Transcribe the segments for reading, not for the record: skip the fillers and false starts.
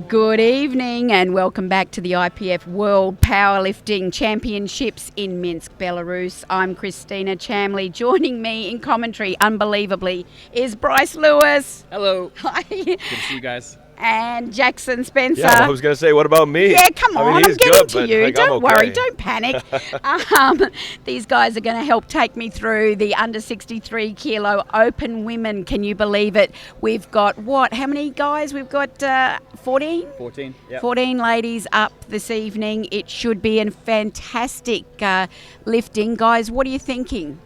Good evening and welcome back to the IPF World Powerlifting Championships in Minsk, Belarus. I'm Christina Chamley. Joining me in commentary, unbelievably, is Bryce Lewis. Hello. Hi. Good to see you guys. And Jackson Spencer. Yeah, I was going to say, what about me? Yeah, come on, I'm getting to you. Don't worry, don't panic. These guys are going to help take me through the under 63 kilo open women. Can you believe it? We've got what? How many guys? We've got 14? 14, yeah. 14 ladies up this evening. It should be a fantastic lifting. Guys, what are you thinking?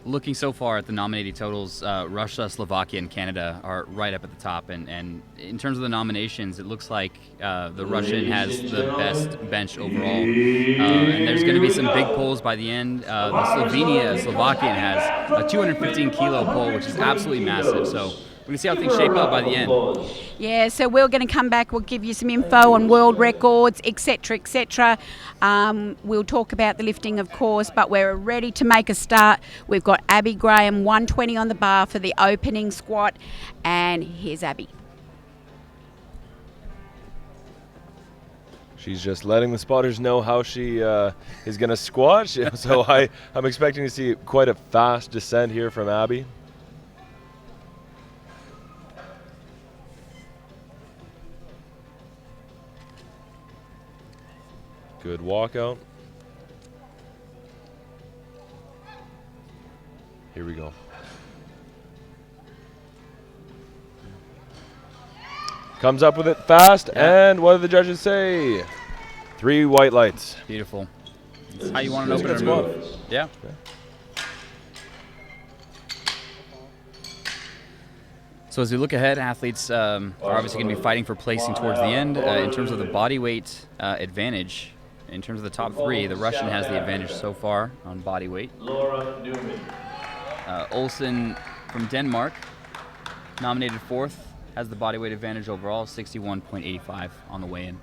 Looking so far at the nominated totals, Russia, Slovakia, and Canada are right up at the top. And in terms of the nominations, it looks like the Russian has the best bench overall. And there's going to be some big pulls by the end. The Slovakian has a 215 kilo pull, which is absolutely massive. So we're going to see how things shape up by the end. Yeah, so we're going to come back. We'll give you some info on world records, etc., etc. We'll talk about the lifting, of course, but we're ready to make a start. We've got Abbey Graham, 120 on the bar for the opening squat. And here's Abbey. She's just letting the spotters know how she is going to squat. So I'm expecting to see quite a fast descent here from Abbey. Good walkout. Here we go. Comes up with it fast, and what do the judges say? 3 white lights. Beautiful. That's how you want an opener to move. Yeah. So as we look ahead, athletes are obviously going to be fighting for placing towards the end. In terms of the body weight advantage, in terms of the top 3, the Russian has the advantage so far on body weight. Newman. Olsen from Denmark, nominated 4th, has the body weight advantage overall, 61.85 on the weigh-in.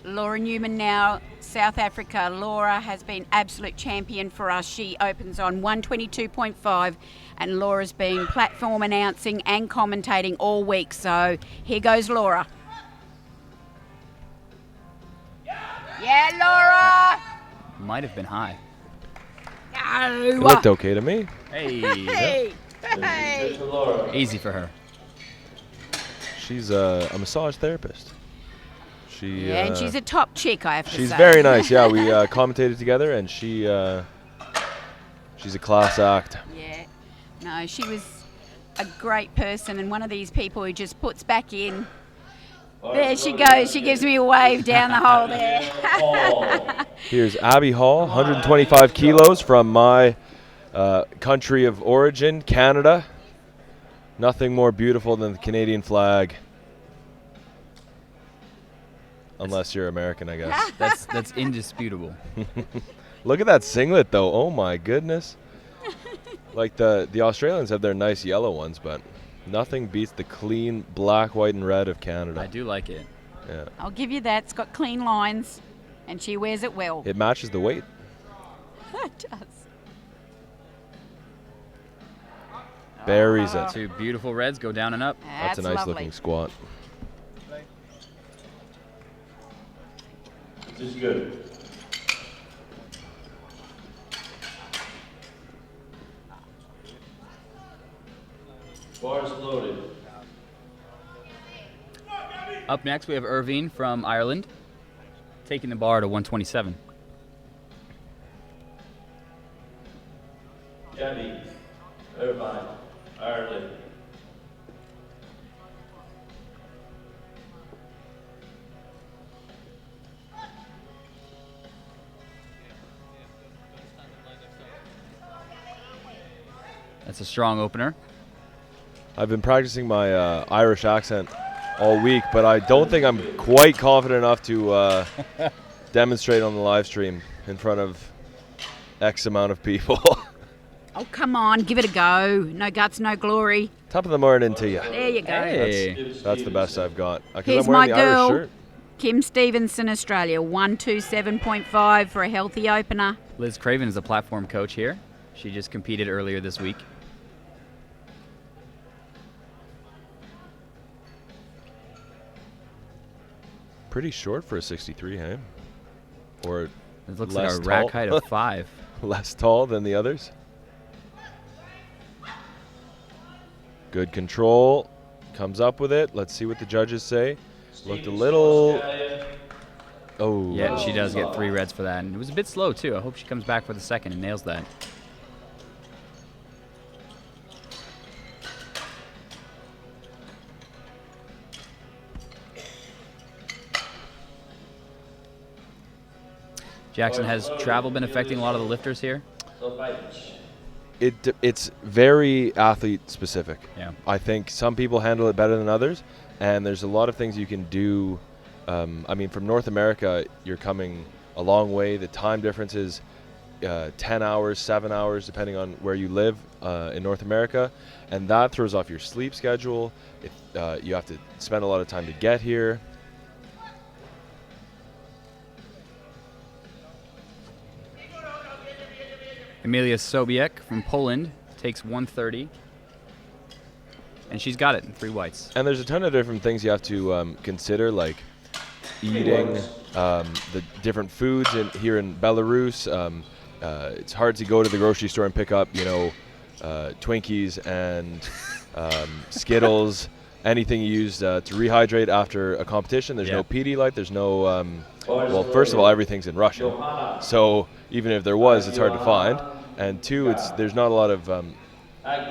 Laura Newman now, South Africa. Laura has been absolute champion for us. She opens on 122.5, and Laura's been platform announcing and commentating all week. So here goes Laura. Yeah, Laura! Might have been high. No! It looked okay to me. Hey! Hey! Easy for her. She's a massage therapist. Yeah, and she's a top chick, I have to say. She's very nice. Yeah, we commentated together, and she's a class act. Yeah. No, she was a great person and one of these people who just puts back in. There she goes. She gives me a wave down the hole there. Here's Abigail Hall, 125 kilos from my country of origin, Canada. Nothing more beautiful than the Canadian flag. Unless you're American, I guess. That's indisputable. Look at that singlet, though. Oh, my goodness. Like the Australians have their nice yellow ones, but nothing beats the clean black, white, and red of Canada. I do like it. Yeah. I'll give you that. It's got clean lines, and she wears it well. It matches the weight. It does. Buries it. 2 beautiful reds go down and up. That's a nice lovely. looking squat. This is good. Bars loaded. Up next, we have Irvine from Ireland, taking the bar to 127. Abbey, Irvine, Ireland. That's a strong opener. I've been practicing my Irish accent all week, but I don't think I'm quite confident enough to demonstrate on the live stream in front of X amount of people. Oh, come on. Give it a go. No guts, no glory. Top of the morning to you. There you go. Hey. That's the best I've got. 'Cause Here's I'm wearing my the Irish girl. shirt. Kim Stevenson, Australia, 127.5 for a healthy opener. Liz Craven is a platform coach here. She just competed earlier this week. pretty short for a 63, hey? Or It looks less like a rack tall. height of 5. Less tall than the others. Good control. Comes up with it. Let's see what the judges say. Looked a little... Oh. Yeah, she does get 3 reds for that. And it was a bit slow, too. I hope she comes back for the second and nails that. Jackson, has travel been affecting a lot of the lifters here? It's very athlete specific. Yeah. I think some people handle it better than others, and there's a lot of things you can do. I mean, from North America, you're coming a long way. The time difference is 10 hours, 7 hours, depending on where you live in North America, and that throws off your sleep schedule. You have to spend a lot of time to get here. Emilia Sobiek from Poland takes 130. And she's got it in 3 whites. And there's a ton of different things you have to consider, like eating, the different foods here in Belarus. It's hard to go to the grocery store and pick up, Twinkies and Skittles, anything you use to rehydrate after a competition. There's no Pedialyte. There's no, well, first of all, everything's in Russian. So even if there was, it's hard to find. And 2, there's not a lot of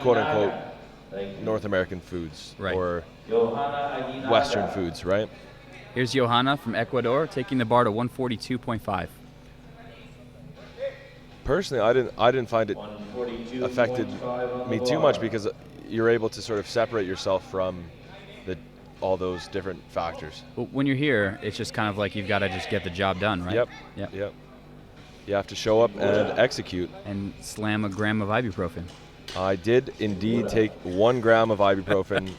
quote-unquote North American foods or Western foods, right? Here's Johanna from Ecuador taking the bar to 142.5. Personally, I didn't find it affected me too much because you're able to sort of separate yourself from all those different factors. Well, when you're here, it's just kind of like you've got to just get the job done, right? Yep. You have to show up and execute. And slam a gram of ibuprofen. I did indeed take 1 gram of ibuprofen,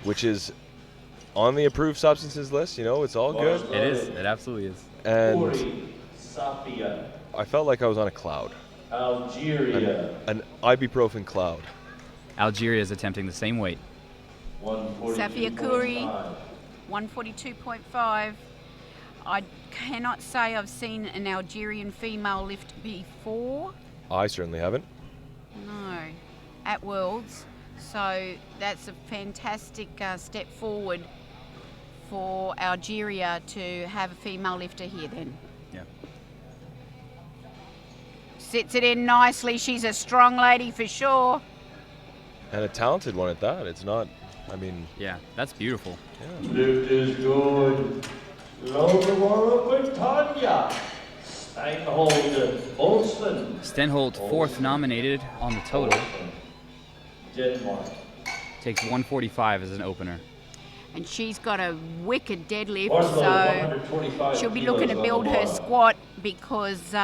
which is on the approved substances list. It's all good. It is. It absolutely is. And I felt like I was on a cloud. Algeria. An ibuprofen cloud. Algeria is attempting the same weight. Sofia Curry, 142.5. I cannot say I've seen an Algerian female lift before. I certainly haven't. No, at Worlds. So that's a fantastic step forward for Algeria to have a female lifter here then. Yeah. Sits it in nicely. She's a strong lady for sure. And a talented one at that. It's not, Yeah, that's beautiful. Yeah. Lift is good. Lower with Tanya. Stenholt Olsen. Stenholt, 4th nominated on the total. Denmark. Takes 145 as an opener. And she's got a wicked deadlift, Bars loaded, so 125 she'll be looking to kilos build on the her bar. squat because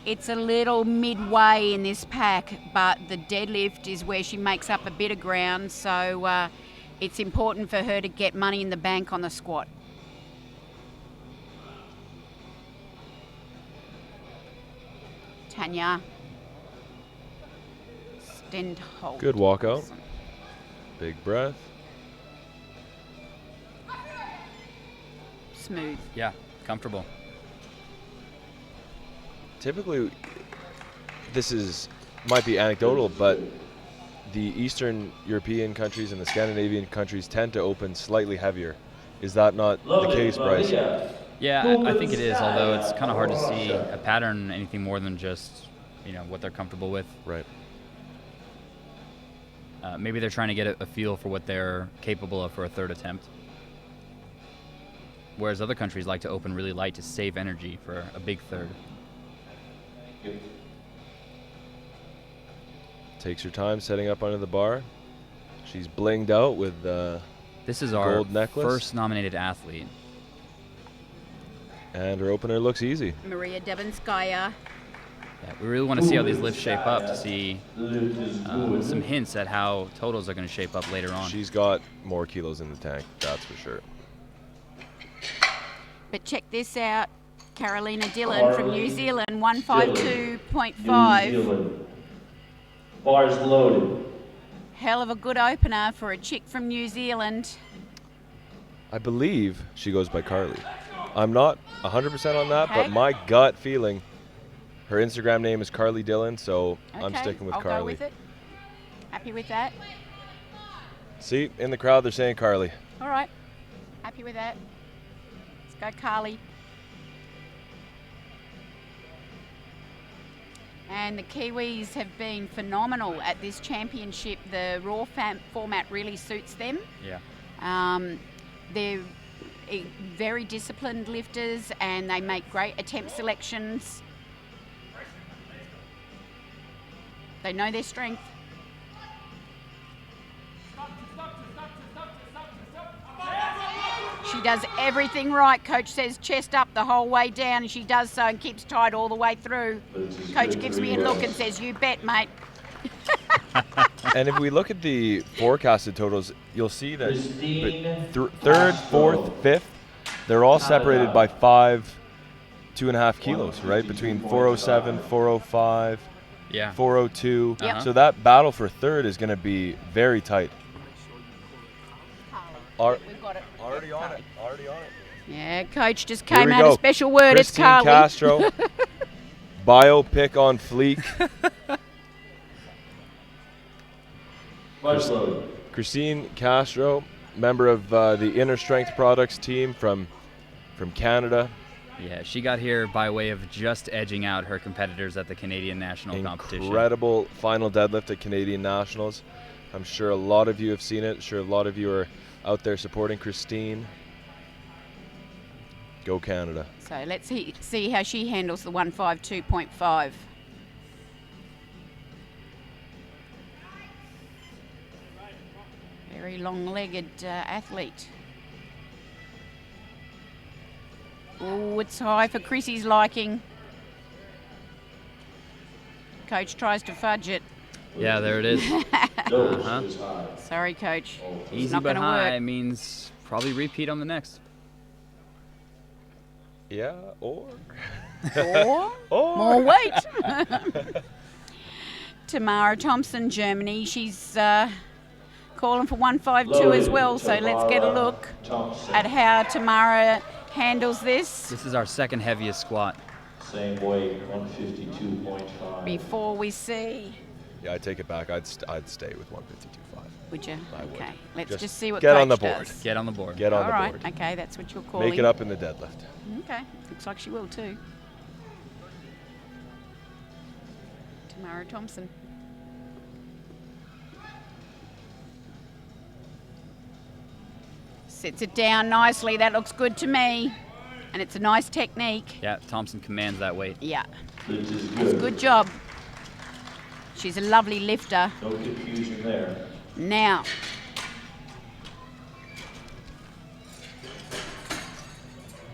it's a little midway in this pack, but the deadlift is where she makes up a bit of ground, so it's important for her to get money in the bank on the squat. Tanya Stenholt. Good walkout. Big breath. Smooth. Yeah, comfortable. Typically, might be anecdotal, but the Eastern European countries and the Scandinavian countries tend to open slightly heavier. Is that not the case, Bryce? Yeah, I think it is, although it's kind of hard to see a pattern, anything more than just, what they're comfortable with. Right. Maybe they're trying to get a feel for what they're capable of for a 3rd attempt. Whereas other countries like to open really light to save energy for a big 3rd. Takes her time setting up under the bar. She's blinged out with This is our gold necklace. first nominated athlete. And her opener looks easy. Maria Devinskaya. Yeah, we really want to see how these lifts shape up to see some hints at how totals are going to shape up later on. She's got more kilos in the tank, that's for sure. But check this out. Carolina Dillon from New Zealand, 152.5. Bars loaded. Hell of a good opener for a chick from New Zealand. I believe she goes by Carly. I'm not 100% on that, Okay. but my gut feeling, her Instagram name is Carly Dillon, so I'm Okay, sticking with I'll Carly. go with it. Happy with that? See, in the crowd they're saying Carly. All right. Happy with that. Let's go, Carly. And the Kiwis have been phenomenal at this championship. The raw format really suits them. Yeah. They're very disciplined lifters and they make great attempt selections. They know their strength. She does everything right. Coach says chest up the whole way down, and she does so and keeps tight all the way through. Coach gives me a look and says, "You bet, mate." And if we look at the forecasted totals, you'll see that Christine third, fourth, Castro. fifth, they're all separated by 2.5 kilos, right? Between 407, 405, Yeah. 402. Yep. So that battle for third is going to be very tight. We've got it. Already on it. Already on it. Yeah, Coach just Here came we out go. a special word. It's Christine Carly. Castro. Biopic on fleek. Much love. Christine Castro, member of the Inner Strength Products team from Canada. Yeah, she got here by way of just edging out her competitors at the Canadian National competition. Incredible final deadlift at Canadian Nationals. I'm sure a lot of you have seen it. Sure a lot of you are out there supporting Christine. Go Canada. So let's see how she handles the 152.5. Very long-legged athlete. Oh, it's high for Chrissy's liking. Coach tries to fudge it. Yeah, there it is. Nose Uh-huh. is high. Sorry, Coach. It's Easy not but going to high work. means probably repeat on the next. Yeah, or Or more weight. Tamara Thompson, Germany. She's calling for 152 as well. So let's get a look Thompson. at how Tamara handles this This is our second heaviest squat. Same weight, 152.5. before we see. Yeah, I take it back. I'd stay with 152.5. Would you? I would. Okay. Let's Just just see what get Coach on the board. does. Get on the board. Get on All the right. board. Okay, that's what you're calling. Make it up in the deadlift. Okay. Looks like she will too. Tamara Thompson. Sets it down nicely. That looks good to me. And it's a nice technique. Yeah, Thompson commands that weight. Yeah. This is It's a good. good job. She's a lovely lifter. No confusion there. Now,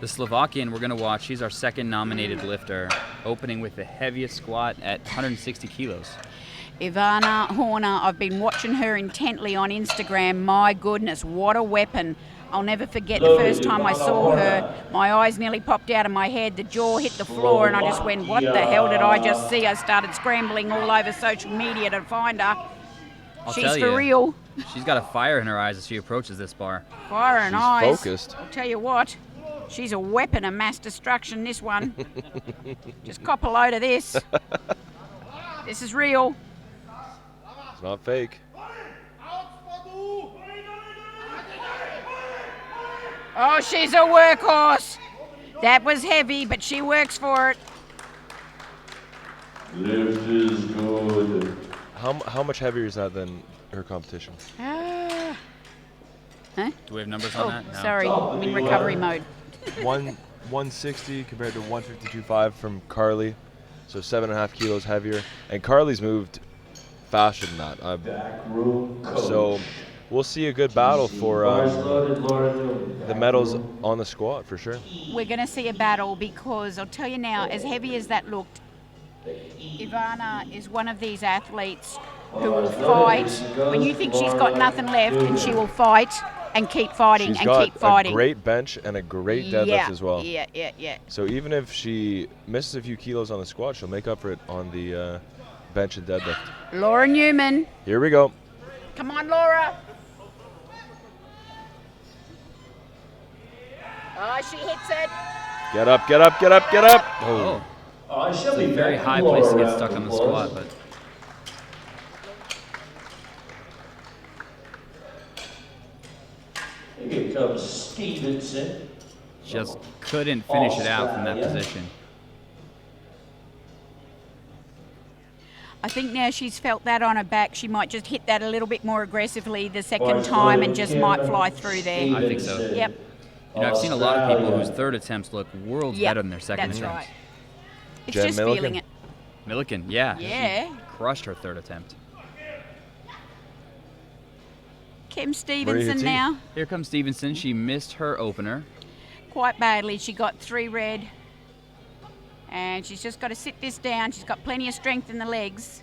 The Slovakian we're going to watch, she's our second nominated lifter, opening with the heaviest squat at 160 kilos. Ivana Horner, I've been watching her intently on Instagram. My goodness, what a weapon. I'll never forget the first time I saw her. My eyes nearly popped out of my head. The jaw hit the floor and I just went, what the hell did I just see? I started scrambling all over social media to find her. I'll She's tell for you, real. She's got a fire in her eyes as she approaches this bar. Fire and She's eyes. focused. I'll tell you what, she's a weapon of mass destruction, this one. Just cop a load of this. This is real. It's not fake. Oh, she's a workhorse. That was heavy, but she works for it. Lift is good. How much heavier is that than her competition? Huh? Do we have numbers on Oh, that? No. sorry. I'm in recovery mode. 160 compared to 152.5 from Carly, so 7.5 kilos heavier. And Carly's moved faster than that. Back room coach. So we'll see a good battle for Bars loaded, Laura Newman. the Back medals room. on the squat for sure. We're going to see a battle because I'll tell you now, as heavy as that looked, Ivana is one of these athletes who will fight when you think she's got nothing left, and she will fight and keep fighting She's and got keep fighting. a great bench and a great deadlift yeah, as well. Yeah. So even if she misses a few kilos on the squat, she'll make up for it on the bench and deadlift. Laura Newman. Here we go. Come on, Laura. Oh, she hits it. Get up, get up, get up, get up. Oh, I shall it's be a very back high tomorrow place to get after stuck on the class. squat, but Here comes Stevenson. just couldn't finish it out from that Australia. position. I think now she's felt that on her back, she might just hit that a little bit more aggressively the second time and just might fly through there. I think so. Yep. You know, I've seen a lot of people whose third attempts look worlds Yep, better than their second that's attempt. right. It's Jen just Milliken. feeling it. Milliken, yeah. Yeah. She crushed her third attempt. Kim Stevenson T. now. Here comes Stevenson. She missed her opener. Quite badly. She got 3 red. And she's just got to sit this down. She's got plenty of strength in the legs.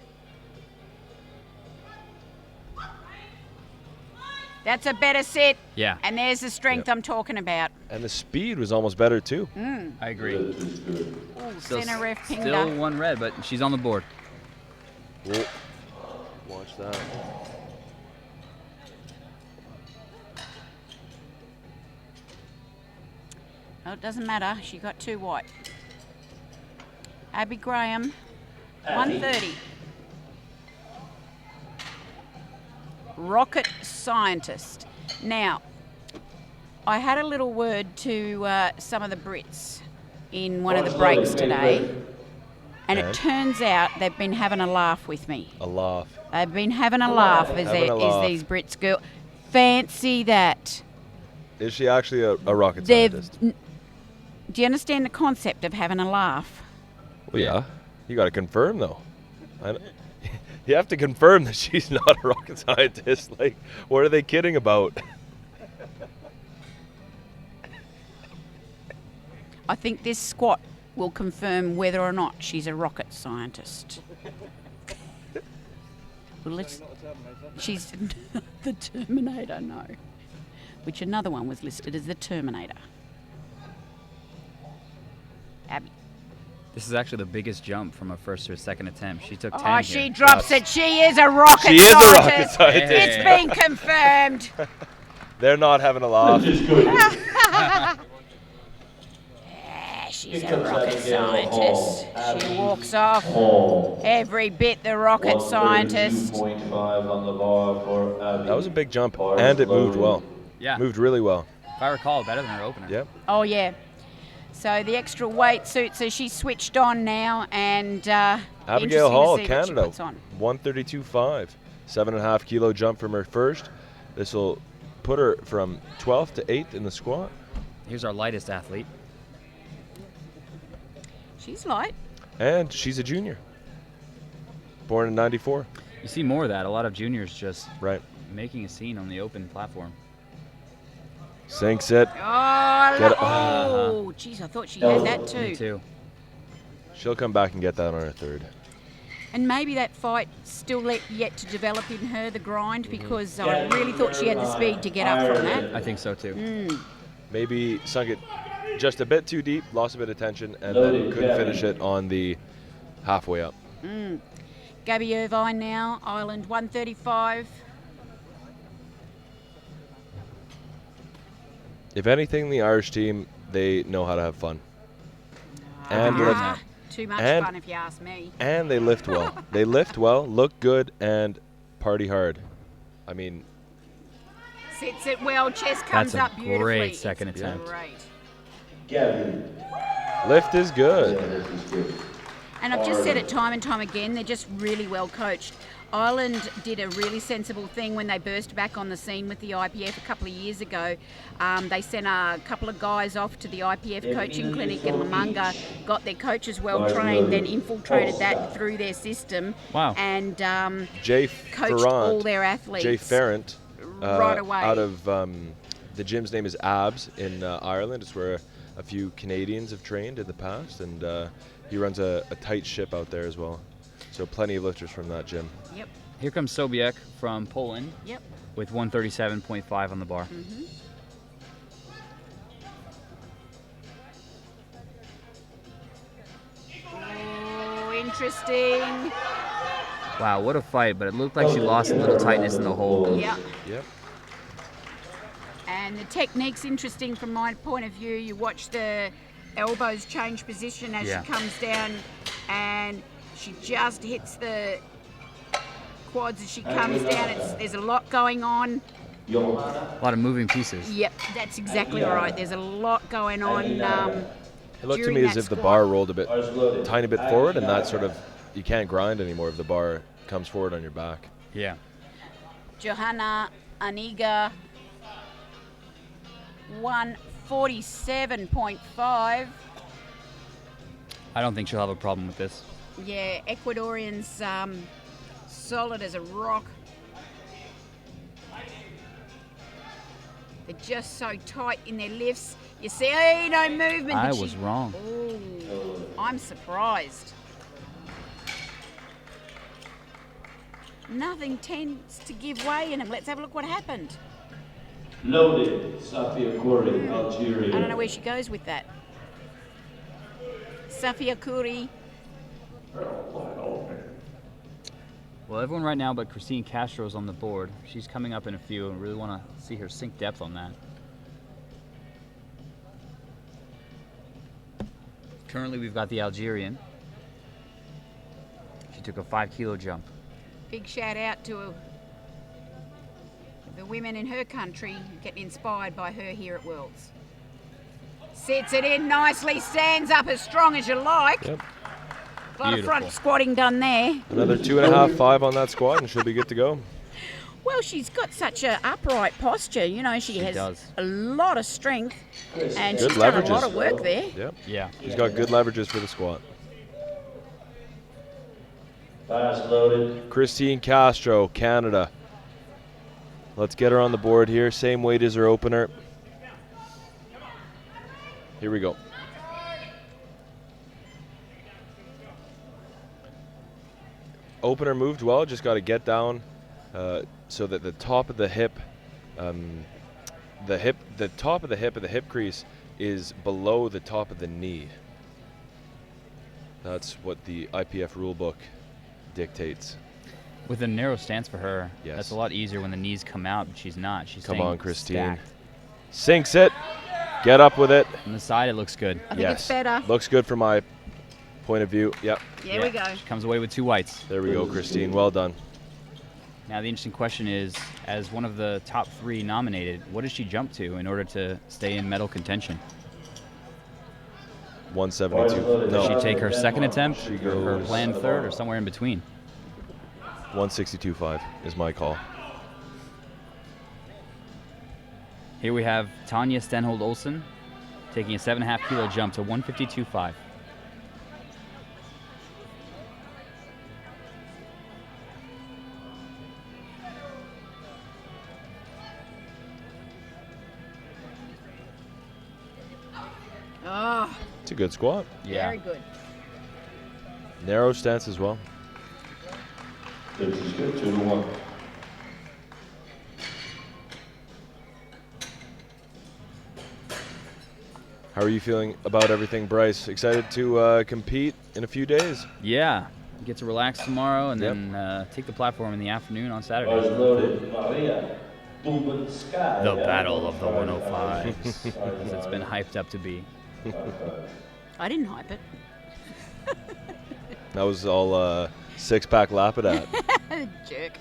That's a better sit. Yeah, And there's the strength I'm talking about. And the speed was almost better too. I agree. Ooh, Still, center ref pinged still her. 1 red, but she's on the board. Whoa. Watch that. Oh, it doesn't matter. She got 2 white. Abbey Graham, 130. Rocket scientist. Now, I had a little word to some of the Brits in one of the breaks today, and it And? turns out they've been having a laugh with me. A laugh. They've been having a laugh as, Having a laugh. these Brits go. Fancy that. Is she actually a rocket They've. scientist? Do you understand the concept of having a laugh? Well, yeah. You got to confirm though. You have to confirm that she's not a rocket scientist. Like, what are they kidding about? I think this squat will confirm whether or not she's a rocket scientist. Well, she's the Terminator, no. Which another one was listed as the Terminator. Abby. This is actually the biggest jump from her first to her second attempt. She took 10 Oh, here. she drops it. She is a rocket She is a rocket scientist. scientist. It's been confirmed. They're not having a laugh. This is good. Yeah, she's Here a comes rocket Abigail Hall. scientist. She walks off Hall. every bit the rocket scientist. 132.5 on the bar for Abbey. That was a big jump, Bar and it moved loaded. well. Yeah, Moved really well. if I recall, better than her opener. Yep. Oh, yeah. So the extra weight suits her. She's switched on now, and Abigail Hall, interesting to see what she Canada, puts on. 132.5, 7.5 kilo jump from her first. This will put her from 12th to 8th in the squat. Here's our lightest athlete. She's light. And she's a junior. Born in 94. You see more of that. A lot of juniors just Right. making a scene on the open platform. Sinks it. Oh, Get it. oh, jeez, I thought she had that Me too. too. She'll come back and get that on her third. And maybe that fight still yet to develop in her, the grind, because I really thought she had the speed to get up from that. I think so too. Maybe sunk it just a bit too deep, lost a bit of tension, and then couldn't finish it on the halfway up. Gabby Irvine now, Ireland 135. If anything, the Irish team, they know how to have fun. And lift, Too much and- fun if you ask me. and they lift well. They lift well, look good, and party hard. I mean, Sits it well, chest comes That's a up beautifully. great second It's attempt. Great. Gabby. lift is Yeah, good. this is good. And I've just said it time and time again, they're just really well coached. Ireland did a really sensible thing when they burst back on the scene with the IPF a couple of years ago. They sent a couple of guys off to the IPF coaching clinic in Lamanga, got their coaches well trained, then infiltrated that through their system. Wow. And Jay coached all Ferrant, their athletes. Jay Ferrant, right away. out of the gym's name is Abs in Ireland. It's where a few Canadians have trained in the past, and he runs a tight ship out there as well. So plenty of lifters from that gym. Yep, Here comes Sobiek from Poland yep. with 137.5 on the bar. Oh, interesting. Wow, what a fight, but it looked like she lost a little tightness in the hold. Yep. Yep. And the technique's interesting from my point of view. You watch the elbows change position as Yeah. she comes down, and she just hits the quads as she comes down. There's a lot going on. A lot of moving pieces. Yep, that's exactly right. There's a lot going on. It looked to during me as that if the squat. bar rolled a tiny bit forward, and that sort of, you can't grind anymore if the bar comes forward on your back. Yeah. Johanna Aniga, 147.5. I don't think she'll have a problem with this. Yeah, Ecuadorian's solid as a rock. They're just so tight in their lifts. You see, hey, no movement. I but was wrong. Ooh, I'm surprised. Nothing tends to give way in them. Let's have a look what happened. Loaded. Sofia Corey, Algeria. I don't know where she goes with that. Sofia Curry. Well, everyone right now but Christine Castro's on the board. She's coming up in a few, and really want to see her sink depth on that. Currently, we've got the Algerian. She took a 5-kilo jump. Big shout out to the women in her country getting inspired by her here at Worlds. Sets it in nicely, stands up as strong as you like. Yep. A lot of front Beautiful. squatting done there. Another 2.5, 5 on that squat, and she'll be good to go. Well, she's got such a upright posture. You know, she has does. a lot of strength, and Good she's done a leverages. lot of work there. Yep. Yeah. She's got good leverages for the squat. Fast loaded. Christine Castro, Canada. Let's get her on the board here. Same weight as her opener. Here we go. Opener moved well, just got to get down so that the top of the hip, the top of the hip of the hip crease is below the top of the knee. That's what the IPF rule book dictates. With a narrow stance for her, Yes. that's a lot easier when the knees come out, but she's not. She's Come staying on, Christine. stacked. Sinks it. Get up with it. On the side, it looks good. I think it's better. Looks good from my point of view. Yep. There we go. She comes away with 2 whites. There we go, Christine. Well done. Now, the interesting question is, as one of the top 3 nominated, what does she jump to in order to stay in medal contention? 172. Does No. she take her second attempt, She or her goes planned third, or somewhere in between? 162.5 is my call. Here we have Tanya Stenhold Olsen taking a 7.5-kilo jump to 152.5. Oh, It's a good squat. Yeah. very good. Narrow stance as well. This is good. 2-1. How are you feeling about everything, Bryce? Excited to compete in a few days? Yeah. You get to relax tomorrow and Yep. then take the platform in the afternoon on Fast Saturday. loaded. Maria Dubinskaya. The Battle of the 105s, as it's been hyped up to be. I didn't hype it. That was all six-pack Lapidat. Jerk.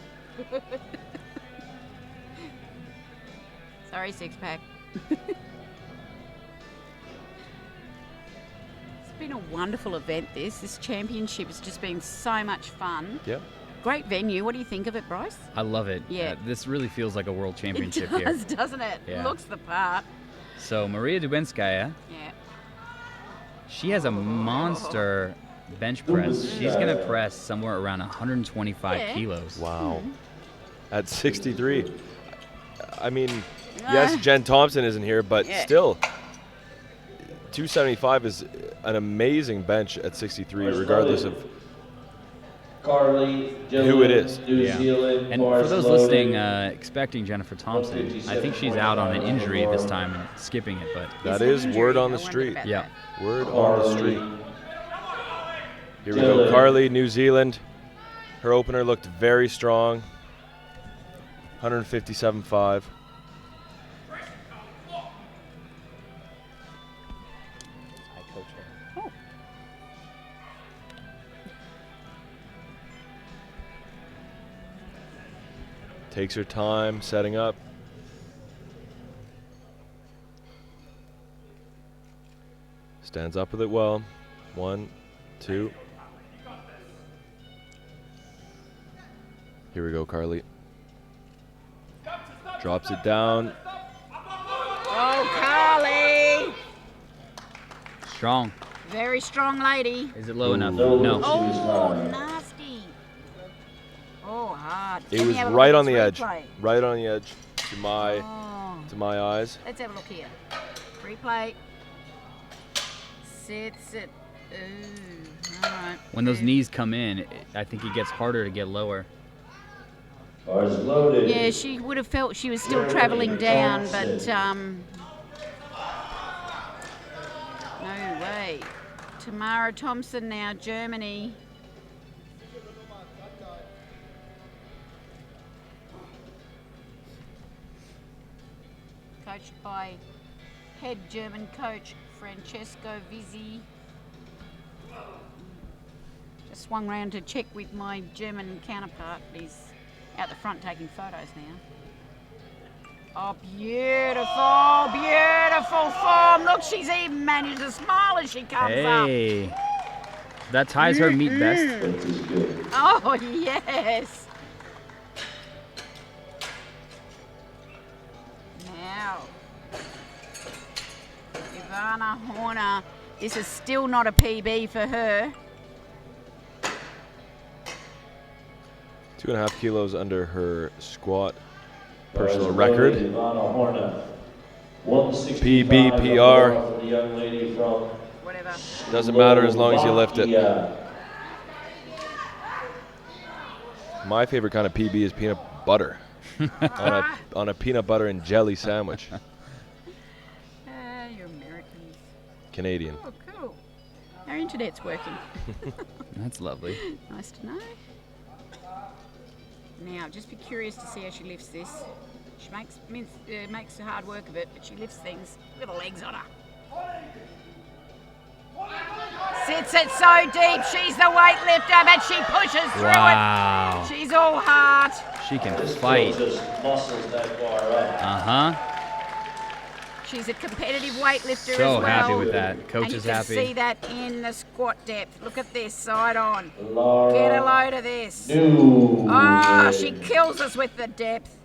Sorry, six pack. It's been a wonderful event, this championship has just been so much fun. Yep. Great venue. What do you think of it, Bryce? I love it. Yeah. This really feels like a world championship It here. does, doesn't it? Yeah. Looks the part. So Maria Dubinskaya, Yeah. she has a monster bench press. She's going to press somewhere around 125 Yeah. kilos. Wow. At 63. I mean, yes, Jen Thompson isn't here, but Yeah. still, 275 is an amazing bench at 63, regardless of Carly, who it is. New Yeah. Zealand, And for fast those loaded. listening, expecting Jennifer Thompson, I think she's out on an injury this time and skipping it. But that It's an is injury. word on I the wondered street. about yeah, that. Word on the street. Carly, Here we go. Carly, New Zealand. Her opener looked very strong. 157.5. Takes her time setting up. Stands up with it well. 1, 2. Here we go, Carly. Drops it down. Oh, Carly. Strong. Very strong lady. Is it low enough? No. No. Oh, nasty. Oh, hard. It Let me was have a look right at on this the edge. replay. Right on the edge to my eyes. Let's have a look here. Replay. Sits it. Ooh. All right. When those knees come in, I think it gets harder to get lower. Bars loaded. Yeah, she would have felt she was still travelling down, but no way. Tamara Thompson now, Germany. Coached by head German coach Francesco Vizzi. Just swung round to check with my German counterpart. He's out the front taking photos now. Oh, beautiful, beautiful form. Look, she's even managed to smile as she comes up. Hey. That ties her meet best. That is good. Oh, yes. Now, Ivana Horner. This is still not a PB for her. 2.5 kilos under her squat personal Bars record. loaded, Ivana Horner. 165 PB, on the PR. bar for the young lady from Whatever. Doesn't matter as long as you lift it. Slovakia. My favorite kind of PB is peanut butter on a peanut butter and jelly sandwich. You're Americans. Canadian. Oh, cool. Our internet's working. That's lovely. Nice to know. Now, just be curious to see how she lifts this. She makes hard work of it, but she lifts things. Look at the legs on her. Sits it so deep. She's the weightlifter, but she pushes through Wow. it. She's all heart. She can This fight. girl just muscles that bar up. Uh-huh. She's a competitive weightlifter So as well. happy with that. Coach and you is can happy. see that in the squat depth. Look at this, side on. Laura Get a load of this. Newman. Oh, she kills us with the depth.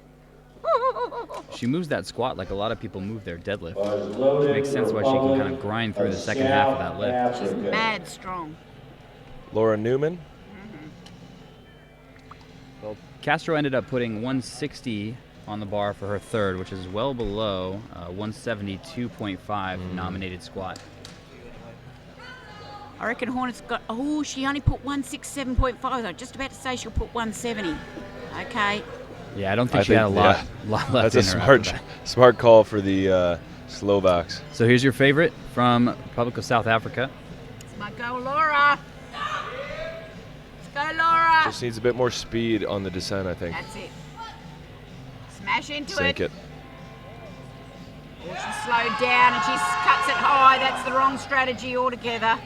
She moves that squat like a lot of people move their deadlift. Bars loaded. Makes sense why she can kind of grind through the second half of that lift. She's mad strong. Laura Newman. Well, Castro ended up putting 160 on the bar for her third, which is well below 172.5 nominated squat. I reckon Hornet's got, oh, she only put 167.5. I was just about to say she'll put 170. Okay. Yeah, I don't think she had a lot left That's in a her after that. smart call for the Slovaks. So here's your favorite from Republic of South Africa. Let's go, Laura. Let's go, Laura. Just needs a bit more speed on the descent, I think. That's it. Smash into Sink it. Oh, she's slowed down and she cuts it high. That's the wrong strategy altogether.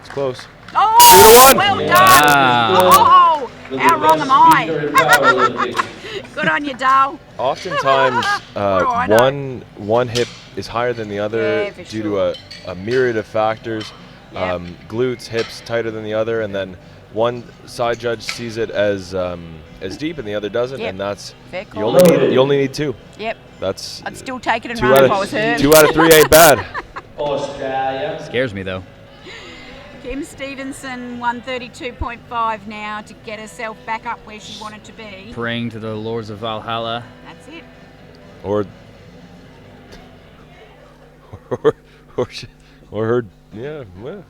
It's close. Oh, well Yeah. done. Oh, The how wrong best am speaker in I? powerlifting. Good on you, Dale. Oftentimes, Oh, I know. one hip is higher than the other Yeah, for due sure. to a myriad of factors. Yep. Glutes, hips tighter than the other, and then one side judge sees it as deep and the other doesn't, Yep. and that's Fair you call. you only need two. Yep. That's I'd still take it and two run out if I was her. of 2 out of 3 ain't bad. Australia. Scares me though. Kim Stevenson, 132.5 now to get herself back up where she wanted to be. Praying to the lords of Valhalla. That's it. or her, yeah. Well,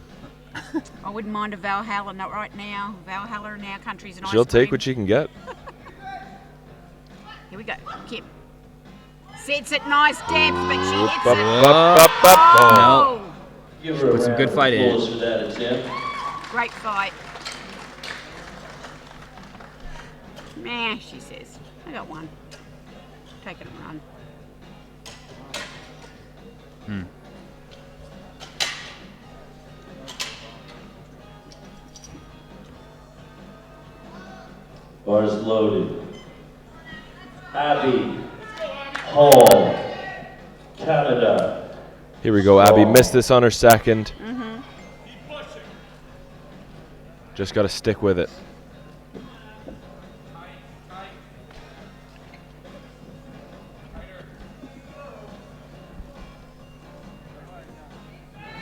I wouldn't mind a Valhalla, not right now. Valhalla in our country's an ice she'll take cream. what she can get. Here we go, Kim. Sits at nice depth, but she hits Up, it. up, up, up. Oh, Give her a Put some round good of fight in it. applause for that attempt. great fight. Meh, she says. I got one. Take it and run. Bars loaded. Abbey Hall, Canada. Here we go. Abby missed this on her second. Just got to stick with it.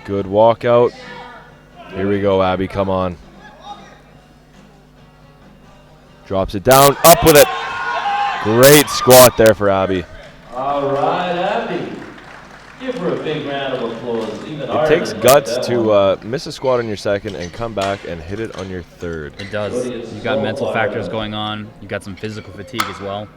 Good walkout. Here we go, Abby. Come on. Drops it down. Up with it. Great squat there for Abby. All right, Abbey. Give her a big round of applause. It takes guts to miss a squat on your second and come back and hit it on your third. It does. You got mental factors going on. You got some physical fatigue as well.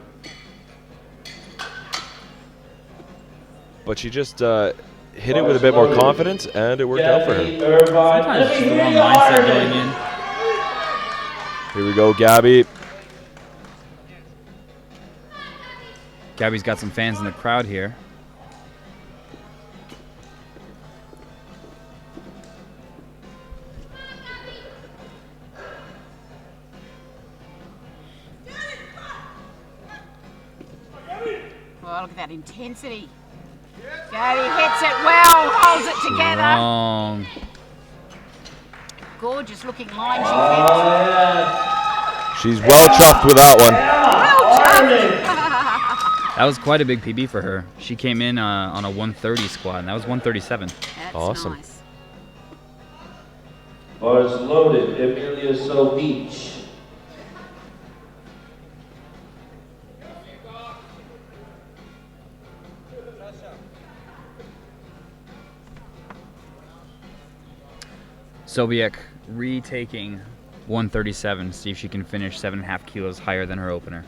But she just hit it with a bit more confidence, and it worked out for her. Sometimes it's the wrong mindset going in. Here we go, Gabby. Gabby's got some fans in the crowd here. Oh, look at that intensity. Gabby hits it well, holds it together. Wrong. Gorgeous looking line she Oh, kept. yeah. She's well chuffed with that one. That was quite a big PB for her. She came in on a 130 squat, and that was 137. That's Awesome. nice. Bars loaded. Amelia So Beach. Sobiek retaking 137, see if she can finish 7.5 kilos higher than her opener.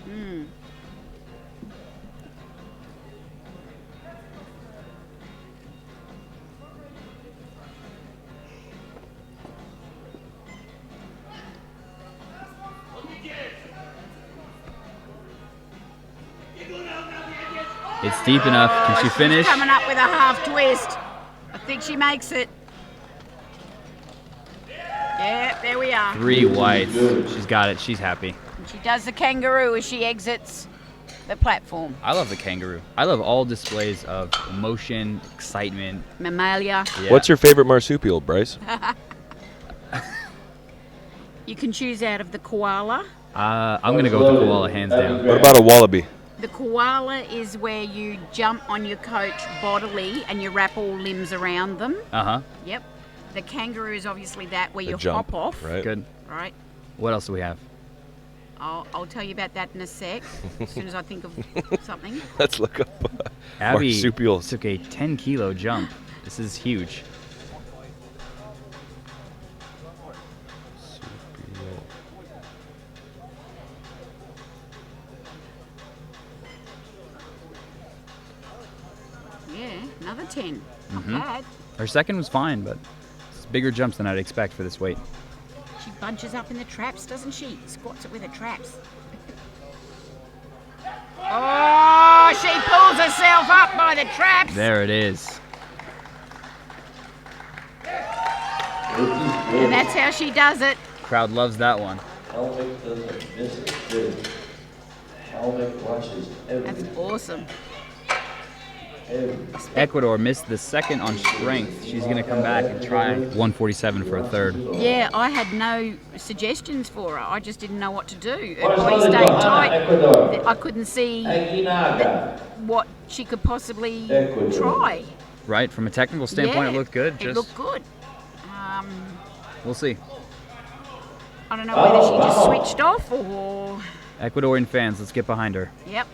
It's deep enough. Can she She's finish? coming up with a half twist. I think she makes it. Yeah, there we are. 3 whites. She's got it. She's happy. And she does the kangaroo as she exits the platform. I love the kangaroo. I love all displays of emotion, excitement. Mammalia. Yeah. What's your favorite marsupial, Bryce? You can choose out of the koala. I'm going to go with the koala, hands down. What about a wallaby? The koala is where you jump on your coach bodily and you wrap all limbs around them. Uh-huh. Yep. The kangaroo is obviously that where The you jump, hop off. right? Good. Right. What else do we have? I'll tell you about that in a sec, as soon as I think of something. Let's look up Abby marsupials. took a 10-kilo jump. This is huge. Yeah, another 10. Not Mhm. bad. Her second was fine, but it's bigger jumps than I'd expect for this weight. She bunches up in the traps, doesn't she? Squats it with her traps. Oh, she pulls herself up by the traps. There it is. And that's how she does it. Crowd loves that one. Helmet doesn't miss a bit. Helmet watches That's everything. awesome. Ecuador missed the second on strength. She's going to come back and try 147 for a third. Yeah, I had no suggestions for her. I just didn't know what to do. Her Bars body loaded. stayed Johanna, tight. Ecuador. I couldn't see Aguinaga. what she could possibly Ecuador. try. Right? From a technical standpoint, Yeah, it looked good. It Just looked good. we'll see. I don't know whether she just switched off or... Ecuadorian fans, let's get behind her. Yep.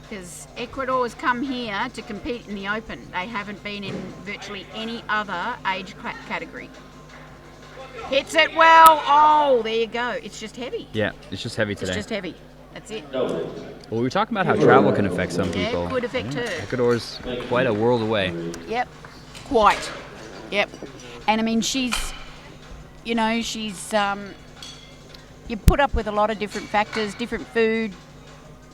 Because Ecuador has come here to compete in the Open. They haven't been in virtually any other age category. Hits it well. Oh, there you go. It's just heavy. Yeah, it's just heavy It's today. just heavy. That's it. Well, we were talking about how travel can affect some Yeah, people. it could affect her. Ecuador's quite a world away. Yep. Quite. Yep. And I mean, she's, you know, she's, you put up with a lot of different factors, different food,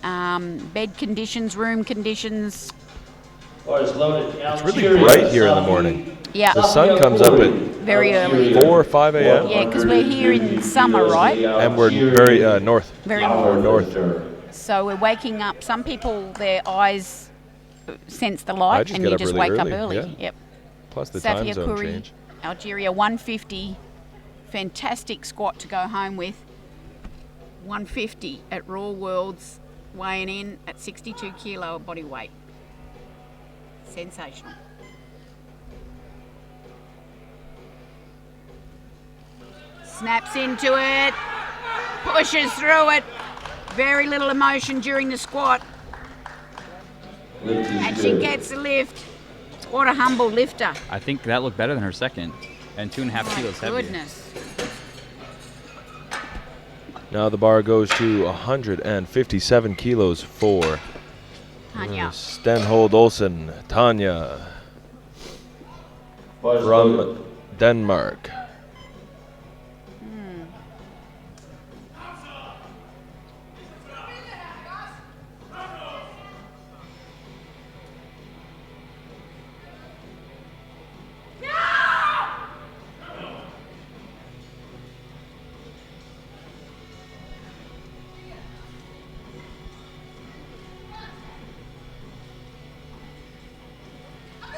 bed conditions, room conditions. Bars loaded. It's really bright here in the morning. Yeah. The sun comes up at Very early. 4 or 5 a.m. Yeah, because we're here in summer, right? And we're very north. Very We're north. So we're waking up. Some people, their eyes sense the I light, just and get you up just really wake up early, early. yeah. Yep. Plus the time Sofia zone Curry, change. Algeria, 150. Fantastic squat to go home with. 150 at Raw Worlds, weighing in at 62 kilo of body weight. Sensational. Snaps into it, pushes through it. Very little emotion during the squat. And she gets the lift. What a humble lifter. I think that looked better than her second, and 2.5 kilos heavier. Goodness. Now the bar goes to 157 kilos for Tanya. Stenhold Olsen, Tanya from Denmark.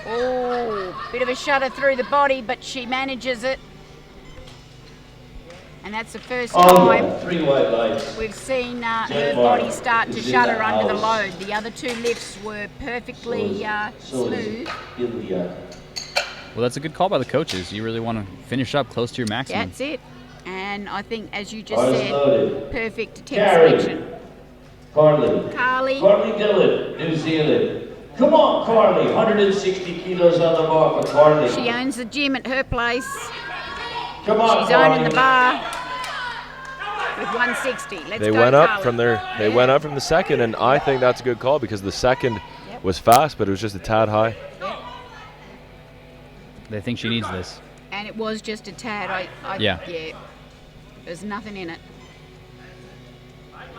Oh, bit of a shudder through the body, but she manages it. And that's the first time 3 white lights. we've seen her body start to shudder under the load. The other two lifts were perfectly smooth. Well, that's a good call by the coaches. You really want to finish up close to your maximum. That's it. And I think, as you just Eyes said, loaded. perfect attempt Carry. selection. Carly. Carly, Dillon, New Zealand. Come on, Carly. 160 kilos on the bar for Carly. she owns the gym at her place. Come on, She's Carly. owning the bar with 160. Let's They go, went up Carly. from their. They went up from the second, and I think that's a good call because the second was fast, but it was just a tad high. They think she needs this. And it was just a tad. Yeah. There's nothing in it.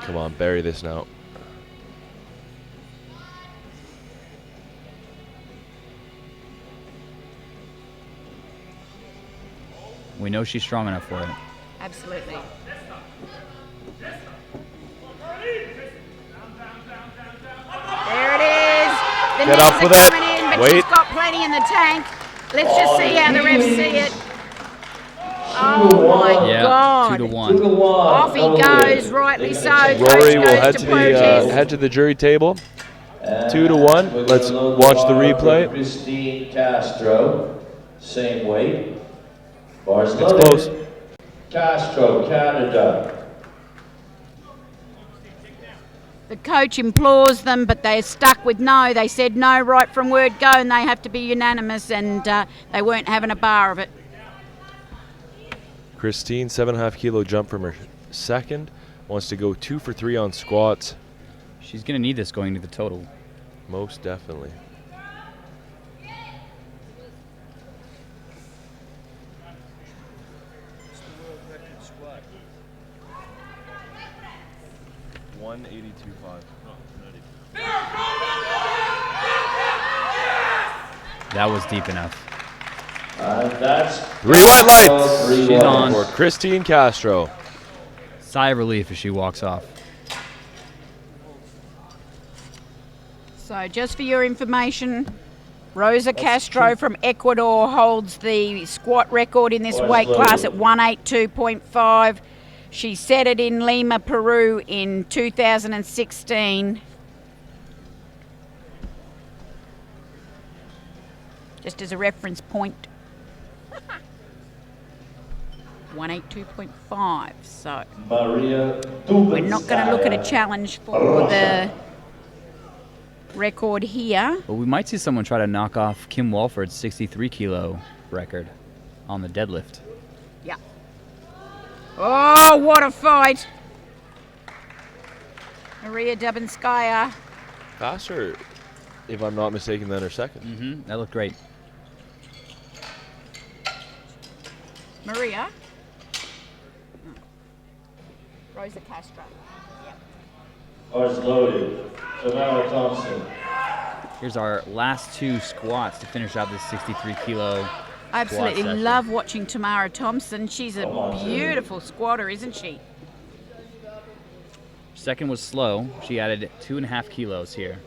Come on, bury this now. We know she's strong enough for it. Absolutely. There it is. The Get knees up are with it. coming in, but Wait. she's got plenty in the tank. Let's just see how the refs see it. Oh my Yeah, God. 2 to 1. 2 to 1. Off he goes, rightly so. Coach Rory will goes head to to protest. the head to the jury table. And 2 to 1. we're Let's gonna load watch the bar replay. for Christine Castro, same weight. Bars It's loaded. close. Castro, Canada. The coach implores them, but they're stuck with no. They said no right from word go, and they have to be unanimous, and they weren't having a bar of it. Christine, 7.5 kilo jump from her second. Wants to go 2 for 3 on squats. She's going to need this going to the total. Most definitely. That was deep enough. That's 3 white lights. Three She's white. on. For Christine Castro. Sigh of relief as she walks off. So just for your information, Rosa Castro from Ecuador holds the squat record in this weight class at 182.5. She set it in Lima, Peru in 2016. Just as a reference point. 182.5. So Maria we're not going to look at a challenge for the record here. Well, we might see someone try to knock off Kim Walford's 63 kilo record on the deadlift. Yeah. Oh, what a fight. Maria Dubinskaya. Faster, if I'm not mistaken, than her second. Mm-hmm. That looked great. Maria. Rosa Castro. Bars loaded. Tamara Thompson. Here's our last 2 squats to finish out this 63 kilo I absolutely session. love watching Tamara Thompson. She's a beautiful squatter, isn't she? Second was slow. She added 2.5 kilos here.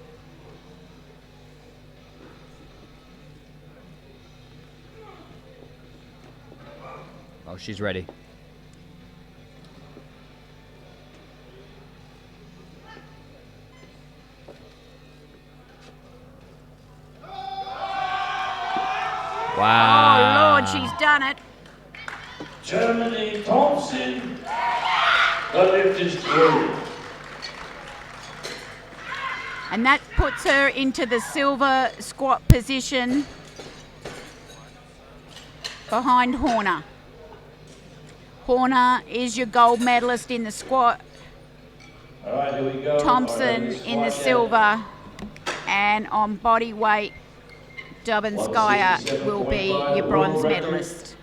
Oh, she's ready. Wow. Oh, Lord, she's done it. Germany, Thompson. The lift is through. And that puts her into the silver squat position behind Horner. Horner is your gold medalist in the squat. All right, here we go. Thompson in the silver. And on body weight, Dubinskaya will be your bronze medalist.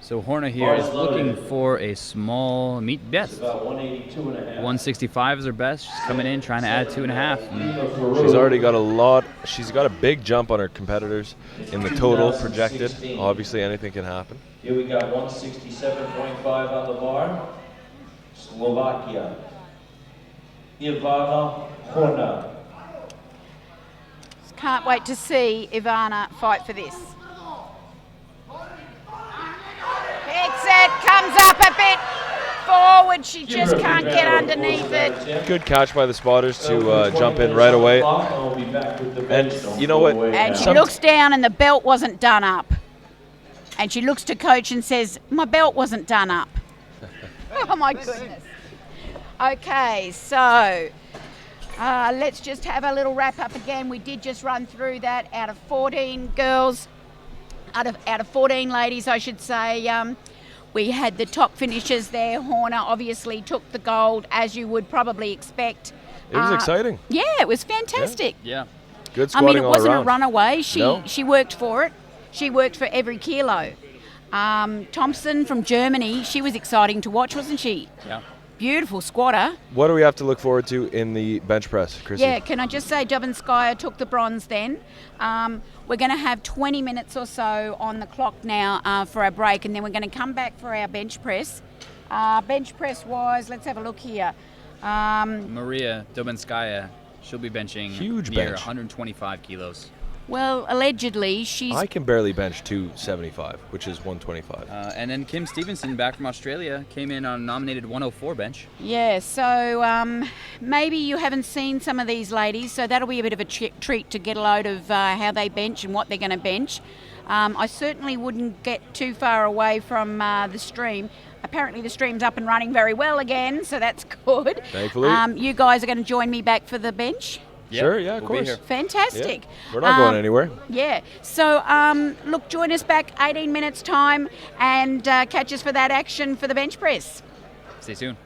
So Horner here is looking for a small meet best. About 182.5. 165 is her best. She's coming in trying to add 2.5. She's already got a lot. She's got a big jump on her competitors in the total projected. Obviously, anything can happen. Here we got 167.5 on the bar. Slovakia. Ivana Horna. Can't wait to see Ivana fight for this. Hits it, comes up a bit forward. She just can't get underneath it. Good catch by the spotters to jump in right away. And you know what? And she looks down and the belt wasn't done up. And she looks to coach and says, my belt wasn't done up. Oh my goodness. Okay, so let's just have a little wrap up again. We did just run through that. Out of 14 girls, out of 14 ladies, I should say, we had the top finishers there. Horner obviously took the gold, as you would probably expect. It was exciting. Yeah, it was fantastic. Yeah. Good I squatting mean, it all wasn't around. a runaway. No. She worked for it. She worked for every kilo. Thompson from Germany, she was exciting to watch, wasn't she? Yeah. Beautiful squatter. What do we have to look forward to in the bench press, Chrissy? Yeah, can I just say Dubinskaya took the bronze then. We're going to have 20 minutes or so on the clock now for our break, and then we're going to come back for our bench press. Bench press-wise, let's have a look here. Maria Dubinskaya, she'll be benching Huge near bench. 125 kilos. Well, allegedly, she's... I can barely bench 275, which is 125. And then Kim Stephenson, back from Australia, came in on a nominated 104 bench. Yeah, so maybe you haven't seen some of these ladies, so that'll be a bit of a treat to get a load of how they bench and what they're going to bench. I certainly wouldn't get too far away from the stream. Apparently the stream's up and running very well again, so that's good. Thankfully. You guys are going to join me back for the bench? Sure, yeah, of we'll be course. here. Fantastic. Yeah. We're not going anywhere. Yeah. So, look, join us back 18 minutes time and catch us for that action for the bench press. Stay tuned.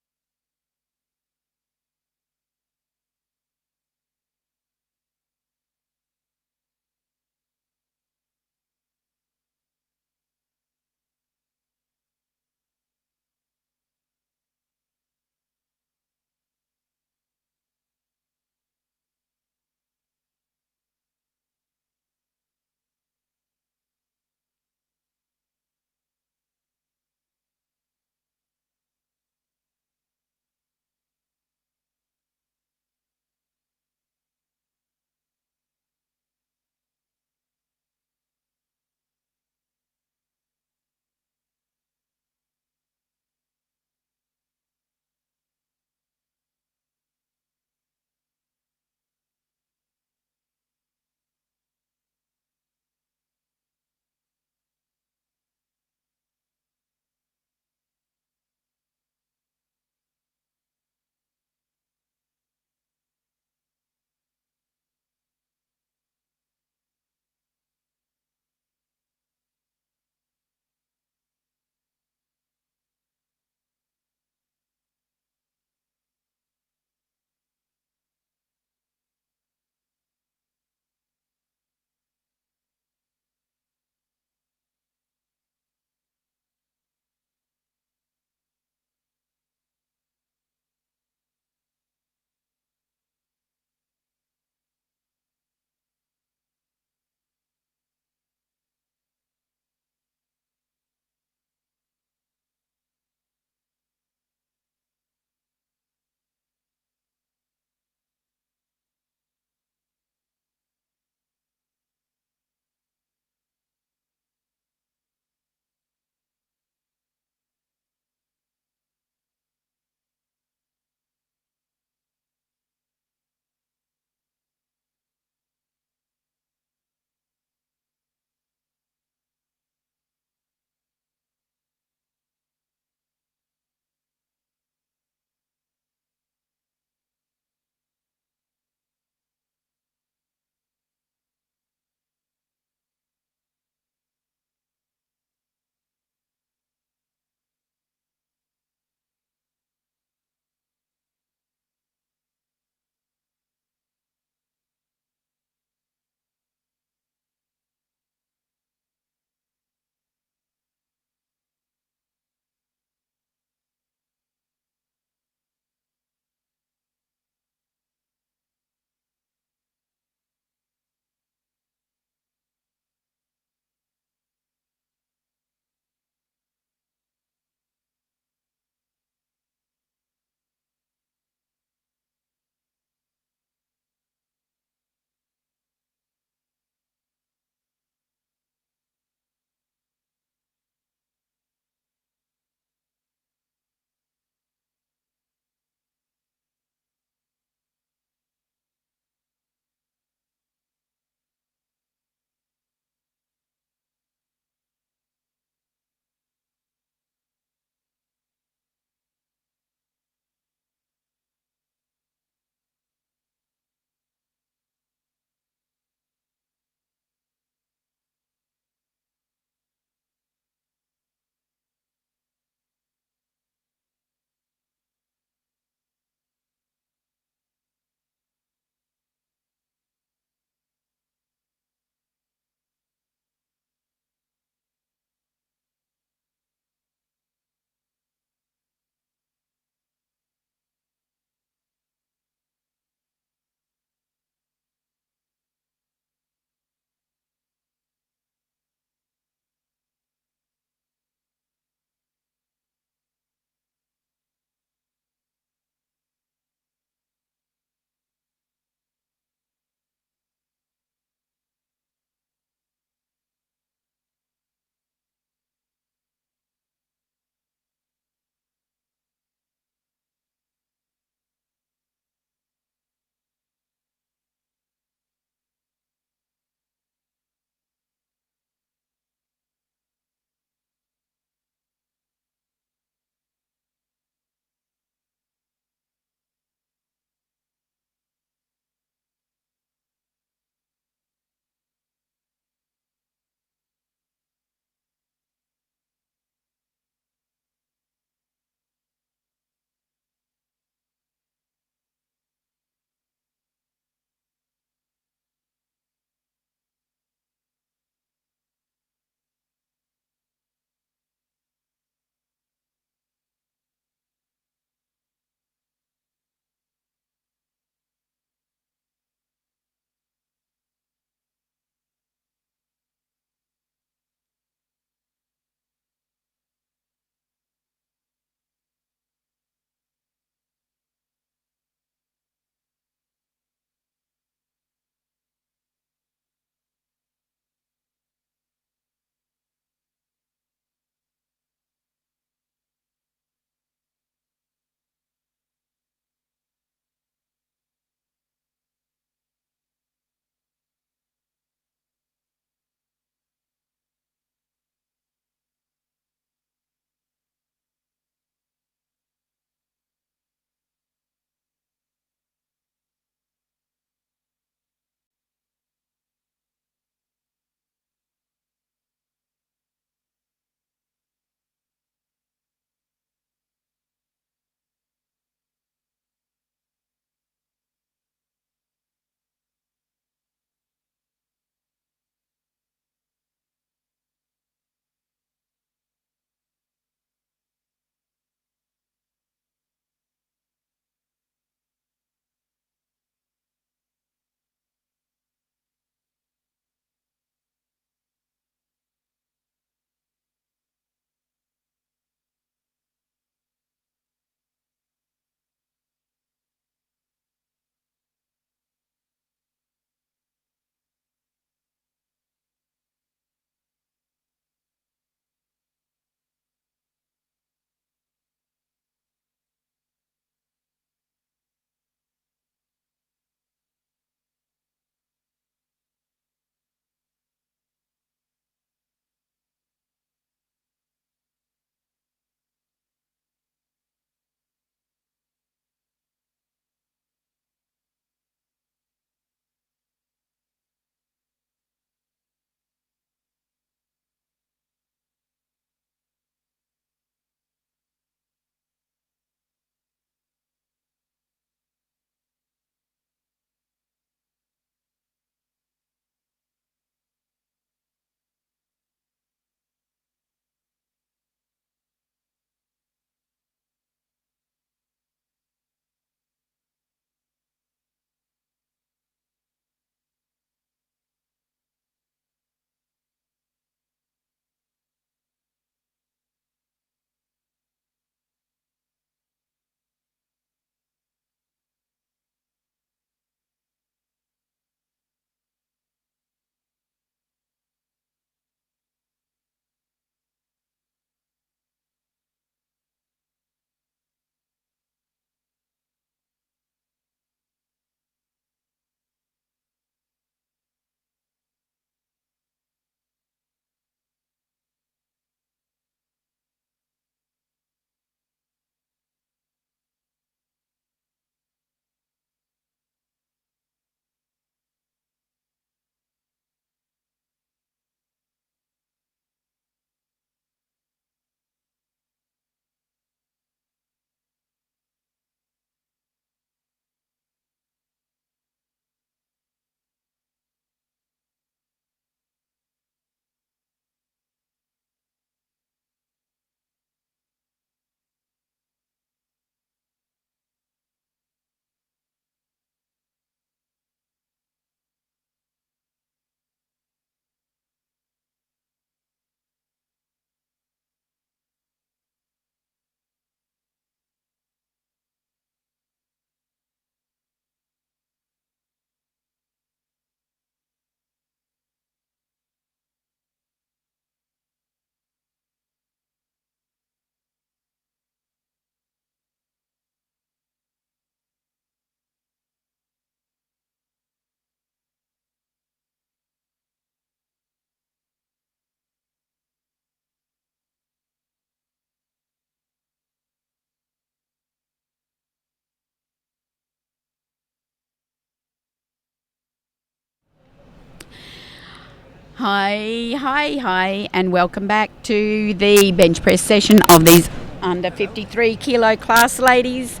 Hi, and welcome back to the bench press session of these under 53 kilo class ladies.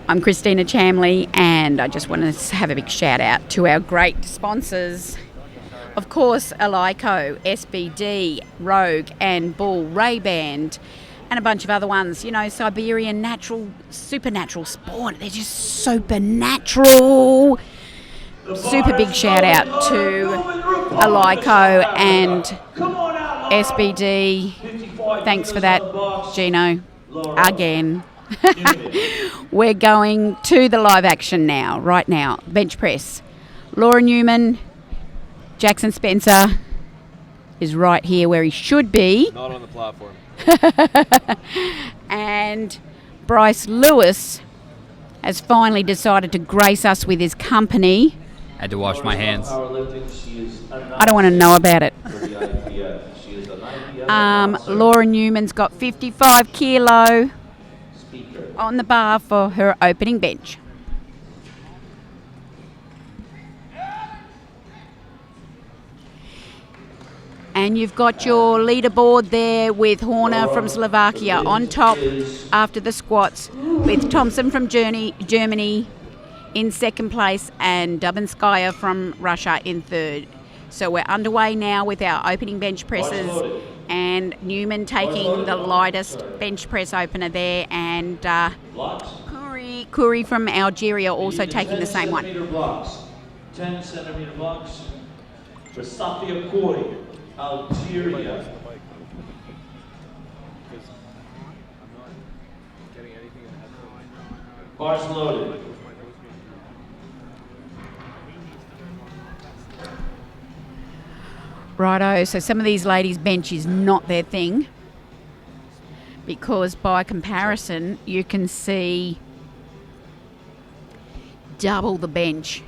I'm Christina Chamley, and I just want to have a big shout out to our great sponsors. Of course, Alico, SBD, Rogue and Bull, Ray-Band, and a bunch of other ones. You know, Siberian Natural, Supernatural Sport. They're just supernatural. Super big shout out to Alico and SBD. Thanks for that, Gino. Again. We're going to the live action now, right now. Bench press. Laura Newman, Jackson Spencer is right here where he should be. Not on the platform. And Bryce Lewis has finally decided to grace us with his company. Had to wash my hands. I don't want to know about it. Laura Newman's got 55 kilo on the bar for her opening bench. And you've got your leaderboard there with Horner from Slovakia on top after the squats, with Thompson from Germany in second place and Dubinskaya from Russia in third. So we're underway now with our opening bench presses, and Newman taking the lightest bench press opener there, and Curry from Algeria also taking the same one. 10 centimeter blocks for Sofia Corey, Algeria. Bars loaded. Righto, so some of these ladies' bench is not their thing, because by comparison you can see double the bench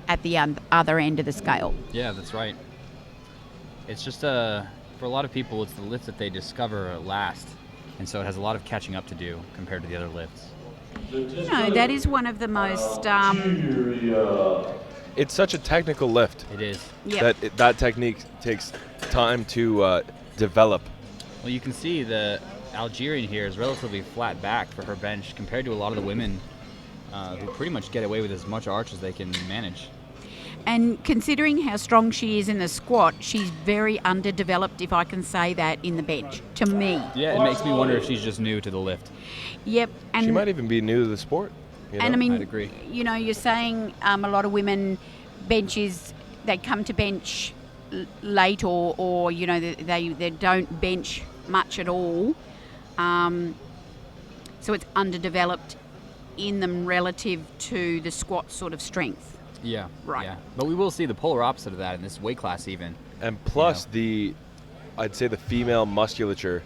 at the other end of the scale. Yeah, that's right. It's just for a lot of people, it's the lift that they discover last, and so it has a lot of catching up to do compared to the other lifts. You know, that is one of the most It's such a technical lift. It is. Yep. That technique takes time to develop. Well, you can see the Algerian here is relatively flat back for her bench compared to a lot of the women who pretty much get away with as much arch as they can manage. And considering how strong she is in the squat, she's very underdeveloped, if I can say that, in the bench, to me. Yeah, it makes me wonder if she's just new to the lift. Yep. And She might even be new to the sport. You know? And I mean, I'd agree. You know, you're saying a lot of women benches, they come to bench late, or you know, they don't bench much at all. So it's underdeveloped in them relative to the squat sort of strength. Yeah. Right. Yeah. But we will see the polar opposite of that in this weight class even. And plus, I'd say the female musculature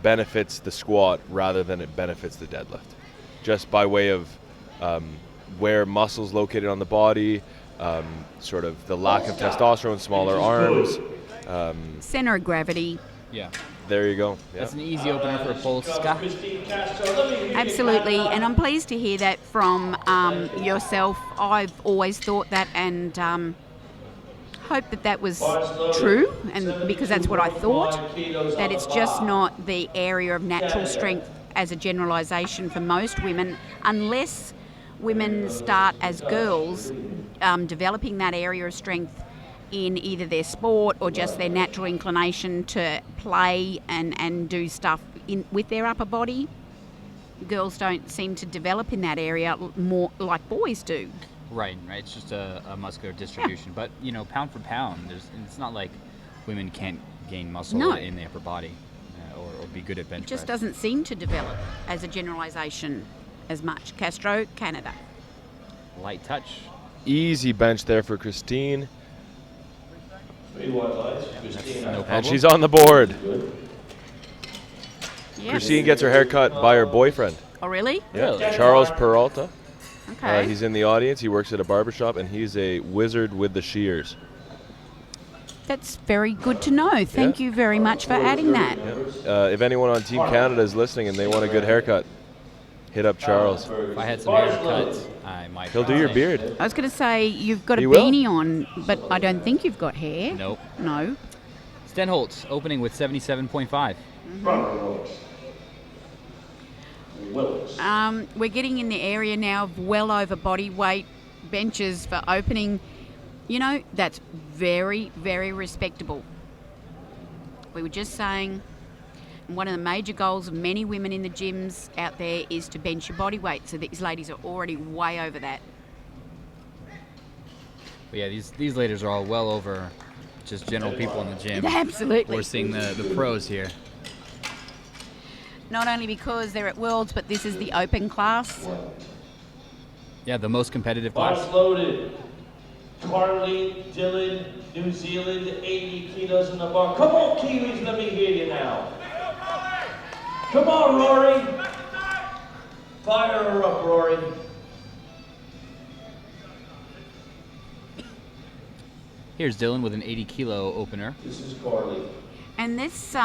benefits the squat rather than it benefits the deadlift. Just by way of where muscles located on the body, sort of the lack of testosterone, smaller arms. Center of gravity. Yeah. There you go. Yeah. That's an easy opener for Polska. Absolutely, and I'm pleased to hear that from yourself. I've always thought that, and hope that was true, and because that's what I thought, that it's just not the area of natural strength as a generalisation for most women, unless women start as girls developing that area of strength in either their sport or just their natural inclination to play and do stuff with their upper body. Girls don't seem to develop in that area more like boys do. Right. It's just a muscular distribution. But, you know, pound for pound, it's not like women can't gain muscle in the upper body or be good at bench press. It just doesn't seem to develop as a generalisation as much. Castro, Canada. Light touch. Easy bench there for Christine. No problem. And she's on the board. Yes. Christine gets her hair cut by her boyfriend. Oh, really? Yeah, Really? Charles Peralta. Okay. He's in the audience. He works at a barbershop, and he's a wizard with the shears. That's very good to know. Thank you very much for adding that. If anyone on Team Canada is listening and they want a good haircut, hit up Charles. If I had some hair to cut, I might. He'll do your beard. I was going to say, you've got a He will. beanie on, but I don't think you've got hair. Nope. No. Stenholt opening with 77.5. We're getting in the area now of well over body weight benches for opening. You know, that's very, very respectable. We were just saying one of the major goals of many women in the gyms out there is to bench your body weight. So these ladies are already way over that. But yeah, these ladies are all well over just general people in the gym. Absolutely. We're seeing the pros here. Not only because they're at Worlds, but this is the open class. Yeah, the most competitive class. Bars loaded. Carly, Dylan, New Zealand, 80 kilos in the bar. Come on, Kiwis, let me hear you now. Come on, Rory. Fire her up, Rory. Here's Dylan with an 80-kilo opener. This is Carly. And this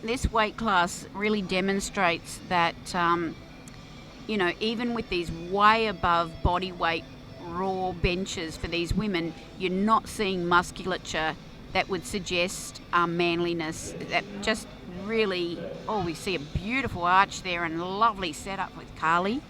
this weight class really demonstrates that, you know, even with these way above body weight raw benches for these women, you're not seeing musculature that would suggest manliness. That just really, we see a beautiful arch there and lovely setup with Carly.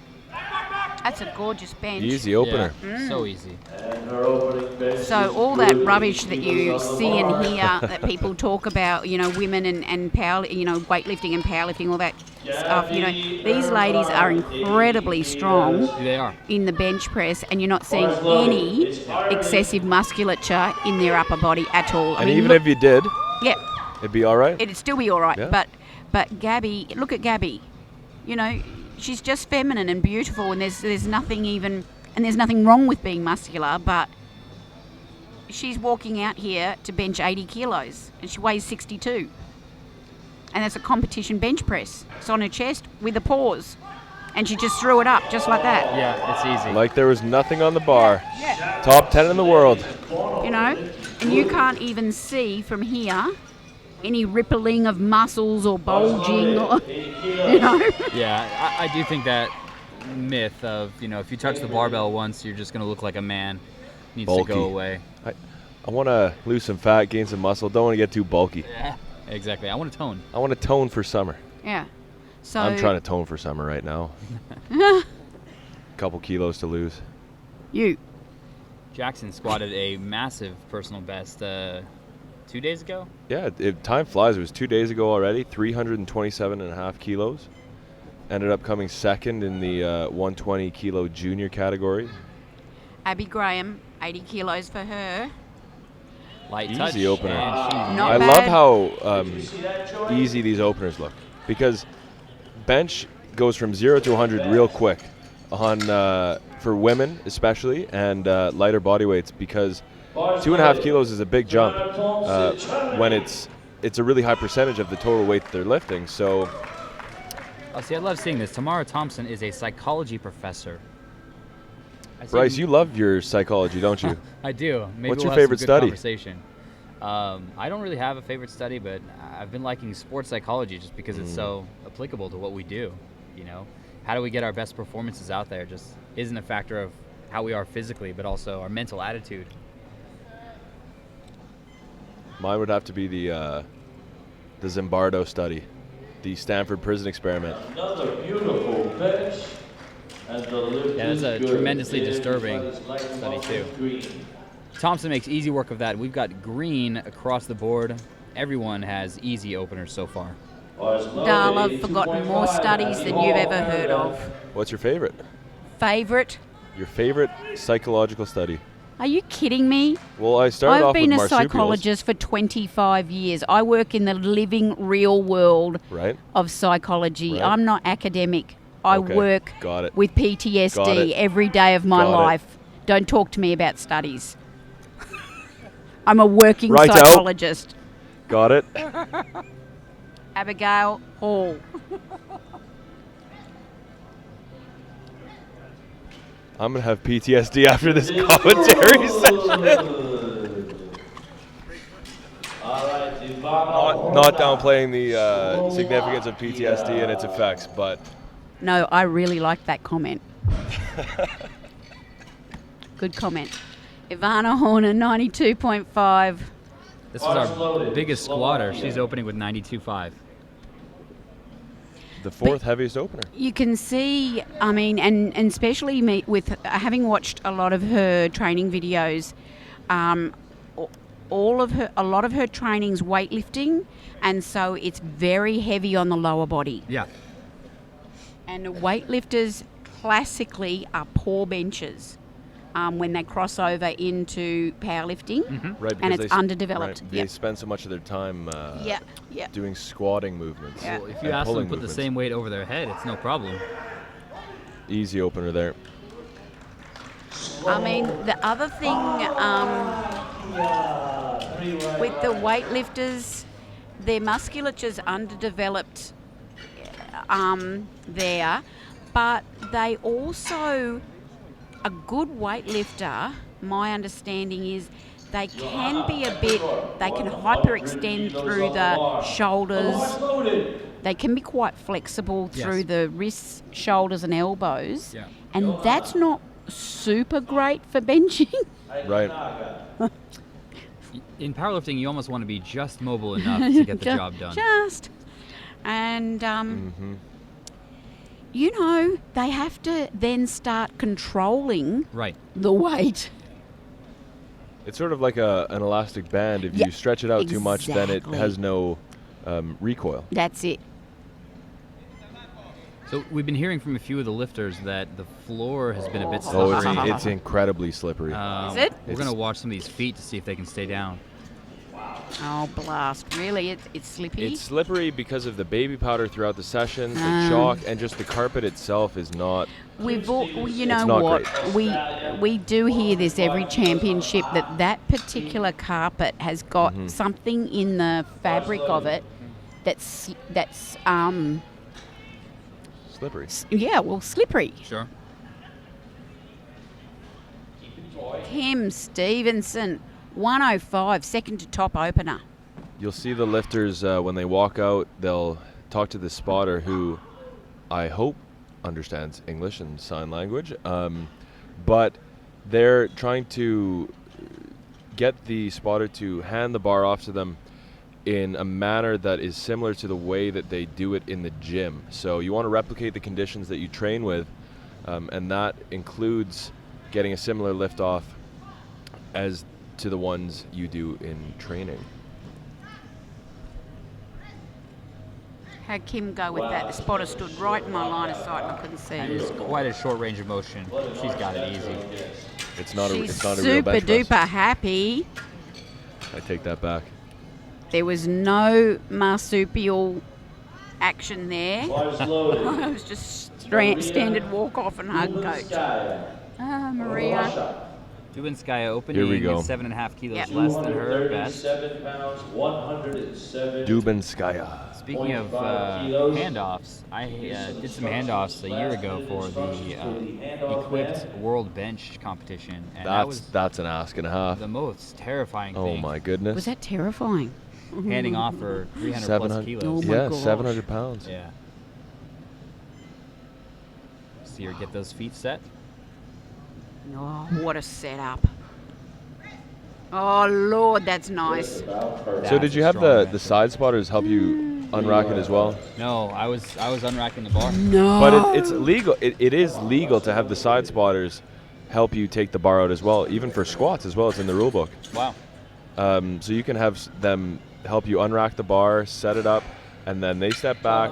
That's a gorgeous bench. Easy opener. Yeah, so easy. And her opening bench So all that rubbish that you see and hear that people talk about, you know, women and power, you know, weightlifting and powerlifting, all that stuff, you know, these ladies are incredibly strong They are. in the bench press, and you're not seeing any excessive musculature in their upper body at all. And even if you did, yeah, it'd be all right. it'd still be all right. Yeah. But Gabby, look at Gabby, you know, she's just feminine and beautiful, and there's nothing wrong with being muscular, but she's walking out here to bench 80 kilos, and she weighs 62. And that's a competition bench press. It's on her chest with a pause, and she just threw it up just like that. Yeah, it's easy. Like there was nothing on the bar. Yeah. Top 10 in the world. You know, and you can't even see from here any rippling of muscles or bulging, or, you know. Yeah, I do think that myth of, you know, if you touch the barbell once, you're just going to look like a man needs Bulky. to go away. I want to lose some fat, gain some muscle. Don't want to get too bulky. Yeah, exactly. I want to tone. I want to tone for summer. Yeah. So I'm trying to tone for summer right now. Couple kilos to lose. you. Jackson squatted a massive personal best 2 days ago. Yeah, time flies. It was 2 days ago already. 327.5 kilos. Ended up coming second in the 120 kilo junior category. Abbey Graham, 80 kilos for her. Light Easy touch. opener. And she's Not I bad. love how easy these openers look, because bench goes from 0 to 100 real quick on for women especially, and lighter body weights, because 2.5 kilos is a big jump when it's a really high percentage of the total weight that they're lifting. So Oh, see, I love seeing this. Tamara Thompson is a psychology professor. I see- Bryce, you love your psychology, don't you? I do. Maybe What's we'll your have favorite some good study? Conversation. I don't really have a favorite study, but I've been liking sports psychology just because it's so applicable to what we do. You know, how do we get our best performances out there? Just isn't a factor of how we are physically, but also our mental attitude. Mine would have to be the Zimbardo study, the Stanford prison experiment. Another beautiful bench. And the lift Yeah, that's is a good. tremendously Everybody's disturbing lighting study, up too. with green. Thompson makes easy work of that. We've got green across the board. Everyone has easy openers so far. Bars loaded, Darl, I've forgotten more 82.5. studies than you've ever heard of. What's your favorite? Favourite? Your favorite psychological study? Are you kidding me? Well, I started I've off been with a marsupials, psychologist for 25 years. I work in the living, real world right? of psychology. Right. I'm not academic. I Okay, work got it. with Got PTSD it. every day of my Got it. life. Don't talk to me about studies. I'm a working Righto. psychologist. Got it. Abigail Hall. I'm gonna have PTSD after this commentary session. All right, Ivana. Not downplaying the significance of PTSD and its effects, but No, I really like that comment. Good comment. Ivana Horner, 92.5. This was our biggest squatter. She's opening with 92.5. The fourth heaviest opener. You can see, I mean, and especially me with having watched a lot of her training videos, a lot of her training's weightlifting, and so it's very heavy on the lower body. Yeah. And the weightlifters classically are poor benchers when they cross over into powerlifting, Right, and because it's underdeveloped. Right, they spend so much of their time Yeah. doing squatting movements. Yeah. Well, if and you ask them pulling to put the movements. same weight over their head, it's no problem. Easy opener there. I mean, the other thing with the weightlifters, their musculature's underdeveloped there, but they also, a good weightlifter, my understanding is they can be they can hyperextend through the shoulders. They can be quite flexible through the wrists, shoulders and elbows. Yeah. And that's not super great for benching. Right. In powerlifting, you almost want to be just mobile enough to get the job done. And, you know, they have to then start controlling Right. the weight. It's sort of like an elastic band. If Yeah, you stretch it out too much, then it exactly. has no recoil. That's it. So we've been hearing from a few of the lifters that the floor has been a bit Oh, slippery. it's incredibly slippery. Is it? We're going to watch some of these feet to see if they can stay down. Oh, blast. Really? It's slippy? It's slippery because of the baby powder throughout the session, the Ah. chalk, and just the carpet itself is not. You It's know not what? great. We do hear this every championship that particular carpet has got something in the fabric of it that's Slippery. slippery. Sure. Kim Stevenson, 105, second to top opener. You'll see the lifters when they walk out, they'll talk to the spotter who I hope understands English and sign language, but they're trying to get the spotter to hand the bar off to them in a manner that is similar to the way that they do it in the gym. So you want to replicate the conditions that you train with, and that includes getting a similar lift off as to the ones you do in training. How'd Kim go with that? The spotter stood right in my line of sight and I couldn't see And him. it's quite a short range of motion. She's got it easy. It's not She's a real super bench press. duper happy. I take that back. There was no marsupial action there. I was just standard walk off and hug coach. Maria. Dubinskaya opening Here we go. at 7.5 kilos Yep. less than her best. 37 pounds, 107. Dubinskaya. Speaking of handoffs, I did some handoffs a year ago for the Equipped World Bench competition, and that was That's an ask and a half. the most terrifying Oh thing. my goodness. Was that terrifying? Handing off for 300 plus 700 kilos. Oh my yeah, gosh. 700 pounds. Yeah. See her get those feet set. Oh, what a setup. Oh, Lord, that's nice. So did you have the side spotters help you unrack it as well? No, I was unracking the bar. No. But it's legal. It is legal to have the side spotters help you take the bar out as well, even for squats as well. It's in the rule book. Wow. So you can have them help you unrack the bar, set it up, and then they step back.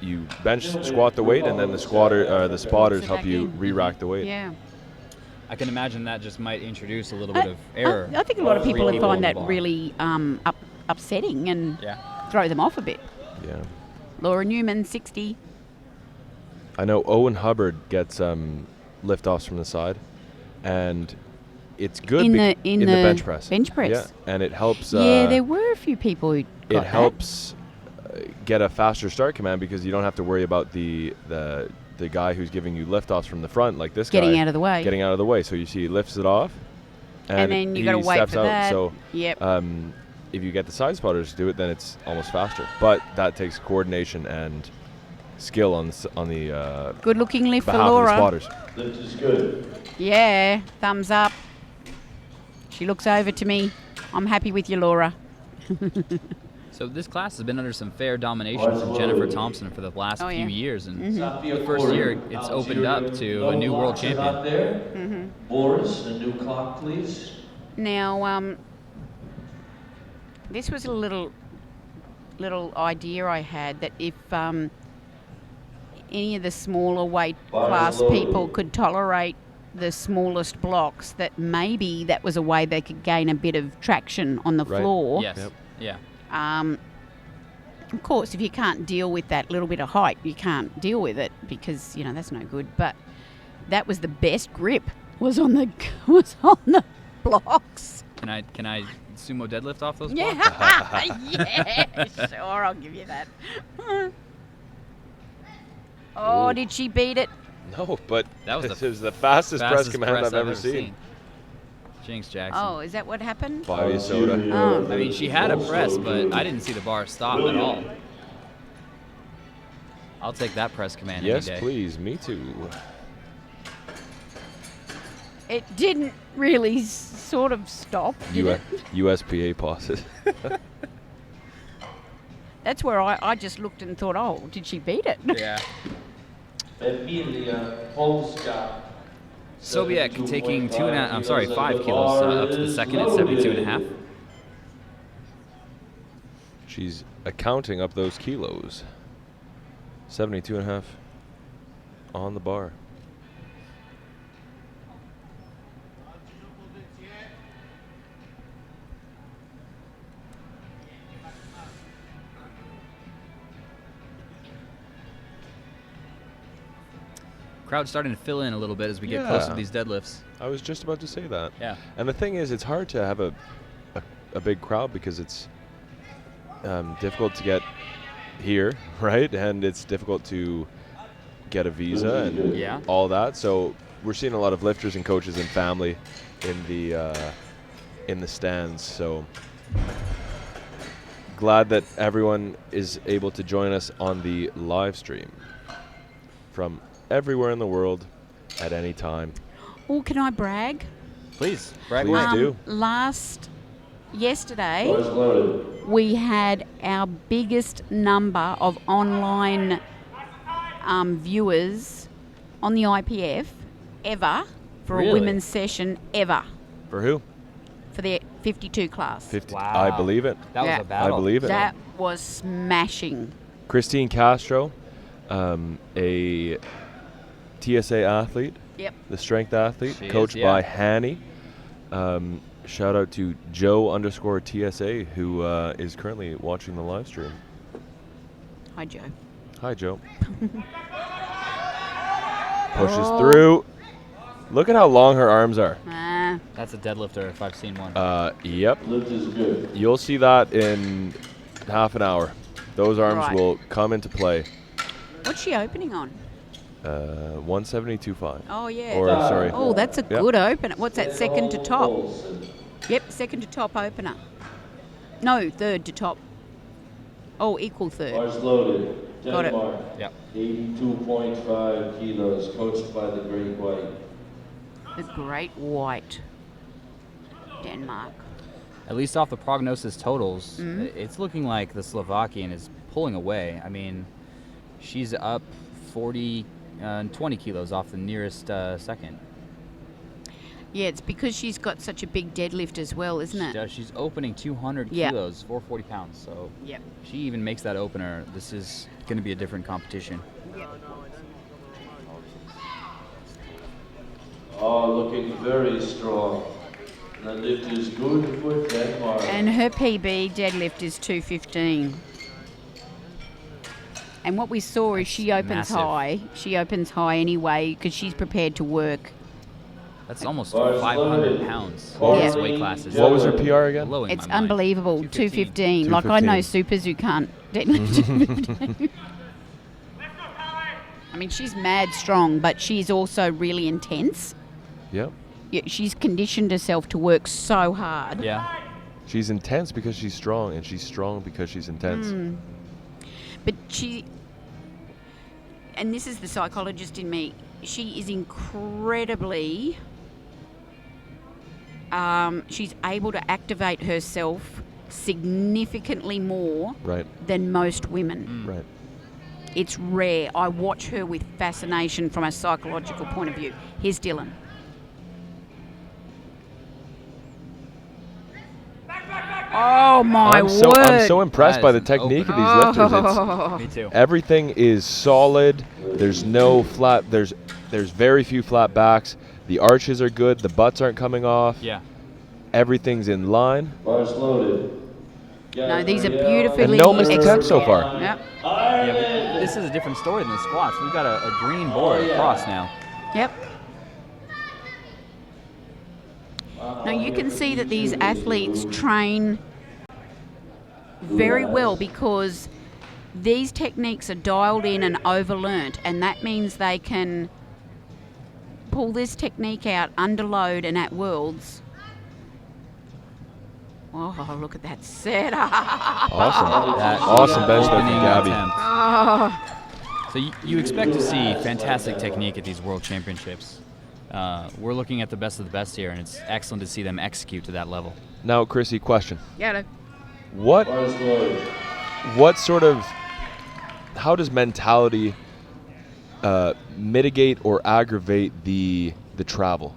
You bench squat the weight, and then the spotters help you re-rack the weight. Yeah. I can imagine that just might introduce a little bit of error. I think a lot of people Three would find on that the bar. really upsetting and Yeah. throw them off a bit. Yeah. Laura Newman, 60. I know Owen Hubbard gets lift-offs from the side, and it's good In bec- the in the bench press. bench press. Yeah, and it helps. Yeah, there were a few people who got it that. helps get a faster start command because you don't have to worry about the guy who's giving you lift-offs from the front, like this Getting guy. out of the way. Getting out of the way. So you see he lifts it off, And then you he got to wait steps for out. that. So Yep. if you get the side spotters to do it, then it's almost faster. But that takes coordination and skill on the Good looking lift for behalf of the Laura. spotters. Lift is good. Yeah, thumbs up. She looks over to me. I'm happy with you, Laura. So this class has been under some fair domination from Jennifer Thompson for the last Oh, few yeah. years, and Sofia the first Corey, year it's opened up to no a new world boxers champion. out there. Boris, a new clock, please. Now, this was a little idea I had that if any of the smaller weight class people could tolerate the smallest blocks, that maybe that was a way they could gain a bit of traction on the Right. floor. Yes. Yep. Yeah. Of course, if you can't deal with that little bit of height, you can't deal with it because that's no good. But that was the best grip was on the blocks. Can I sumo deadlift off those Yeah, blocks? yeah, sure, I'll give you that. Oh, Ooh. did she beat it? No, but That was this is the fastest press command I've ever seen. Jinx Jackson. Oh, is that what happened? Bobby Soda. Oh. I mean, she had a press, but I didn't see the bar stop at all. I'll take that press command Yes, any day. please. Me too. It didn't really sort of stop, did it? USPA pauses. That's where I just looked and thought, oh, did she beat it? Yeah. Emilia Polska. Sobiek taking 5 kilos up to the second at 72.5. She's accounting up those kilos. 72.5 on the bar. Crowd's starting to fill in a little bit as we get close to Yeah. these deadlifts. I was just about to say that. Yeah. And the thing is, it's hard to have a big crowd because it's difficult to get here, right? And it's difficult to get a visa and Yeah. all that. So we're seeing a lot of lifters and coaches and family in the stands. So glad that everyone is able to join us on the live stream from everywhere in the world at any time. Oh, can I brag? Please, brag Please away. do. Yesterday, Bars loaded. we had our biggest number of online viewers on the IPF ever for Really? a women's session ever For who? for the 52 class. 50. Wow. I believe it. That Yeah. was a battle. I believe it. That was smashing. Christine Castro, a TSA athlete, Yep. the strength athlete, She is, coached yeah. by Hanny. Shout out to Joe_TSA, who is currently watching the live stream. Hi, Joe. Hi, Joe. Pushes through. Look at how long her arms are. That's a deadlifter if I've seen one. Yep. Lift is good. You'll see that in half an hour. Those arms Right. will come into play. What's she opening on? 172.5. Oh, yeah. Or, sorry. Oh, that's a Yep. good opener. What's that, second to top? Olsen. Yep, second to top opener. No, third to top. Oh, equal third. Bars loaded. Got it. Denmark. Yep. 82.5 kilos, coached by the Great White. The Great White. Denmark. At least off the prognosis totals, it's looking like the Slovakian is pulling away. I mean, she's up 20 kilos off the nearest second. Yeah, it's because she's got such a big deadlift as well, isn't it? She's opening 200 Yeah. kilos, 440 pounds. So Yep. she even makes that opener. This is going to be a different competition. Oh, looking very strong. The lift is good for Denmark. And her PB deadlift is 215. And what we saw is she opens massive. high. She opens high anyway because she's prepared to work. That's almost Bars 500 loaded. pounds. Yeah. This weight class is What was her PR again? blowing It's my mind. unbelievable. 215. Like I know supers who can't deadlift 215. I mean, she's mad strong, but she's also really intense. Yep. Yeah, she's conditioned herself to work so hard. Yeah. She's intense because she's strong, and she's strong because she's intense. But she and this is the psychologist in me, she is incredibly, she's able to activate herself significantly more Right. than most women. Right. It's rare. I watch her with fascination from a psychological point of view. Here's Dylan. Oh my I'm word! so impressed by the technique of these lifters. Me too. Everything is solid. There's no flat. There's very few flat backs. The arches are good. The butts aren't coming off. Yeah. Everything's in line. Bars loaded. No, these are beautifully And no missed attempts so far. Yep. Yeah, but this is a different story than the squats. We've got a green board across now. Yep. Now you can see that these athletes train very well because these techniques are dialed in and overlearnt, and that means they can pull this technique out under load and at Worlds. Oh, look at that setup. Awesome. That Awesome bench there from opening Gabby. attempt. Oh. So you expect to see fantastic technique at these World Championships. We're looking at the best of the best here, and it's excellent to see them execute to that level. Now, Chrissy, question. Yeah, no. Bars loaded. What sort of, how does mentality mitigate or aggravate the travel,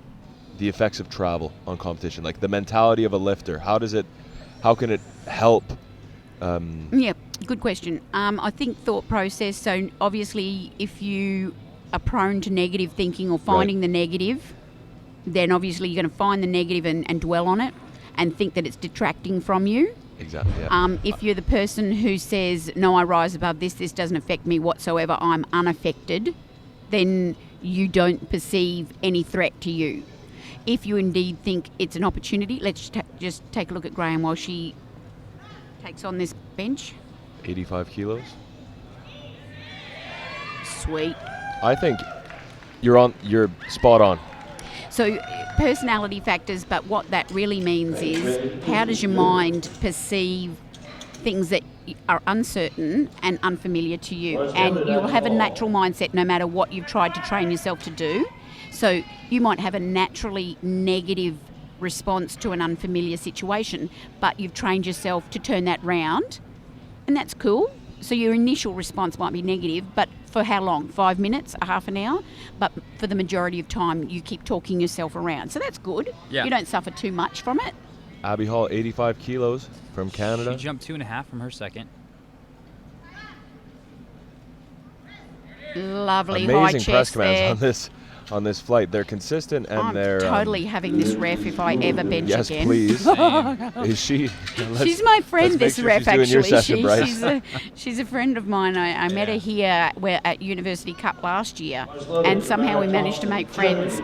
the effects of travel on competition? Like the mentality of a lifter, how can it help? Yeah, good question. I think thought process, so obviously if you are prone to negative thinking or finding the negative, then obviously you're going to find the negative and dwell on it and think that it's detracting from you. Exactly. Yeah. If you're the person who says, no, I rise above this doesn't affect me whatsoever, I'm unaffected, then you don't perceive any threat to you. If you indeed think it's an opportunity, let's just take a look at Graham while she takes on this bench. 85 kilos. Sweet. I think you're spot on. So personality factors, but what that really means is how does your mind perceive things that are uncertain and unfamiliar to you? And you'll have a natural mindset no matter what you've tried to train yourself to do. So you might have a naturally negative response to an unfamiliar situation, but you've trained yourself to turn that round, and that's cool. So your initial response might be negative, but for how long? 5 minutes, a half an hour? But for the majority of time, you keep talking yourself around. So that's good. Yeah. You don't suffer too much from it. Abbey Hall, 85 kilos from Canada. She jumped 2.5 from her second. Lovely high Amazing press chest commands there. on this flight. They're consistent and I'm they're totally having this ref if I ever bench yes, again. please. Is she? She's my friend, let's this make sure ref, she's doing your session, Bryce. she's a friend of mine. I met her here at University Cup last year, and somehow we managed to make friends.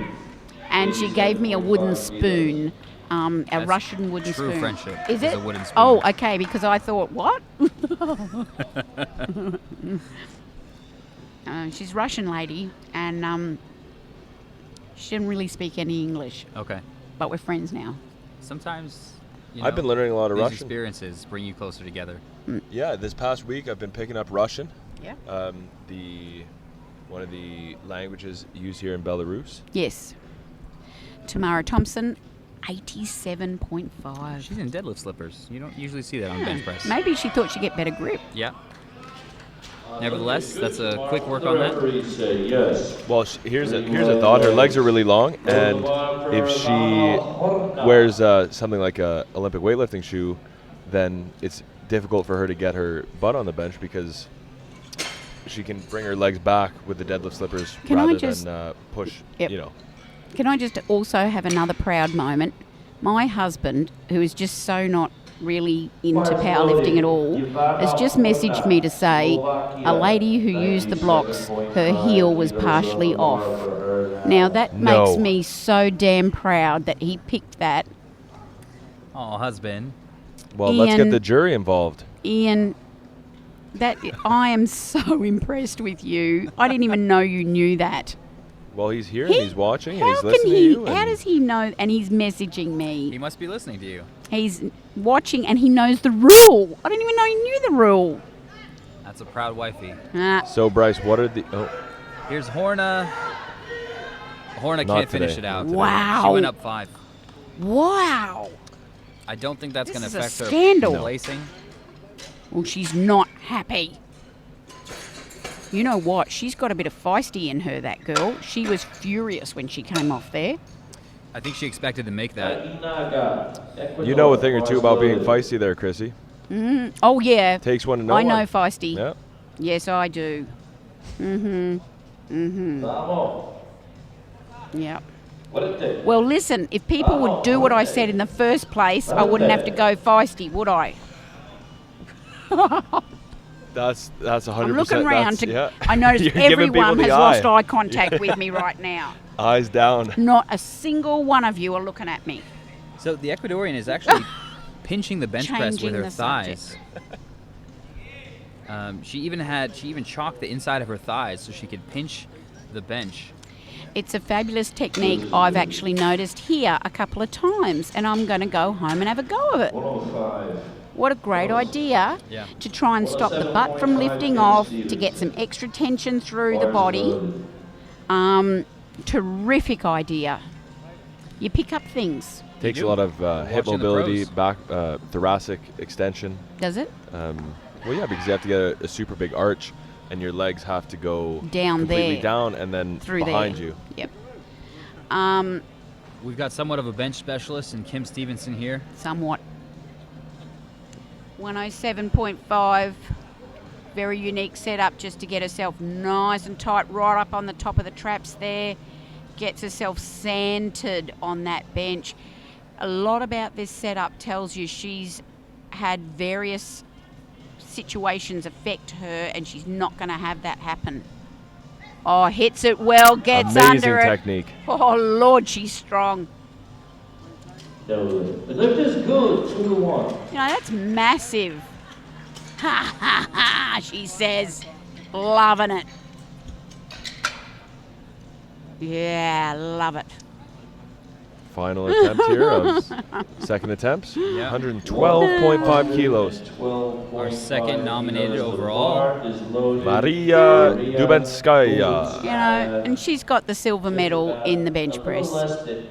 And she gave me a wooden spoon, a That's Russian wooden true spoon. friendship Is is it? a wooden spoon. Oh, okay, because I thought, what? She's a Russian lady, and she didn't really speak any English, Okay. but we're friends now. Sometimes I've been learning a lot of these Russian. experiences bring you closer together. Yeah, this past week I've been picking up Russian. Yeah. One of the languages used here in Belarus. Yes. Tamara Thompson, 87.5. She's in deadlift slippers. You don't usually see that on bench press. Maybe she thought she'd get better grip. Yeah. Nevertheless, that's a quick work on that. Referees say yes. Well, here's a thought. Her legs are really long, and if she wears something like a Olympic weightlifting shoe, then it's difficult for her to get her butt on the bench because she can bring her legs back with the deadlift slippers Can I rather just- than push. Yep. You know. Can I just also have another proud moment? My husband, who is just so not really into powerlifting at all, has just messaged me to say a lady who used the blocks, her heel was partially off. Now that No. makes me so damn proud that he picked that. Oh, husband. Well, let's get Ian- the jury involved. Ian, that I am so impressed with you. I didn't even know you knew that. Well, he's here and he's watching and How he's can listening to he? you. How and does he know? And he's messaging He me. must be listening to you. He's watching and he knows the rule. I didn't even know he knew the rule. That's a proud wifey. Ah, So, Bryce, what are the? Oh, Here's Horna. Horna Not can't finish today. it out. Wow. She went up 5. Wow. I don't think that's This going to is a affect her scandal. placing. Well, she's not happy. You know what? She's got a bit of feisty in her, that girl. She was furious when she came off there. I think she expected to make that. You know a thing or two about being feisty there, Chrissy. Oh, yeah. Takes one to know I know one. feisty. Yeah. Yes, I do. Yeah. Well, listen, if people would do what I said in the first place, I wouldn't have to go feisty, would I? That's 100%. I'm looking around yeah. I notice You're giving people everyone the has eye. lost eye contact with me right now. Eyes down. Not a single one of you are looking at me. So the Ecuadorian is actually pinching the bench press with Changing her the thighs. She even chalked the inside of her thighs so she could pinch the bench. It's a fabulous technique I've actually noticed here a couple of times, and I'm going to go home and have a go of it. What a great idea to try and stop the butt from lifting off, to get some extra tension through the body. Terrific idea. You pick up things. Takes do. a lot of hip Watching the mobility, pros. back, thoracic extension. Does it? Well, yeah, because you have to get a super big arch, and your legs have to go Down completely there. down and then Through behind there. you. Yep. We've got somewhat of a bench specialist in Kim Stephenson here. Somewhat. 107.5. Very unique setup just to get herself nice and tight right up on the top of the traps there. Gets herself centered on that bench. A lot about this setup tells you she's had various situations affect her, and she's not going to have that happen. Oh, hits it well, gets Amazing under it. technique. Oh, Lord, she's strong. The lift is good, 2 to 1. You know, that's massive. Ha, ha, ha, she says. Loving it. Yeah, love it. Final attempt here of second attempts. Yeah. 112.5 kilos. Our second nominated overall. Maria Dubenskaya. You know, and she's got the silver medal in the bench press.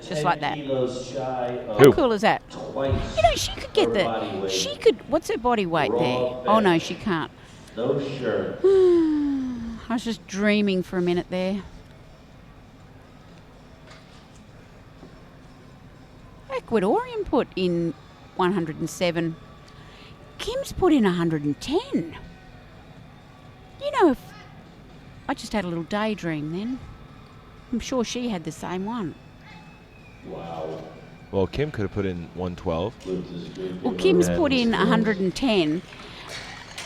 Just like that. How Who? cool is that? You know, she could get what's her body weight there? Oh, no, she can't. No shirt. I was just dreaming for a minute there. Ecuadorian put in 107. Kim's put in 110. You know, if I just had a little daydream then. I'm sure she had the same one. Wow. Well, Kim could have put in 112. Well, Kim's put in 110.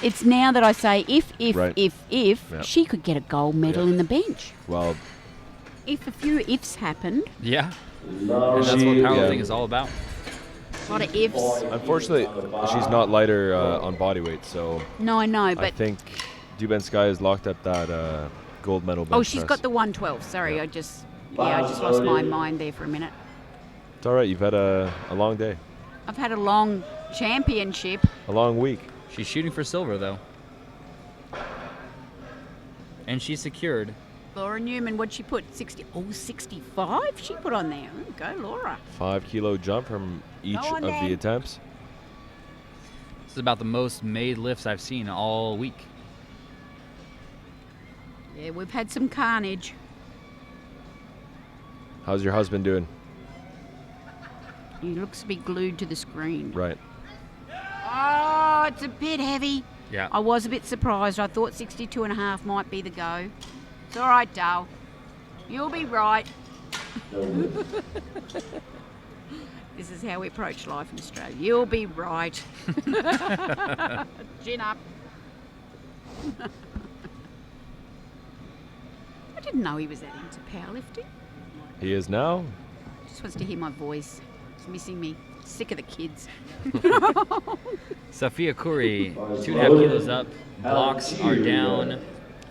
It's now that I say if Yeah. she could get a gold medal in the bench. Well, If a few ifs happened, Yeah. And that's what powerlifting is all about. a lot of ifs. unfortunately, she's not lighter on body weight, so No, I know, I but think Dubenskaya has locked up that gold medal bench she's press. got the 112. Sorry, I just lost my mind there for a minute. It's all right. You've had a long day, I've had a long championship. a long week. She's shooting for silver, though. And she secured. Laura Newman, what'd she put? 65 she put on there. Go, Laura. 5 kilo jump from each Go on of then. the attempts. This is about the most made lifts I've seen all week. Yeah, we've had some carnage. How's your husband doing? He looks to be glued to the screen. Right. Oh, it's a bit heavy. Yeah. I was a bit surprised. I thought 62.5 might be the go. It's all right, Dale. You'll be right. This is how we approach life in Australia. You'll be right. Chin up. I didn't know he was that into powerlifting. He is now. Just wants to hear my voice. He's missing me. Sick of the kids. Sofia Curry, 2.5 kilos up. Blocks are down.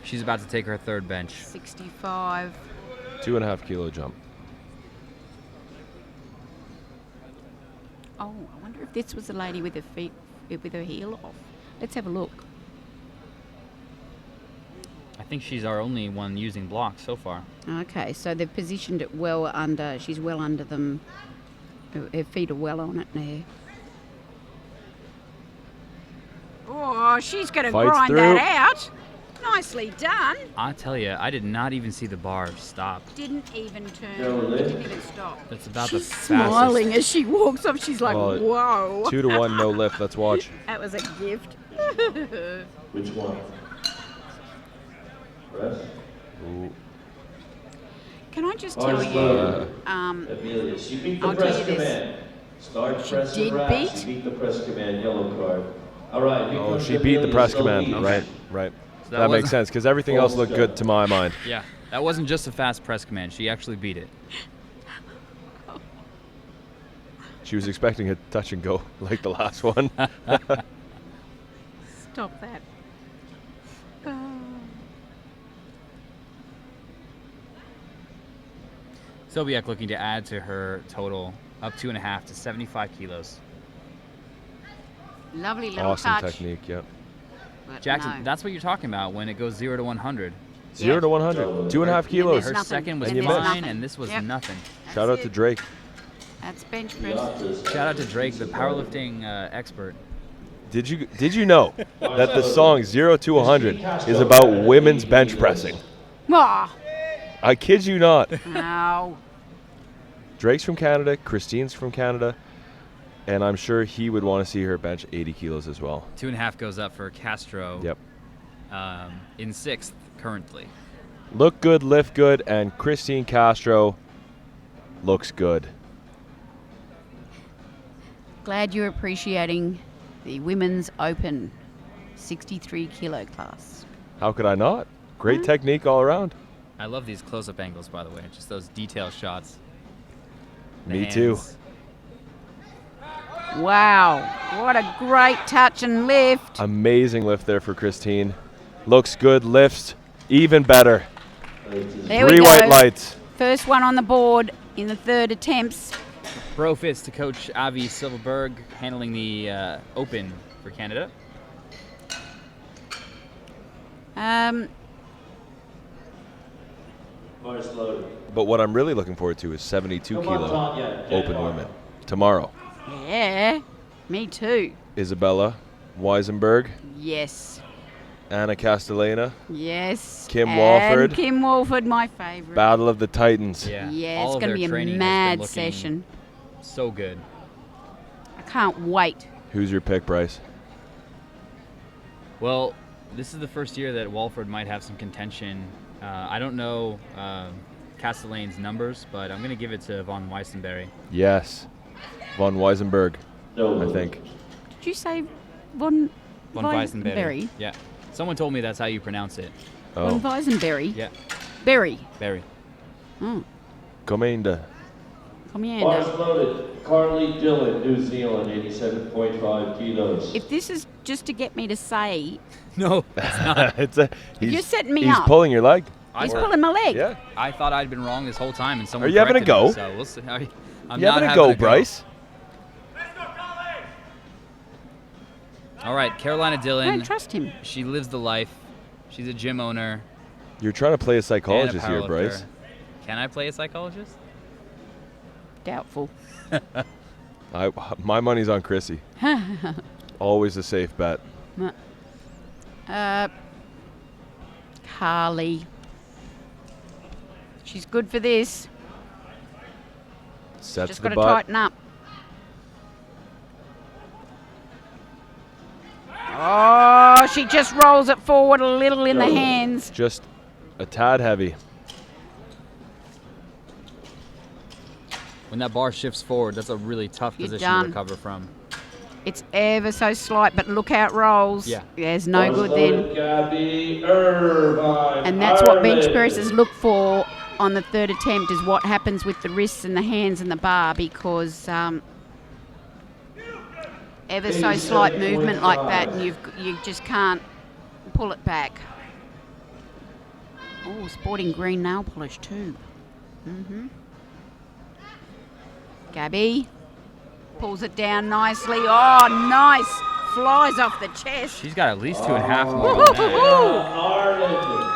She's about to take her third bench. 65. 2.5 kilo jump. Oh, I wonder if this was the lady with her feet, with her heel off. Let's have a look. I think she's our only one using blocks so far. Okay, so they've positioned it well under. She's well under them. Her feet are well on it there. Oh, she's going to Fights grind through. that out. Nicely done. I tell you, I did not even see the bar stop. Didn't even turn. Go, It Liv. didn't even stop. That's about She's the fastest. smiling as she walks up. She's like, Well, whoa. 2-1, no lift. Let's watch. That was a gift. Which one? Press. Ooh. Can I just Bars tell you, loaded. um, Amelia, she beat the I'll tell press you this. command. Start She press did and wrap. beat? She beat the press command, yellow card. All right. here Oh, comes she beat the Amelia press command. Slovakia. Right, right. So That makes wasn't- sense because everything else looked good to my mind. Yeah, that wasn't just a fast press command. She actually beat it. She was expecting a touch and go like the last one. stop that. Sobiek looking to add to her total, up 2.5 to 75 kilos. Lovely little Awesome touch. technique, yeah. but Jackson, no. that's what you're talking about when it goes 0 to 100. 0 to 100, 2.5 kilos. There's Her nothing. second was And there's fine, nothing. and this was Yep. nothing. Shout out to That's it. Drake. That's bench press. Piatas. Shout out to Drake, the powerlifting expert. Did you know that the song 0 to 100 is about women's bench pressing? Oh, I kid you not. no. Drake's from Canada, Christine's from Canada, and I'm sure he would want to see her bench 80 kilos as well. 2.5 goes up for Castro. Yep. In 6th currently. Look good, lift good, and Christine Castro looks good. Glad you're appreciating the Women's Open 63 kilo class. How could I not? Great technique all around. I love these close-up angles, by the way. Just those detail shots. The Me too. hands. Wow, what a great touch and lift. Amazing lift there for Christine. Looks good, lifts even better. There 3 we go. white lights. First one on the board in the third attempts. Bro fist to Coach Avi Silverberg, handling the Open for Canada. Bars loaded. But what I'm really looking forward to is 72 Come on, kilo Tanya. open women. Tomorrow, Yeah, me too. Isabella Weisenberg, Yes, Anna Castellana, yes. Kim and Walford. Kim Walford, my favourite. Battle of the Titans. Yeah. Yeah, all it's of going to their be a training has been mad looking session. So good. I can't wait. Who's your pick, Bryce? Well, this is the first year that Walford might have some contention. I don't know Castellane's numbers, but I'm going to give it to Von Weissenberry. Yes, Von Weisenberg, No. I think. Did you say Von Weissenberry. Yeah. Someone told me that's how you pronounce it. Oh, Von Weisenberry? Yeah. Berry. Berry. Oh, Comenda. Commander. Bars loaded. Carly Dillon, New Zealand, 87.5 kilos. If this is just to get me to say, No, it's not. you're setting me he's up. pulling your leg. I, he's pulling my leg. Yeah. I thought I'd been wrong this whole time, and someone Are you having a corrected me, go? so we'll see. I'm You not having a go, having Bryce? All right, Carolina I Dillon. don't trust him. She lives the life. She's a gym owner. You're trying to play a And a psychologist here, powerlifter. Bryce. Can I play a psychologist? Doubtful. My money's on Chrissy. Always a safe bet. Carly. She's good for this. Sets Just the got to butt. tighten up. Oh, she just rolls it forward a little in the hands. Just a tad heavy. When that bar shifts forward, that's a really tough You're position done. to recover from. It's ever so slight, but look how it rolls. Yeah. There's no Bars good loaded. then. Gabby Irvine, And that's what bench Ireland. pressers look for on the third attempt, is what happens with the wrists and the hands and the bar, because ever so slight movement like that, and you just can't pull it back. Oh, sporting green nail polish too. Gabby pulls it down nicely. Oh, nice! Flies off the chest. She's got at least 2.5 more than that. Ireland.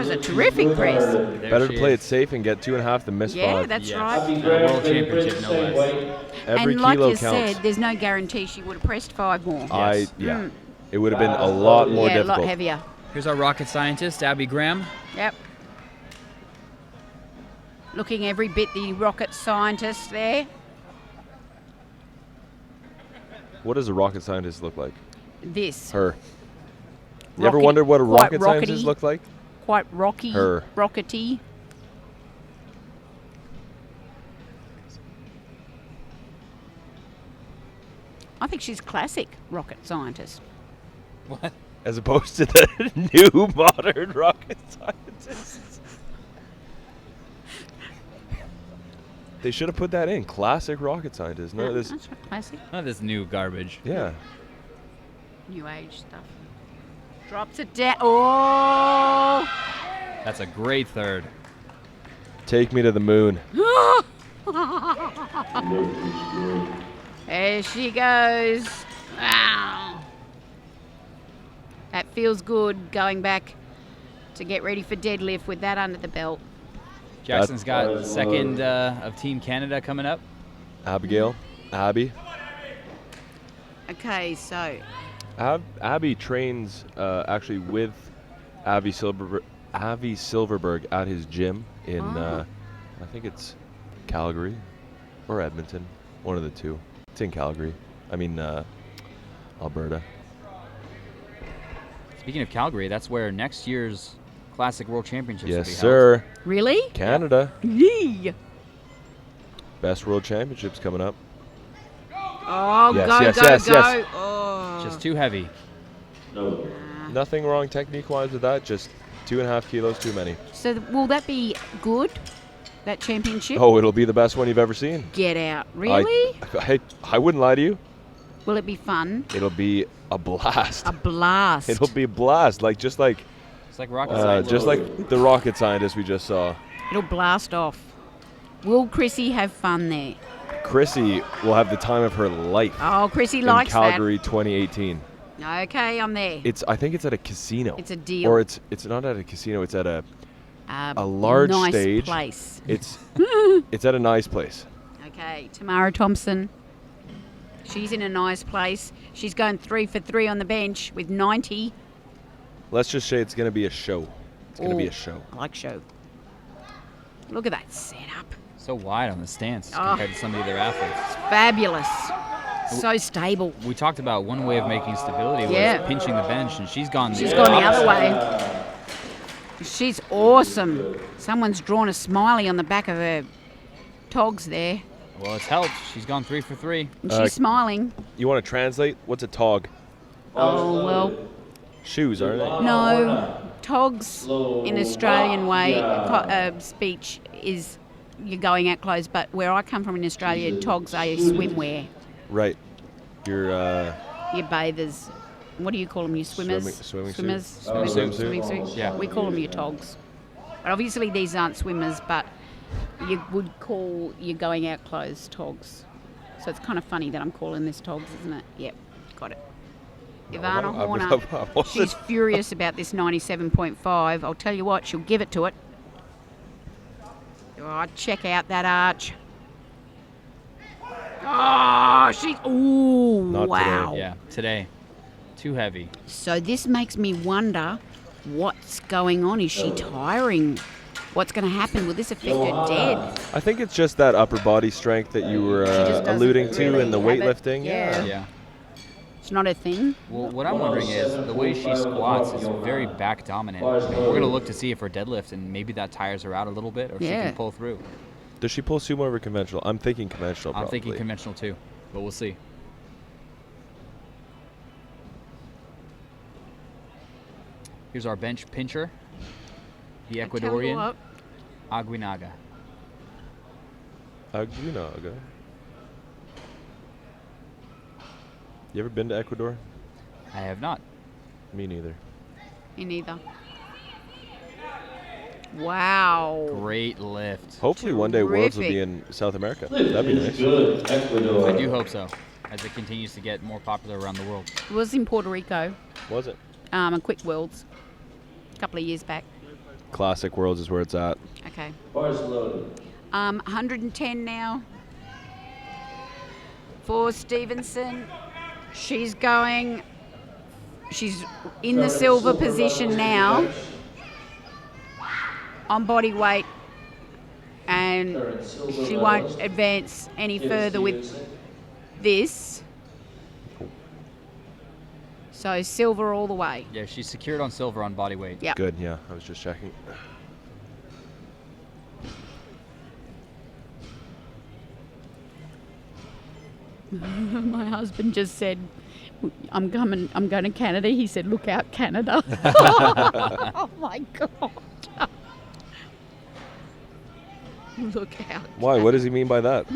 was a terrific press. There Better she to play is. it safe and get 2.5 than miss Yeah, 5. that's Yes. right. Abbey World Graham, Championship, no same less. weight. Every And like kilo you counts. said, there's no guarantee she would have pressed 5 more. Yes. It would have been a lot more Yeah, a difficult. lot heavier. Here's our rocket scientist, Abbey Graham. Yep. Looking every bit the rocket scientist there. What does a rocket scientist look like? This. Her. You ever Rocket- wondered what a quite rocket scientist rockety. looked like? Quite rocky. Her. Rockety. I think she's classic rocket scientist. What? As opposed to the new modern rocket scientists. They should have put that in. Classic rocket scientist. None of this. That's classic. None of this new garbage. Yeah. New age stuff. Drops it down. Oh! That's a great third. Take me to the moon. There she goes. Wow. That feels good going back to get ready for deadlift with that under the belt. Jackson's got second of Team Canada coming up. Abigail. Abby. Okay, so Abby trains actually with Avi Silverberg at his gym in, I think it's Calgary or Edmonton, one of the two. It's in Calgary. I mean, Alberta. Speaking of Calgary, that's where next year's Classic World Championships will be Yes, held. sir. really? Canada. Yeah. Best World Championships coming up. Oh, Yes, go, yes, go, yes, go. yes. Oh. Just too heavy. No. Nothing wrong technique-wise with that. Just 2.5 kilos too many. So will that be good, that championship? Oh, it'll be the best one you've ever seen. Get out. Really? I wouldn't lie to you. Will it be fun? It'll be a blast. A blast. It'll be a blast. It's like rocket science. just like the rocket scientist we just saw. It'll blast off. Will Chrissy have fun there? Chrissy will have the time of her life Oh, Chrissy in likes Calgary 2018. that. Okay, I'm there. I think it's at a casino. It's a deal. Or it's not at a casino. It's at a A large nice stage. place. It's it's at a nice place. Okay, Tamara Thompson. She's in a nice place. She's going 3 for 3 on the bench with 90. Let's just say it's going to be a show. It's going to be Ooh, a show. I like show. Look at that setup. So wide on the stance Oh. compared to some of the other athletes. Fabulous. So stable. We talked about one way of making stability was Yeah. pinching the bench, and she's gone She's the gone the opposite. other way. She's awesome. Someone's drawn a smiley on the back of her togs there. Well, it's helped. She's gone 3 for 3. And she's smiling. You want to translate? What's a tog? Oh, well, Shoes, aren't they? no. Togs in Australian way speech is you're going out clothes, but where I come from in Australia, togs are swimwear. Right. You're Your bathers. What do you call them? Your swimmers? Swimming suit. Swimmers? Swimsuit. Swimming suit? Yeah. We call them your togs. But obviously these aren't swimmers, but you would call your going out clothes togs. So it's kind of funny that I'm calling this togs, isn't it? Yep, got it. Ivana I Horner, wasn't. she's furious about this 97.5. I'll tell you what, she'll give it to it. Oh, check out that arch. Oh, ooh, Not today. wow. Yeah, today. Too heavy. So this makes me wonder what's going on. Is she tiring? What's going to happen? Will this affect her dead? I think it's just that upper body strength that you were just doesn't alluding to really in the have it. weightlifting. Yeah. Yeah. It's not a thing. Well, what I'm wondering is the way she squats is very back dominant. We're going to look to see if her deadlift, and maybe that tires her out a little bit, or she Yeah. can pull through. Does she pull sumo over conventional? I'm thinking conventional. I'm Probably. thinking conventional too, but we'll see. Here's our bench pincher, the I tell you Ecuadorian, what, Aguinaga. Aguinaga. You ever been to Ecuador? I have not. Me neither. Me neither. Wow. Great lift. Hopefully one day Worlds will be Terrific. in South America. That'd be nice. Good, Ecuador. I do hope so, as it continues to get more popular around the world. It was in Puerto Rico, Was it? a Quick Worlds, a couple of years back. Classic Worlds is where it's at. Okay. Bars loaded. 110 now for Stevenson. She's in the silver position now on body weight, and she won't advance any further with this. So silver all the way. Yeah, she's secured on silver on body weight. Yeah. Good, yeah. I was just checking. My husband just said, I'm going to Canada. He said, look out, Canada. Oh my God. Look out. Why? What does he mean by that?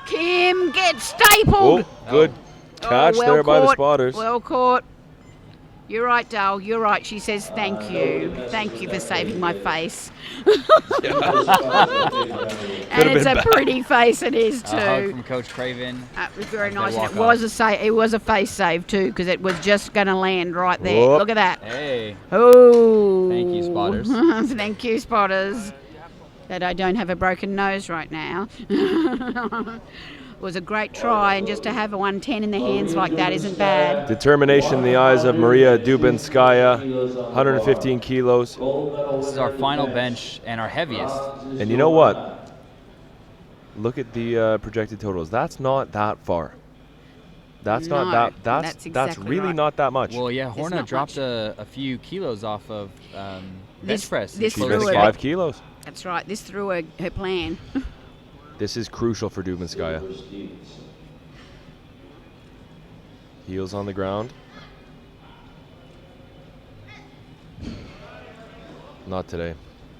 Kim gets stapled. Oh, good catch well there by the caught. spotters. Well caught. You're right, Dale. You're right. She says, thank you. Thank you for saving my face. And it's a pretty face it is, too. A hug from Coach Craven. It was very As nice. they And walk it was a face save, too, because it was just going to land right there. Whoop. Look at that. Hey. Oh. Thank you, spotters. Thank you, spotters. That I don't have a broken nose right now. It was a great try, and just to have a 110 in the hands like that isn't bad. Determination in the eyes of Maria Dubinskaya, 115 kilos. This is our final bench and our heaviest. And you know what? Look at the projected totals. That's not that far. That's No, not that. that's That's exactly really right. not that much. Well, yeah, It's Horna not dropped much. a few kilos off of This- bench press. this She threw missed her- 5 kilos. That's right. This threw her plan. This is crucial for Dubinskaya. Heels on the ground. Not today.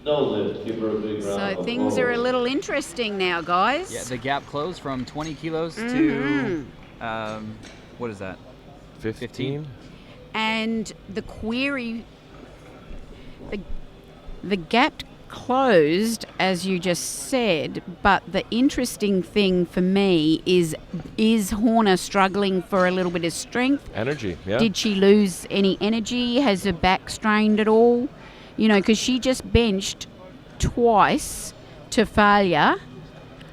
No lift. Give her a big round So of things are a applause. little interesting now, guys. Yeah, the gap closed from 20 kilos Mhm. to, what is that? 15? And the query, the gap closed, as you just said, but the interesting thing for me is Horner struggling for a little bit of strength? Energy, yeah. Did she lose any energy? Has her back strained at all? You know, because she just benched twice to failure.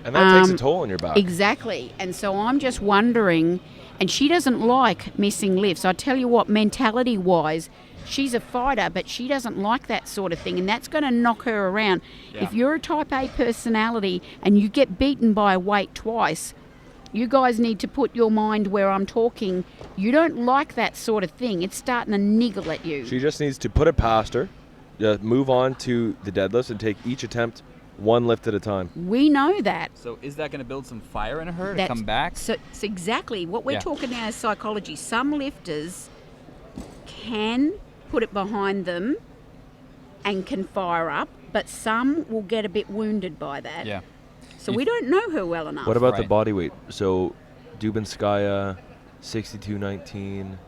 And that takes a toll on your back. Exactly. And so I'm just wondering, and she doesn't like missing lifts. I tell you what, mentality-wise, she's a fighter, but she doesn't like that sort of thing, and that's going to knock her around. Yeah. If you're a type A personality and you get beaten by a weight twice, you guys need to put your mind where I'm talking. You don't like that sort of thing. It's starting to niggle at you. She just needs to put it past her, move on to the deadlifts, and take each attempt one lift at a time. We know that. So is that going to build some fire in her to That's- come back? So it's exactly what we're Yeah. talking now is psychology. Some lifters can put it behind them and can fire up, but some will get a bit wounded by that. Yeah. So we don't know her well enough. What about the Right. body weight? So Dubinskaya, 62.19.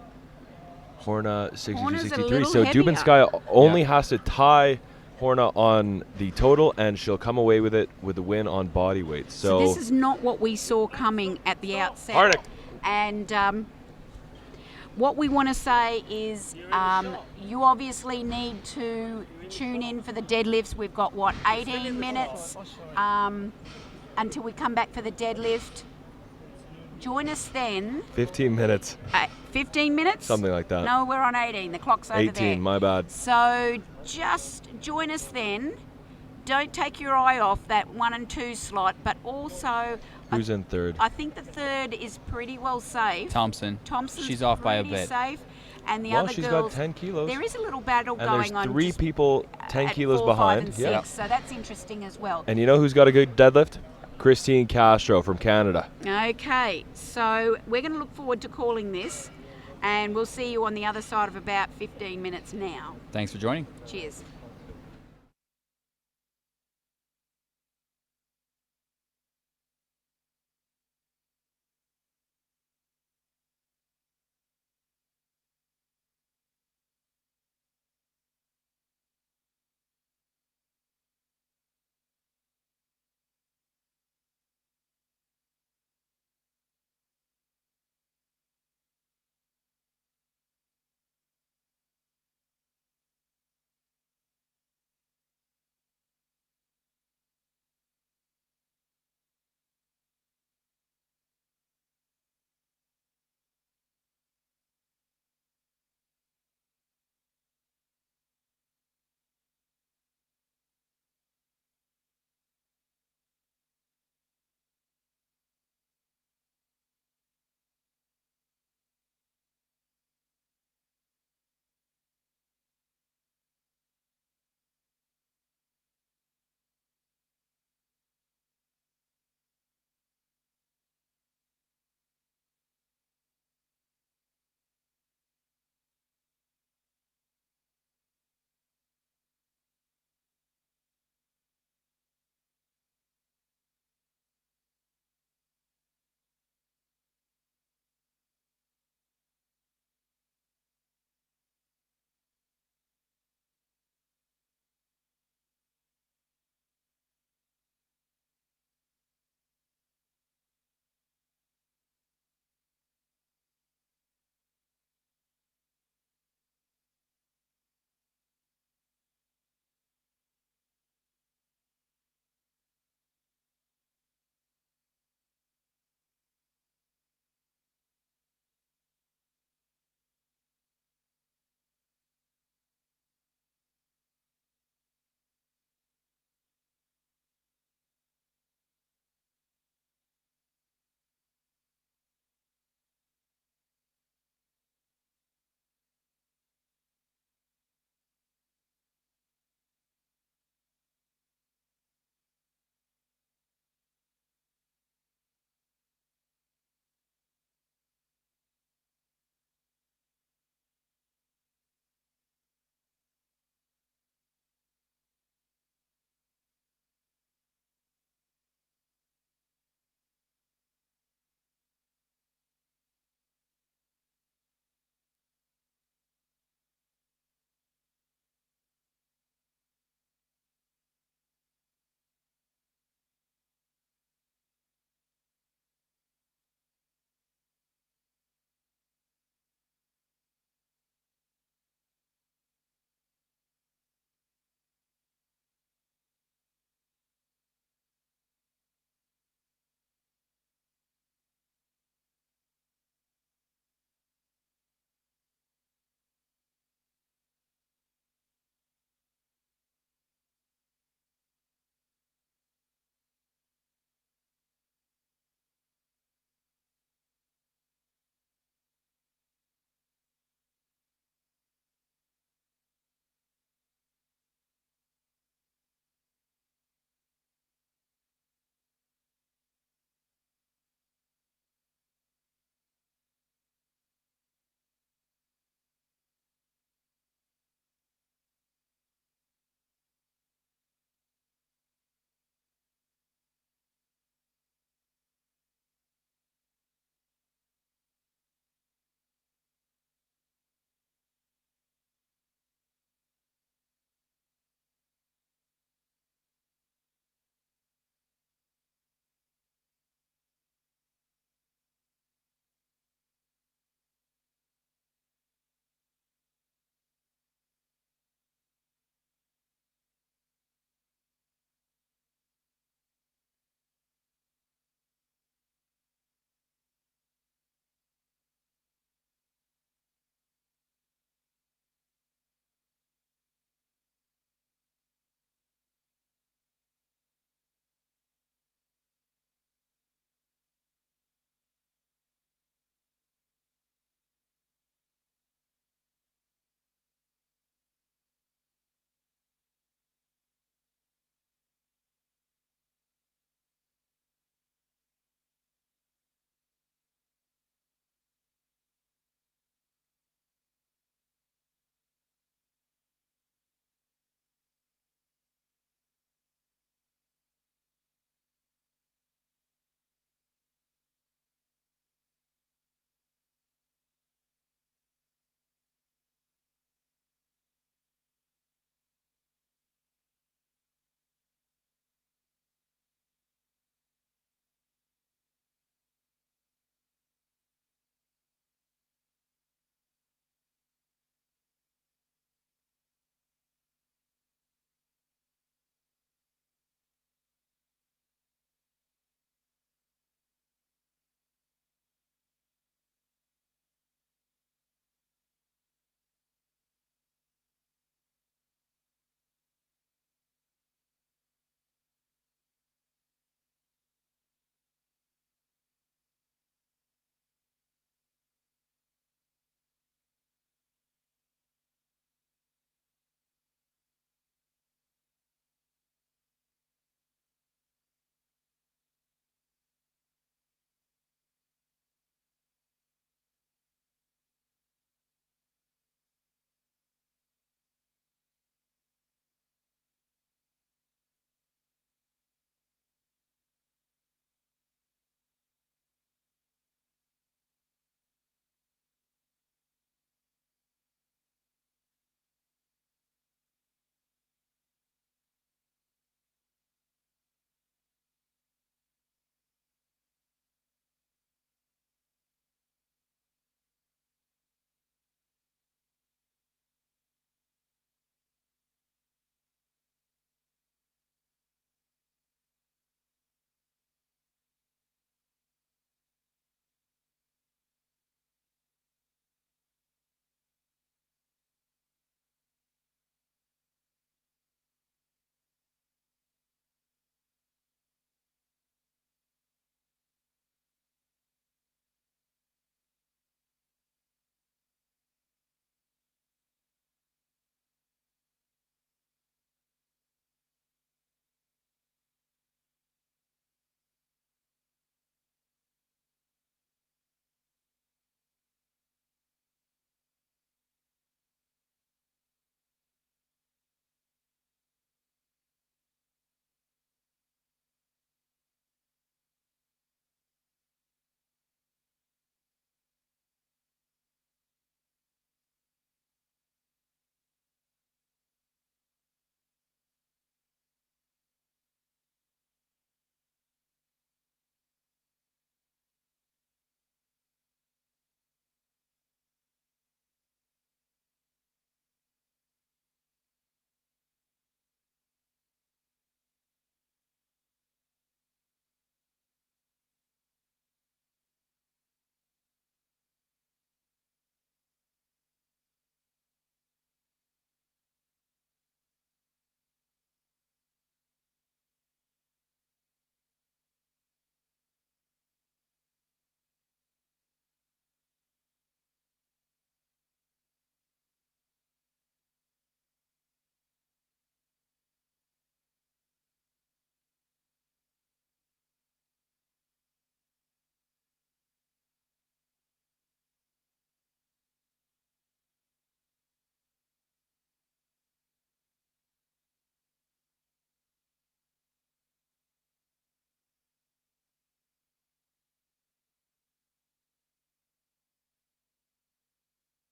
Horna, Horna's a 62.63. little So heavier. Dubinskaya only Yeah. has to tie Horna on the total, and she'll come away with it with the win on body weight. So So, this is not what we saw coming at the outset. Harnick. And what we want to say is you obviously need to tune in for the deadlifts. We've got, 18 minutes until we come back for the deadlift. Join us then. 15 minutes. 15 minutes? Something like that. No, we're on 18. The clock's over 18, there. my bad. So just join us then. Don't take your eye off that 1 and 2 slot, but also Who's in third? I think the third is pretty well safe. Thompson. Thompson's She's off by a pretty bit. safe, and the Well, other she's girls. got 10 kilos. There is a little battle And going there's on. 3 just people 10 at kilos 4, 5, behind. and Yeah. 6, so that's interesting as well. And you know who's got a good deadlift? Christine Castro from Canada. Okay, so we're going to look forward to calling this, and we'll see you on the other side of about 15 minutes now. Thanks for joining. Cheers.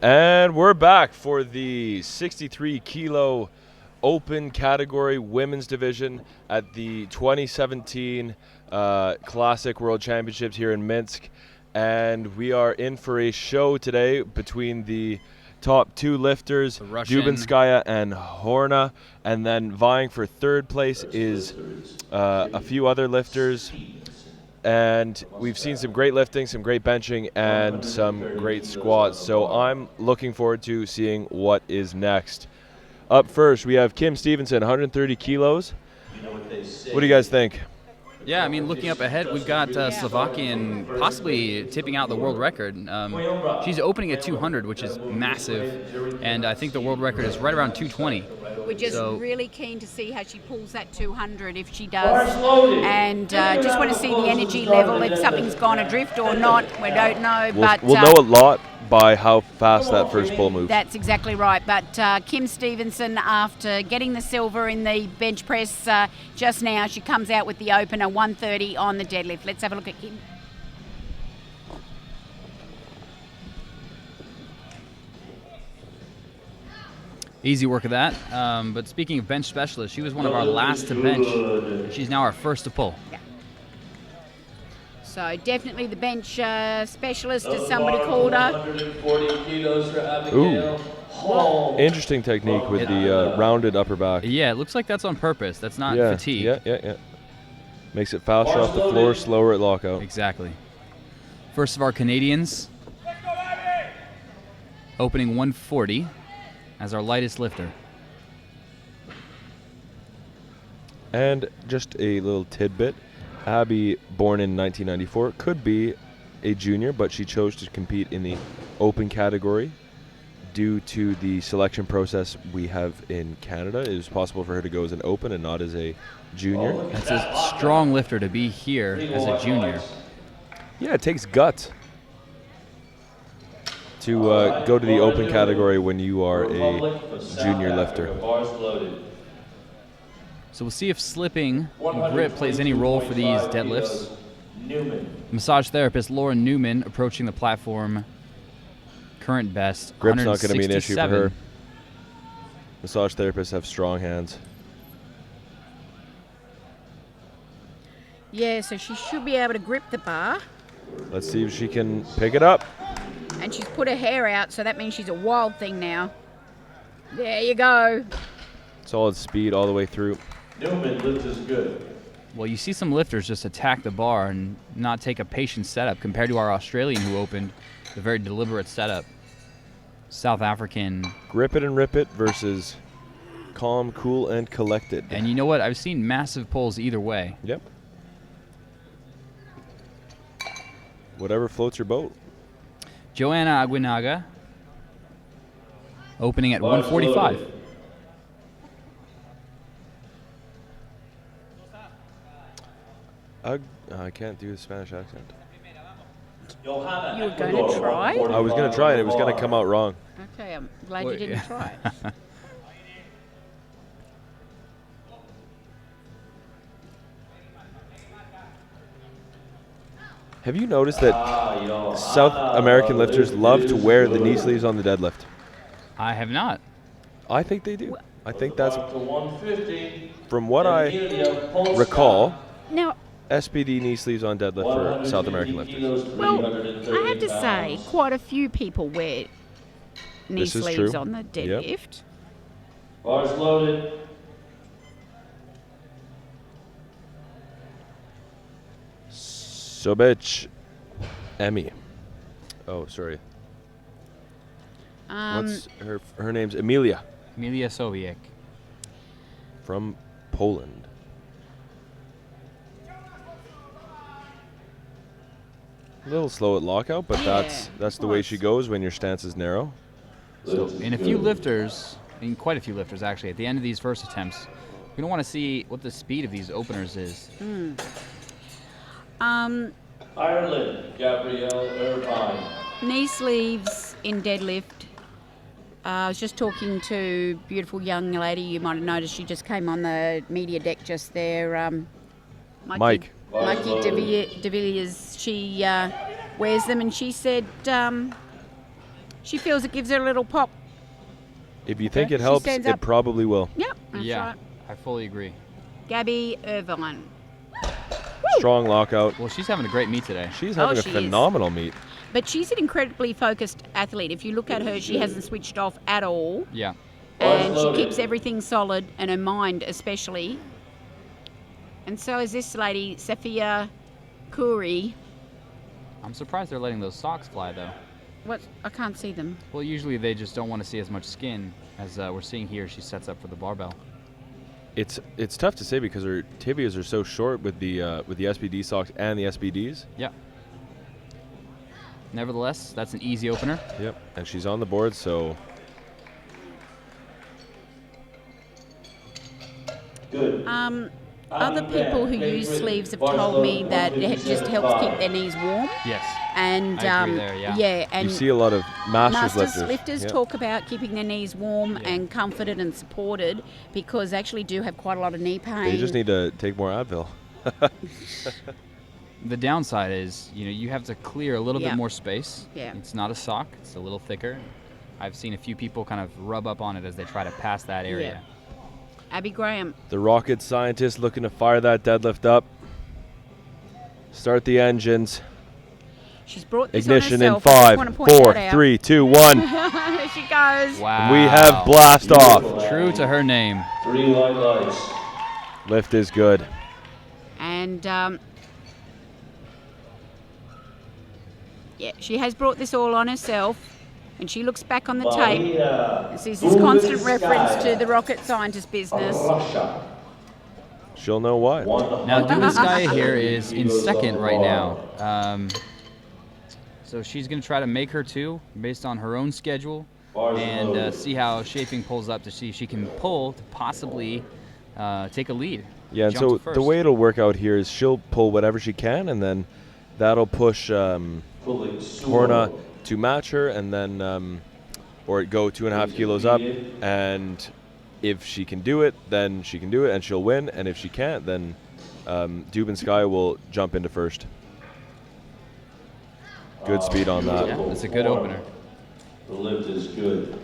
And we're back for the 63 kilo open category women's division at the 2017 Classic World Championships here in Minsk. And we are in for a show today between the top two lifters, Dubinskaya and Horna, and then vying for third place is a few other lifters. And we've seen some great lifting, some great benching, and some great squats. So I'm looking forward to seeing what is next. Up first, we have Kim Stephenson, 130 kilos. What do you guys think? Yeah, I mean, looking up ahead, we've got Slovakian possibly tipping out the world record. She's opening at 200, which is massive, and I think the world record is right around 220. We're just really keen to see how she pulls that 200 if she does, and just want to see the energy level, if something's gone adrift or not. We don't know, but we'll know a lot by how fast that first pull moves. That's exactly right. But Kim Stephenson, after getting the silver in the bench press just now, she comes out with the opener 130 on the deadlift. Let's have a look at Kim. Easy work of that. But speaking of bench specialists, she was one of our last to bench. She's now our first to pull. Yeah. So definitely the bench specialist, as somebody called her. 140 kilos for Abigail Hall. Interesting technique with the rounded upper back. Yeah, it looks like that's on purpose. That's not fatigue. Yeah. Makes it faster off the floor, slower at lockout. Exactly. First of our Canadians, opening 140 as our lightest lifter. And just a little tidbit. Abby, born in 1994, could be a junior, but she chose to compete in the open category due to the selection process we have in Canada. It is possible for her to go as an open and not as a junior. That's a strong lifter to be here as a junior. Yeah, it takes guts to go to the open category when you are a junior lifter. So we'll see if slipping and grip plays any role for these deadlifts. Massage therapist Lauren Newman approaching the platform. Current best, Grip's not going to be an issue for her. 167. Massage therapists have strong hands. Yeah, so she should be able to grip the bar. Let's see if she can pick it up. And she's put her hair out, so that means she's a wild thing now. There you go. Solid speed all the way through. Newman lifts is good. Well, you see some lifters just attack the bar and not take a patient setup compared to our Australian who opened a very deliberate setup. South African. Grip it and rip it versus calm, cool, and collected. And you know what? I've seen massive pulls either way. Yep. Whatever floats your boat. Joanna Aguinaga opening at 145. I can't do the Spanish accent. You were going to try? I was going to try and it was going to come out wrong. Okay, I'm glad you didn't try it. Have you noticed that South American lifters love to wear the knee sleeves on the deadlift? I have not. I think they do. I think that's, To 150. from what I recall, Now, SPD knee sleeves on deadlift for South American lifters. well, I have to say, quite a few people wear knee This is sleeves true. on the deadlift. Bars loaded. Sobich Emmy. Oh, sorry. What's her name's Emilia Emilia Sowiek. from Poland. A little slow at lockout, but that's the way she goes when your stance is narrow. So in a few lifters, in quite a few lifters actually, at the end of these first attempts, we're going to want to see what the speed of these openers is. Ireland, Gabrielle Irvine. Knee sleeves in deadlift. I was just talking to a beautiful young lady. You might have noticed she just came on the media deck just there. Mike. Mikey de Villiers. She wears them, and she said she feels it gives her a little pop. If you think Okay. it She helps, stands it up. probably will. Yep, that's Yeah, right. I fully agree. Gabby Irvine. Strong lockout. Well, she's having a great meet today. She's having a she is. phenomenal meet. But she's an incredibly focused athlete. If you look at her, she hasn't switched off at all. Yeah. And she keeps everything solid, and her mind especially. And so is this lady, Sofia Curry. I'm surprised they're letting those socks fly, though. What? I can't see them. Well, usually they just don't want to see as much skin as we're seeing here. She sets up for the barbell. It's tough to say because her tibias are so short with the SBD socks and the SBDs. Yeah. Nevertheless, that's an easy opener. Yep, and she's on the board, so Good. Other people who use sleeves have told me that it just helps keep their knees warm. Yes. And I agree there, yeah. and you see a lot of masters lifters Yep. talk about keeping their knees warm and comforted and supported because they actually do have quite a lot of knee pain. They just need to take more Advil. The downside is, you have to clear a little Yeah. bit more space. Yeah. It's not a sock. It's a little thicker. I've seen a few people kind of rub up on it as they try to pass that area. Abbey Graham. The rocket scientist looking to fire that deadlift up. Start the engines. She's brought this Ignition on in herself. I just 5, want to point 4, that out. 3, 2, 1. There she goes. Wow. We have blast off. True to her name. 3 white lights. Lift is good. And she has brought this all on herself. And she looks back on the tape and sees this constant reference to the rocket scientist business. Russia. She'll know why. Now, Dubenskaya here is in second right now. So she's going to try to make her two based on her own schedule and see how shaping pulls up to see if she can pull to possibly take a lead. Yeah, and Jump so to first. the way it'll work out here is she'll pull whatever she can, and then that'll push Horna to match her, and then or go 2.5 kilos up, and if she can do it, then she can do it, and she'll win. And if she can't, then Dubenskaya will jump into first. Good speed on that. Yeah, that's a good opener. The lift is good.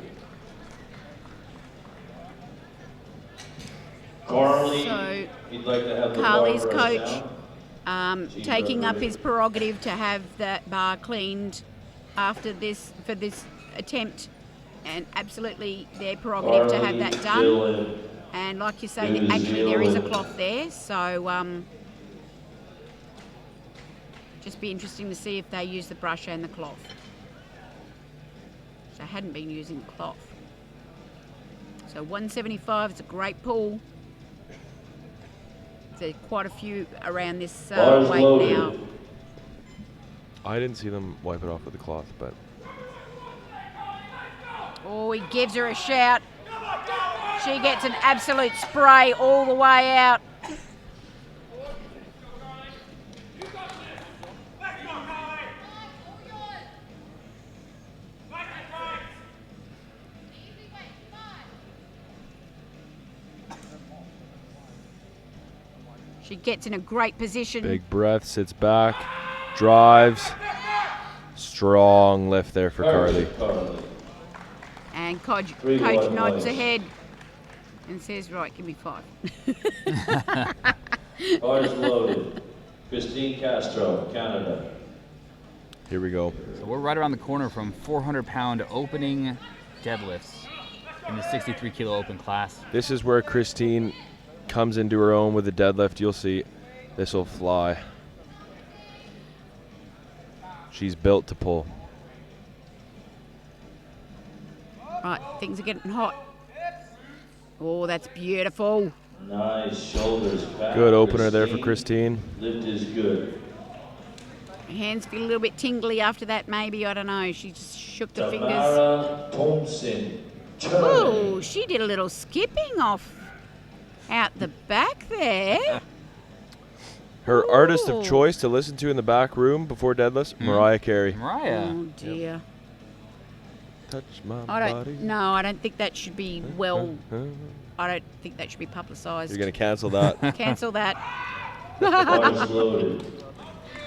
Carly, So, he'd like to have the Carly's bar press coach down. taking up his prerogative to have that bar cleaned after this for this attempt, and absolutely their prerogative to have that done. Dylan, And like you say, actually there is a cloth there, so just be interesting to see if they use the brush and the cloth. So I hadn't been using the cloth. So 175 is a great pull. There's quite a few around this Bars weight loaded. now. I didn't see them wipe it off with the cloth, but Oh, he gives her a shout. She gets an absolute spray all the way out. She gets in a great position. big breath, sits back, drives. Strong lift there for Carly. And Coach Three white nods lights. ahead and says, right, give me 5. Bars loaded. Christine Castro, Canada. Here we go. So we're right around the corner from 400-pound opening deadlifts in the 63-kilo open class. This is where Christine comes into her own with the deadlift. You'll see this will fly. She's built to pull. Right, things are getting hot. Oh, that's beautiful. Nice shoulders back. Good opener there for Christine. Lift is good. Her hands feel a little bit tingly after that, maybe. I don't know. She just shook the fingers. Tamara Thompson, Germany. Oh, she did a little skipping off out the back there. Her artist of Ooh. choice to listen to in the back room before deadlifts, Mariah Carey. Mariah. Oh, dear. Touch my I body. don't think that should be I don't think that should be publicised. You're going to cancel that. Cancel that. Bars loaded.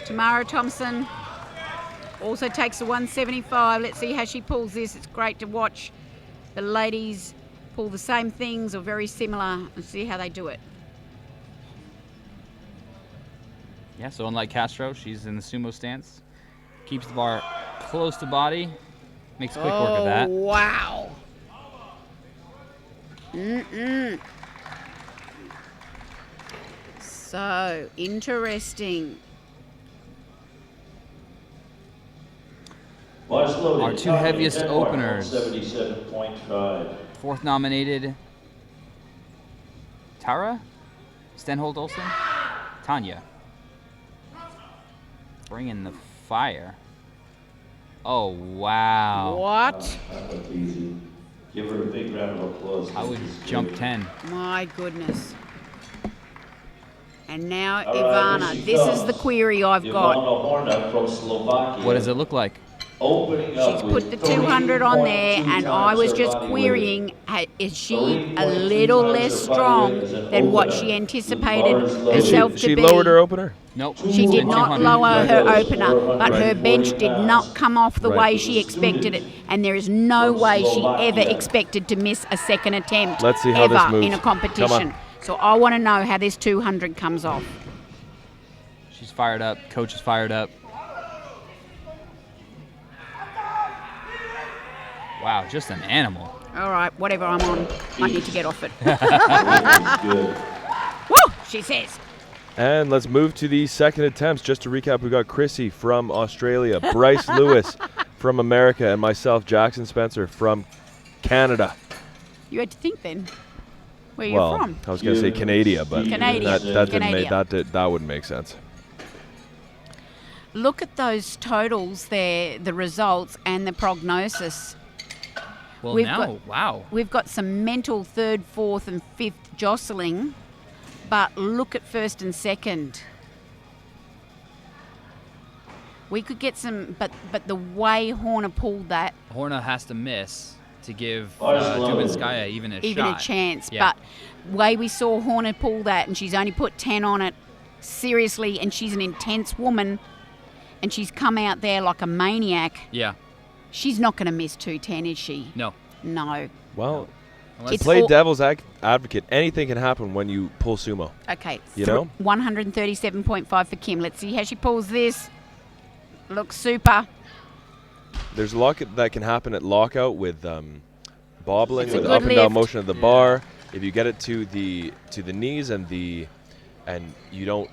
Tamara Thompson. also takes the 175. Let's see how she pulls this. It's great to watch the ladies pull the same things or very similar and see how they do it. Yeah, so unlike Castro, she's in the sumo stance. Keeps the bar close to body. Makes quick work of that. Wow. So interesting. Our two heaviest openers. 77.5. Fourth nominated, Tara Stenhold Olsen, Tanya. Bringing the fire. Oh, wow. What? That's easy. Give her a big round of applause. I would jump 10. My goodness. And now All right, Ivana. here she This is comes. the query I've got. Ivana Horna from Slovakia. What does it look like? Opening up She's put with the 200 on there, 3.2 and I times was her just body querying, weight. is she a little less strong than what she anticipated herself to She be? lowered her opener. Nope. She did not 200. lower her opener, but her Right. bench did not come off the Right. way she expected it, and there is no way she ever expected to miss a second attempt Let's see how this ever moves. in a Come competition. on. So I want to know how this 200 comes off. She's fired up. Coach is fired up. Wow, just an animal. All right, whatever I'm on, I need to get off it. Good. Woo, she says. And let's move to the second attempts. Just to recap, we got Chrissy from Australia, Bryce Lewis from America, and myself, Jackson Spencer from Canada. You had to think then. Where Well, you're from? I was going to say Canada, but Canadian. that didn't make Canadian. that wouldn't make sense. Look at those totals there, the results and the prognosis. Well, We've now, got- wow. We've got some mental third, fourth, and fifth jostling, but look at first and second. We could get some, but the way Horner pulled that, Horna has to miss to give Barcelona. Dubinskaya even a even shot. a chance. Yeah. But way we saw Horner pull that, and she's only put 10 on it, seriously, and she's an intense woman, and she's come out there like a maniac. Yeah. She's not going to miss 210, is she? No. No. Well, Unless It's play all- devil's advocate. Anything can happen when you pull sumo. Okay. You know? 137.5 for Kim. Let's see how she pulls this. Looks super. There's a lot that can happen at lockout with bobbling, It's a with good up and down lift. motion of the bar. If you get it to the knees and you don't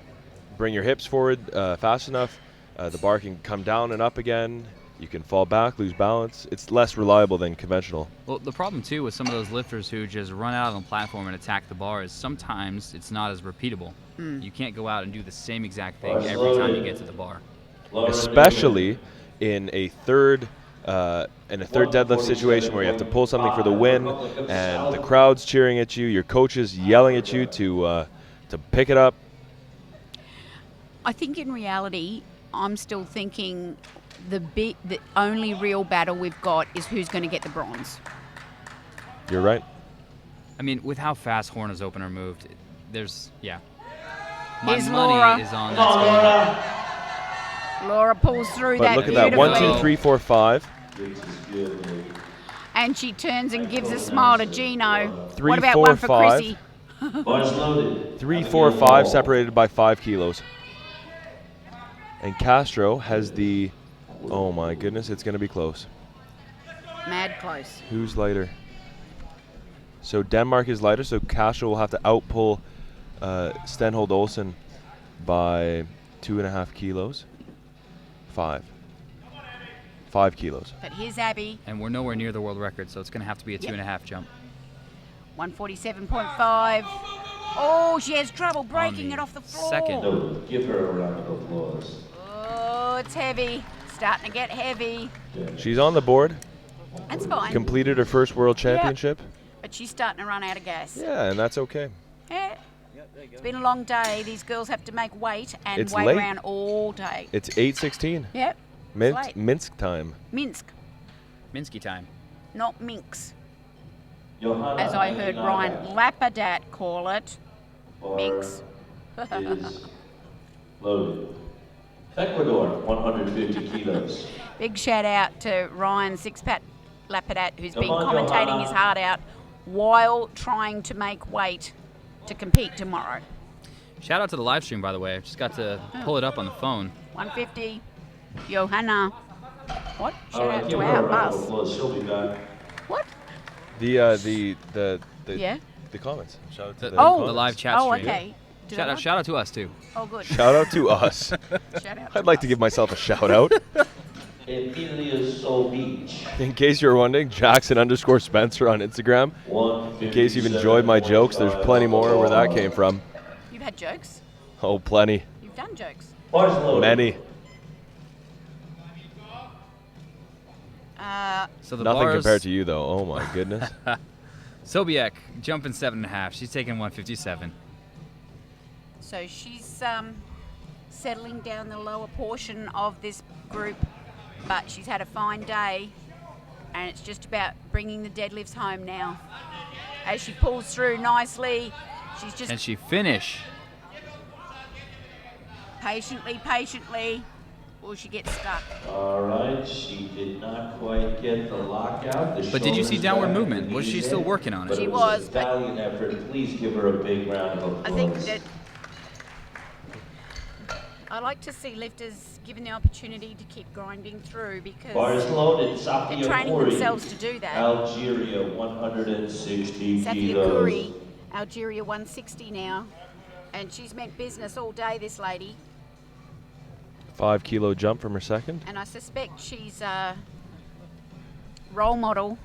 bring your hips forward fast enough, the bar can come down and up again. You can fall back, lose balance. It's less reliable than conventional. Well, the problem, too, with some of those lifters who just run out on the platform and attack the bar is sometimes it's not as repeatable. You can't go out and do the same exact thing every time you get to the bar. Especially in a third deadlift situation where you have to pull something for the win, and the crowd's cheering at you, your coach is yelling at you to pick it up. I think in reality, I'm still thinking the only real battle we've got is who's going to get the bronze. You're right. I mean, with how fast Horna's opener moved, there's, yeah. Here's My money Laura. is on Come on, that. Laura. Laura pulls through But that look at that. beautifully. 1, 2, 3, 4, 5. This is good, lady. And she turns and gives a smile to Gino. 3, What about 4, one for 5. Chrissy? Bar's loaded. 3, 4, 5 separated by 5 kilos. And Castro has the, oh my goodness, it's going to be close. Mad close. Who's lighter? So Denmark is lighter, so Castro will have to outpull Stenhold Olsen by 2.5 kilos. 5 kilos. But here's Abby, And we're nowhere near the world record, so it's going to have to be a Yep. 2.5 jump. 147.5. Oh, she has trouble breaking the it off the floor. second. No, give her a round of applause. Oh, it's heavy. Starting to get heavy. She's on the board, That's fine. completed her first world championship. But she's starting to run out of gas. Yeah, and that's okay. Yeah. It's been a long day. These girls have to make weight and It's wait late. around all day. It's 8:16. Yep. late. Minsk time. Minsk, Minsky time. not minx. Johanna As I heard Ryan Lapadat call it. Bar Minx. is loaded. Ecuador, 150 kilos. Big shout out to Ryan Sixpat Lapadat, who's been Come on, commentating Johanna. his heart out while trying to make weight to compete tomorrow. Shout out to the live stream, by the way. I just got to pull it up on the phone. 150, Johanna. What? Shout All right, out give to her a our round of us. applause. She'll be back. What? The Yeah. the comments. Shout out to The, the the comments. live chat Oh, stream. okay. Did I Shout out to us, too. Oh, good. Shout out to us. Shout out I'd like to give myself a shout out. Emilia Beach. In case you're wondering, Jackson_Spencer on Instagram. In case you've enjoyed my jokes, there's plenty more where that came from. You've had jokes? Oh, plenty. You've done jokes? Bars loaded. Many. So the Nothing bars, compared to you, though. Oh, my goodness. Sobiek jumping 7.5. She's taking 157. So she's settling down the lower portion of this group, but she's had a fine day, and it's just about bringing the deadlifts home now. As she pulls through nicely, she's just Can she finish? patiently, or she gets stuck. All right, she did not quite get the lockout. But did you see shoulders downward back, movement? the Was she knees still in, working on it? but She it was, was a but- valiant effort. Please give her a big round of applause. I think that I like to see lifters given the opportunity to keep grinding through because Bars loaded. Sofia they're training Corey, themselves to do that. Algeria, 160 Sofia kilos. Curry, Algeria 160 now, and she's meant business all day, this lady. 5 kilo jump from her second. And I suspect she's a role model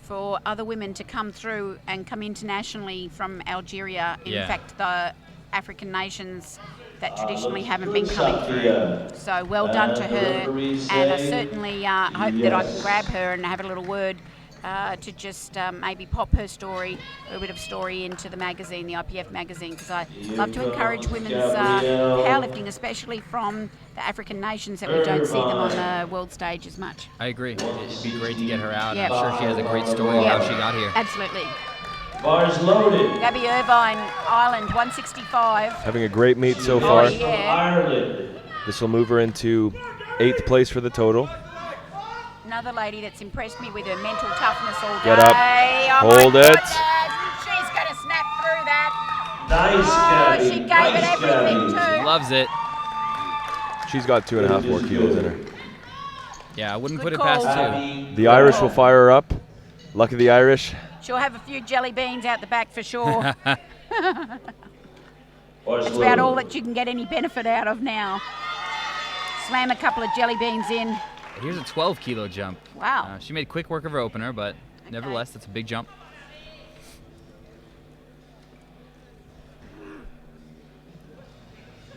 for other women to come through and come internationally from Algeria. In Yeah. fact, the African nations that traditionally Looks haven't good, been coming Sophia. through. So well done to And the her. referees And I say certainly hope that I can yes. grab her and have a little word to just maybe pop her story, a little bit of story into the magazine, the IPF magazine, because I love to encourage women's powerlifting, especially from the African nations that we don't see them on the world stage as much. I agree. It'd be great to get her out. Yeah. I'm sure she has a great story of Yeah. how she got here. Absolutely. Bars loaded. Gabby Irvine, Ireland, 165. Having a great meet so Oh, far. yeah. From Ireland. This will move her into 8th place for the total. Another lady that's impressed me with her mental toughness all day. Get up. Oh, Hold my it. goodness. She's going to snap through that. Nice, Oh, Gabby. she gave nice, it everything Gabby. too. Loves it. She's got 2.5 more kilos in her. Yeah, I wouldn't Good put it call. past two. Abbey The Irish will Graham. fire her up. Luck of the Irish. She'll have a few jelly beans out the back for sure. Bars That's loaded. about all that you can get any benefit out of now. Slam a couple of jelly beans in. Here's a 12 kilo jump. Wow. She made quick work of her opener, but nevertheless, that's a big jump.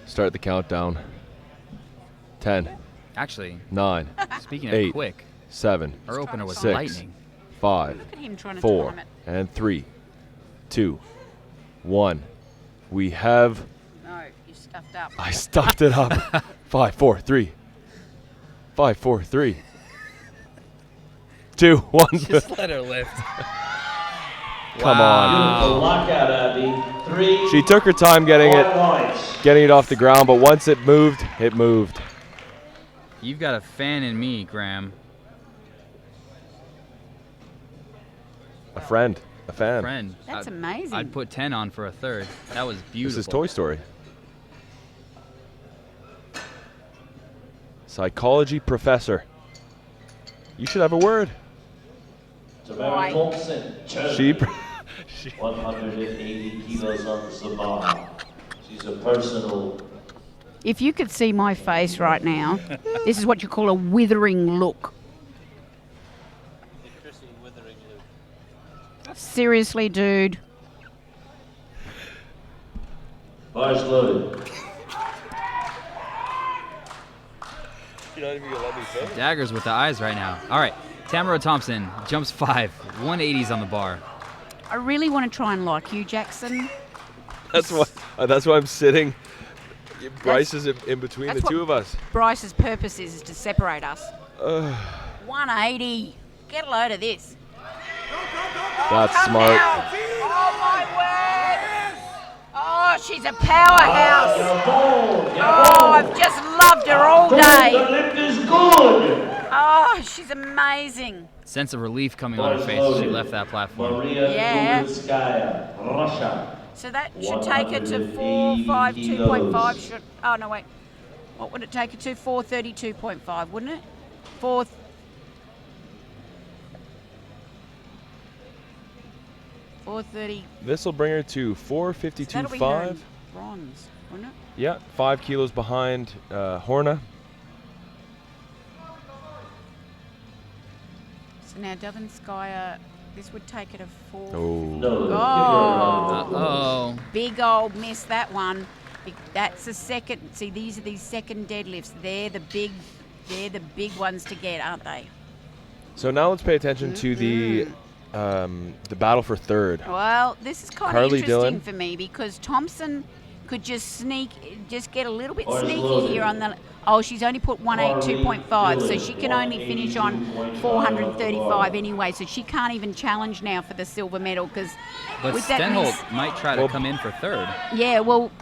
Start the countdown. 10, Actually, 9, speaking of 8, quick, 7, her opener was 6, lightning. 5, Look at him trying to 4, time it. and 3, 2, 1. We have. No, you stuffed up. I stuffed it up. 5, 4, 3. 5, 4, 3. 2, 1. Just let her lift. Come on. Beautiful lockout, Abby. 3. She took her time getting it off the ground, but once it moved, it moved. You've got a fan in me, Graham. A friend, a fan. Friend. That's I'd- amazing. I'd put 10 on for a third. That was beautiful. This is Toy Story. Psychology professor. You should have a word. Tamara Thompson. She. 180 kilos on the bar. She's a personal. If you could see my face right now, this is what you call a withering look. Seriously, dude. Bars loaded. You're not even gonna let me finish. Daggers with the eyes right now. All right, Tamara Thompson jumps 5, 180s on the bar. I really want to try and like you, Jackson. That's why I'm sitting. Bryce is in between that's the two what- of us. Bryce's purpose is to separate us. 180. Get a load of this. That's Come smart. now. Oh, my word. Oh, she's a powerhouse. Gabon, Oh, I've just loved her all The day. lift is good. Oh, she's amazing. Sense of relief coming on her face as she left that platform. Maria Yeah. Dubinskaya, Russia. So that should take her to 452.5. Should, oh, no, wait. What would it take her to? 432.5, wouldn't it? 430. This will bring her to That'll be her 452.5. in bronze, wouldn't it? Yeah, 5 kilos behind Horna. So now Dubinskaya, this would take her to 4. Oh. No, give her a Oh, round of applause. Uh-oh. big old miss that one. That's the second. See, these are these second deadlifts. They're the big ones to get, aren't they? So now let's pay attention to the battle for third. Well, this is kind of Carly interesting Dillon. for me because Thompson could just get a little bit Or sneaky slow. here on the. Oh, she's only put 182.5, so she can only finish on 435 anyway. So she can't even challenge now for the silver medal because But with that Stenholt miss, might try to Well- come in for third. yeah, well,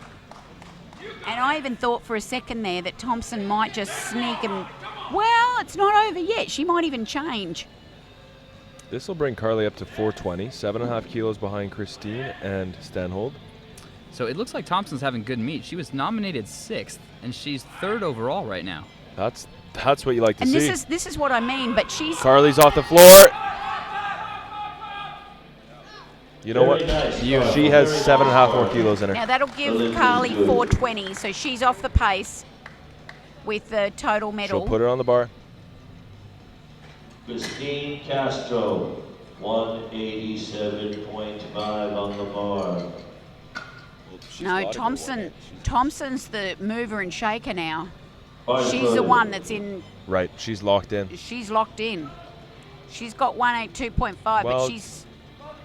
and I even thought for a second there that Thompson might just sneak and. Well, it's not over yet. She might even change. This will bring Carly up to 420, 7.5 kilos behind Christine and Stenhold. So it looks like Thompson's having good meat. She was nominated 6th, and she's 3rd overall right now. That's what you like to And see. this is what I mean. But she's. Carly's off the floor. You know what? Very nice. She has 7.5 more kilos in her. Now that'll give Carly 420, so she's off the pace with the total medal. She'll put her on the bar. Christine Castro, 187.5 on the bar. No, Thompson's the mover and shaker now. Hard She's the voted. one that's in. Right, she's locked in. She's locked in. She's got 182.5, but Well, she's.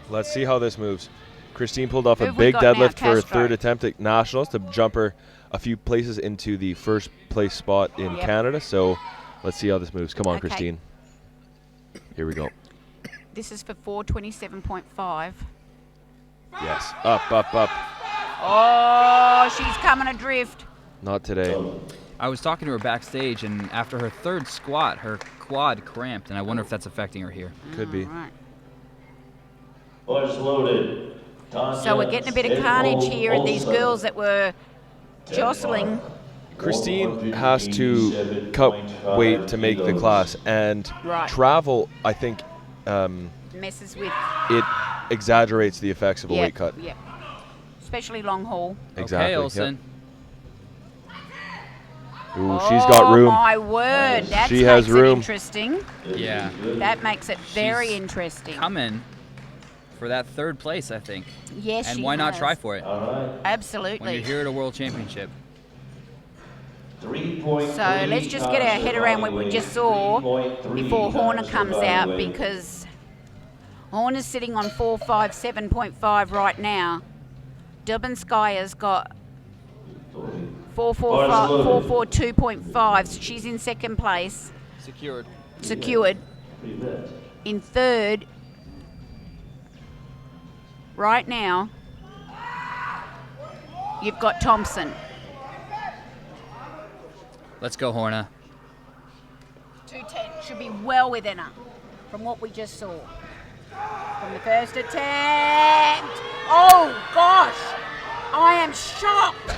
Let's see how this moves. Christine pulled off Who a have we big got now? deadlift for her Castro. third attempt at nationals to jump her a few places into the first place spot in Yep. Canada. So let's see how this moves. Come on, Okay. Christine. Here we go. This is for 427.5. Yes. Up, up, up. Oh, she's coming adrift. Not today. I was talking to her backstage, and after her 3rd squat, her quad cramped, and I wonder if that's affecting her here. Could be. All right. Bars loaded. Tanya So we're getting a bit of carnage here, and these Olsen. girls that were jostling. Christine has to cut weight to make the class, and Right. travel, I think, Messes with. it exaggerates the effects of a weight cut. Yeah. Especially long haul. Exactly. Okay, yep. Olsen. Ooh, she's got room. Oh my word, that She makes has it room. interesting. Yeah. That makes it very She's interesting. Coming for that 3rd place, I think. Yes, And she why not has. try for it All right. when Absolutely. you're here at a world championship? 3.3 So let's just get our head around what we just saw before Horner comes out, because Horner's sitting on 457.5 right now. Dubinskaya's got 442.5, so she's in second place, Secured. secured. In third, right now, you've got Thompson. Let's go, Horna. 210 should be well within her from what we just saw. From the first attempt. Oh gosh, I am shocked.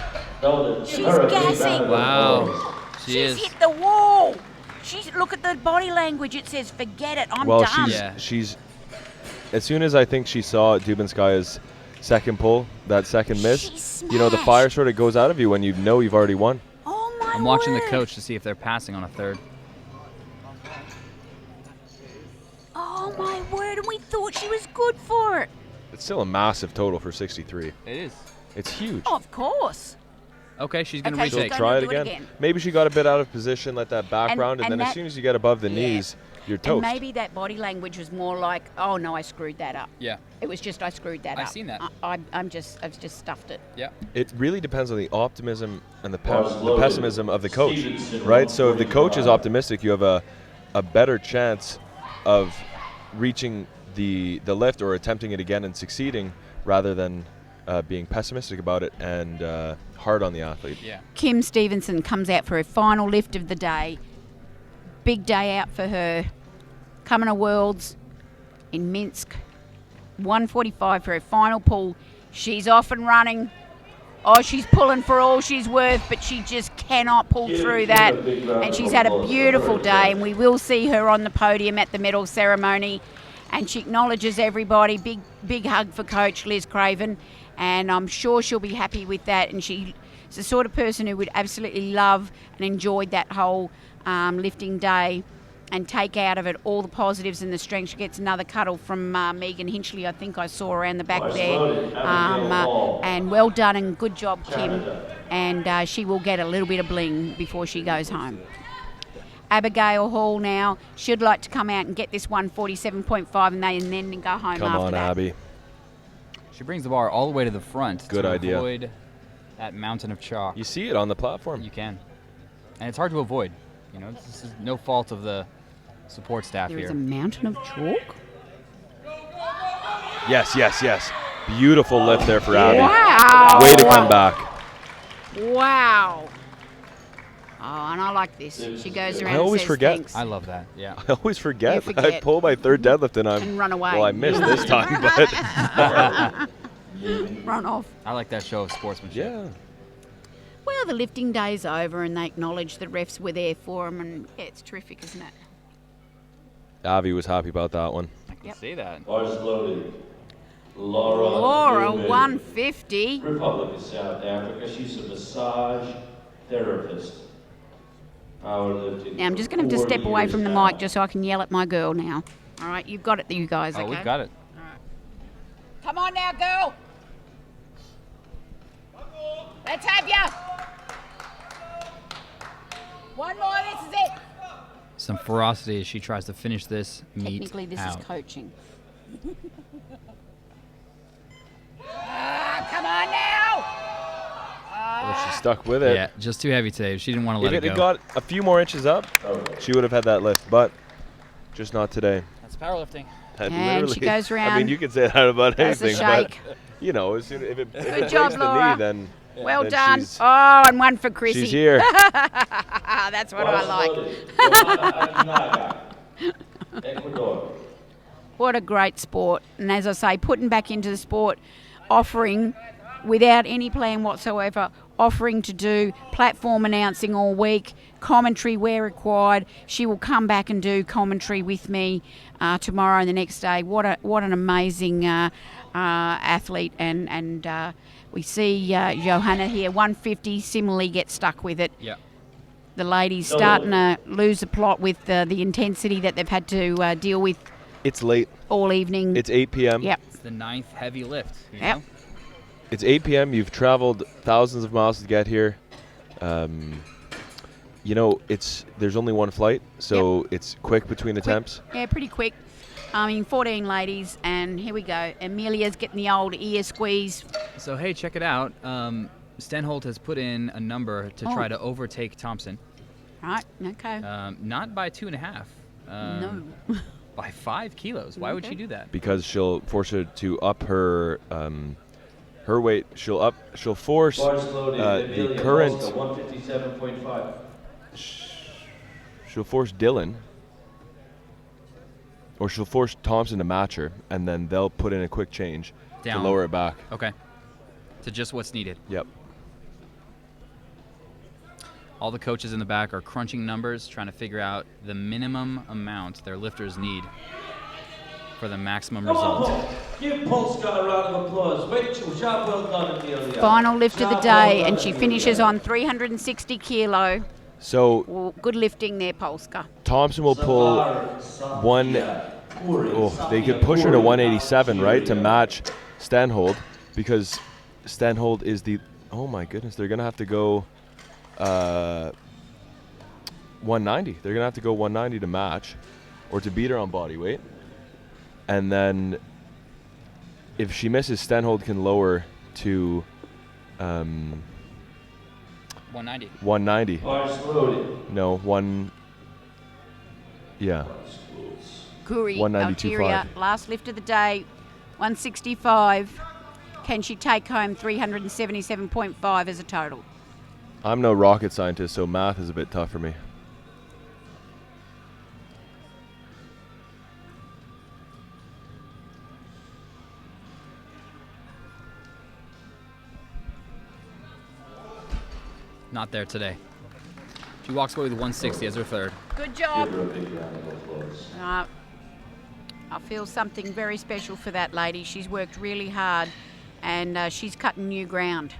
She's gassing. Wow. She She's is. hit the wall. Look at the body language. It says, "Forget it. I'm Well, done." she's as soon as I think she saw Dubinskaya's second pull, that second miss, She's you know, the smashed. fire sort of goes out of you when you know you've already won. Oh my I'm watching the word. coach to see if they're passing on a 3rd. Oh my word! And we thought she was good for it. It's still a massive total for 63. It is. It's huge. Oh, of course. Okay, she's going to Okay, she's retake. gonna Try it do it again. again. Maybe she got a bit out of position, let that background, and and then as that- soon as you get above the Yeah. knees, you're And toast. maybe that body language was more like, "Oh no, I screwed that up." Yeah. It was just I screwed that I've up. seen that. I've just stuffed it. Yeah. It really depends on the optimism and the Bars loaded. pessimism of the coach, Stevenson, right? So if the coach is 145. optimistic, you have a better chance of reaching the lift or attempting it again and succeeding, rather than being pessimistic about it and hard on the athlete. Yeah. Kim Stevenson comes out for her final lift of the day. Big day out for her. Coming to Worlds in Minsk. 1:45 for her final pull. She's off and running. Oh, she's pulling for all she's worth, but she just cannot pull through that. And she's had a beautiful day, and we will see her on the podium at the medal ceremony. And she acknowledges everybody. Big hug for Coach Liz Craven, and I'm sure she'll be happy with that. And she's the sort of person who would absolutely love and enjoy that whole lifting day and take out of it all the positives and the strength. She gets another cuddle from Megan Hinchley, I think I saw around the back there. And well done and good job, Kim. And she will get a little bit of bling before she goes home. Abigail Hall now, she'd like to come out and get this 1:47.5 and then go home Come after on, that. Abby. She brings the bar all the way to the front Good to idea. avoid that mountain of chalk. You see it on the platform. You can. And it's hard to avoid. You know, this is no fault of the support staff There here. is a mountain of chalk? Yes. Beautiful lift there for Abby. Wow. Way to come back. Wow. Oh, and I like this. She goes around I always and says forget. thanks. I love that. Yeah. I always forget. You forget. I pull my third deadlift and And run away. Well, I missed this time, but Run off. I like that show of sportsmanship. yeah. Well, the lifting day's over and they acknowledge the refs were there for them, and yeah, it's terrific, isn't it? Abby was happy about that one. I can Yep. see that. Bars loaded. Laura Laura, Newman, 150. Republic of South Africa. She's a massage therapist. Powerlifting. Now, I'm just going to have to 4 step away years from the now. mic just so I can yell at my girl now. All right, you've got it, you guys, Oh, okay? we've got it. Come on now, girl. Let's have ya. One more, this is it. Some ferocity as she tries to finish this meet Technically, this out. is coaching. Come on now. Well, she stuck with it. Yeah, just too heavy today. She didn't want to If let it it had go. got a few more inches up, she would have had that lift, but just not today. That's powerlifting. That And she goes I mean, around, you could say that about does a anything, but shake. you know, as soon if it Good breaks job, the Laura. knee, then Well then done. she's- Oh, and one for Chrissy. She's here. That's what I like. like. Ecuador. What a great sport. And as I say, putting back into the sport, offering, without any plan whatsoever, offering to do platform announcing all week, commentary where required. She will come back and do commentary with me tomorrow and the next day. What an amazing athlete. And we see Johanna here, 150, similarly gets stuck with it. Yeah. The ladies starting to lose the plot with the intensity that they've had to deal with It's late. all evening. It's 8 p.m. Yep. It's the 9th heavy lift. You Yep. know? It's 8 p.m. You've traveled thousands of miles to get here. You know, there's only one flight, so it's quick between attempts. Yeah, pretty quick. I mean, 14 ladies, and here we go. Amelia's getting the old ear squeeze. So, hey, check it out. Stenholt has put in a number to try to overtake Thompson. Right, okay. Not by 2.5. No. By 5 kilos. Why would she Okay. do that? Because she'll force her to up her weight. She'll force Bars loaded. the Amelia current. Costa, 157.5. She'll force Dylan, or she'll force Thompson to match her, and then they'll put in a quick change Down. to lower it back. Okay. To just what's needed. Yep. All the coaches in the back are crunching numbers, trying to figure out the minimum amount their lifters need for the maximum Come on, result. Paul. Give Polska a round of applause. Wait, job well done, Amelia. Final lift of the Job day, well and done, she Amelia. finishes on 360 kilo. So Well, good lifting there, Polska. Thompson will pull Sofia one. Curry. Oh, they could push her to 187, right, to match Stenholt, because Stenholt is the. Oh my goodness, they're gonna have to go 190. They're gonna have to go 190 to match, or to beat her on body weight. And then, if she misses, Stenholt can lower to 190. 190. Bars loaded. No, yeah. Kuri, 192.5. Algeria, last lift of the day, 165. Can she take home 377.5 as a total? I'm no rocket scientist, so math is a bit tough for me. Not there today. She walks away with 160 as her third. Good job. Give her a big round of applause. I feel something very special for that lady. She's worked really hard, and she's cutting new ground.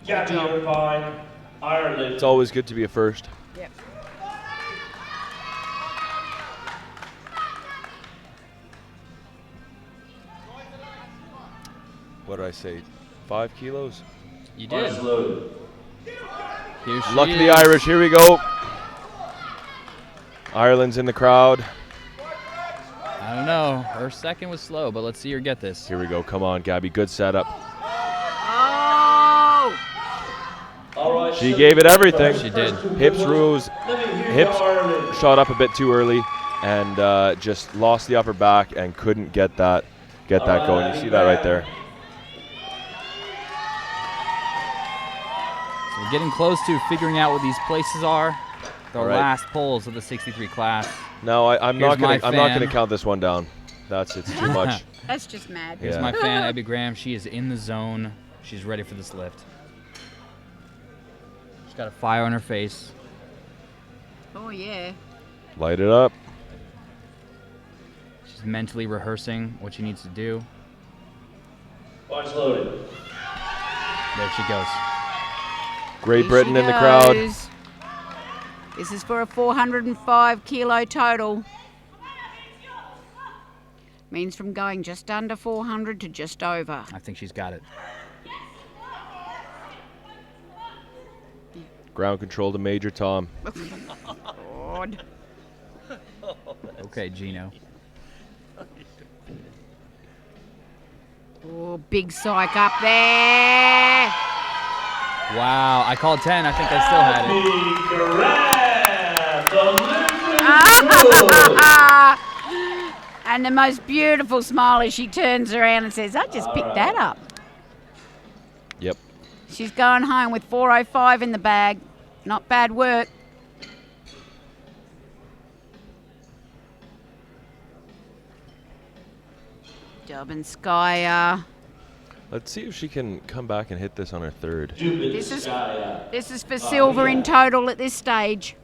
Gabby Irvine, Ireland. It's always good to be a first. Yep. What did I say? 5 kilos? You did. March loaded. Here she Luck to the is. Irish. Here we go. Ireland's in the crowd. I don't know. Her second was slow, but let's see her get this. Here we go. Come on, Gabby. Good setup. Oh! All right. She gave it everything. She did. Hips rose. Let me hear Hips Ireland. shot up a bit too early and just lost the upper back and couldn't get that going. You see that right there. So we're getting close to figuring out what these places are. The All right. last polls of the 63 class. No, I'm Here's not my gonna fan. count this one down. It's too much. That's just mad. Here's Yeah. my fan, Abbey Graham. She is in the zone. She's ready for this lift. She's got a fire on her face. Oh, yeah. Light it up. She's mentally rehearsing what she needs to do. March loaded. There she goes. Great Here Britain she in the crowd. goes. This is for a 405 kilo total. Means from going just under 400 to just over. I think she's got it. Ground control to Major Tom. God. Okay, Gino. Oh, big psych up there. Wow, I called 10. I think I still had it. Abbey Graham, the Living And the most beautiful smile as she turns around and says, I just picked that up. Yep. She's going home with 405 in the bag. Not bad work. Skyer. Let's see if she can come back and hit this on her third. This is for silver in total at this stage.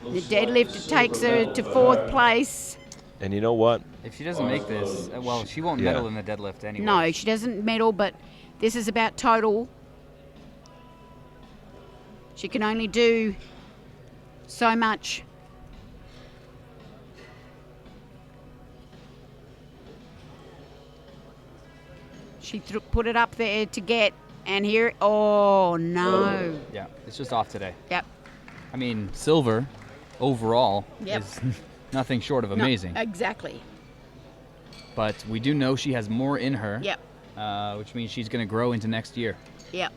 The deadlift it takes her to fourth place. And you know what? If she doesn't make this, well, she won't medal in the deadlift anyway. No, she doesn't medal, but this is about total. She can only do so much. She put it up there to get, and here, oh no. Yeah, it's just off today. Yep. I mean, silver overall Yep. is nothing short of amazing. No, exactly. But we do know she has more in her. Yep. Which means she's going to grow into next year. Yep.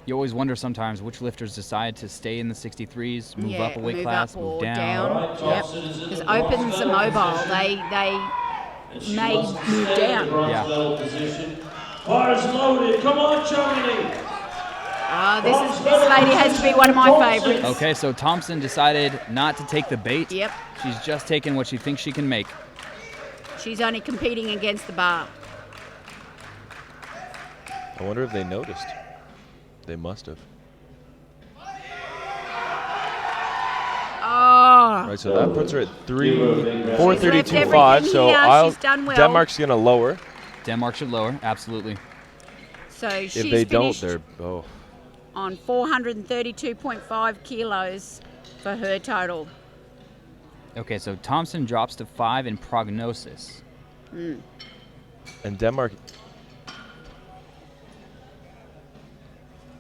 You always wonder sometimes which lifters decide to stay in the 63s, move up a weight class, up move or down. Yep. Because opens are mobile. They may move down. Yeah. Bars loaded. Come on, Germany. This lady has to be one of my favorites. Okay, so Thompson decided not to take the bait. Yep. She's just taking what she thinks she can make. She's only competing against the bar. I wonder if they noticed. They must have. Oh. Right, so that puts her at She's left 432.5. everything So here. She's done well. Denmark's gonna lower. Denmark should lower, absolutely. So she's If they don't, finished they're on 432.5 kilos for her total. Okay, so Thompson drops to 5 in prognosis. and Denmark.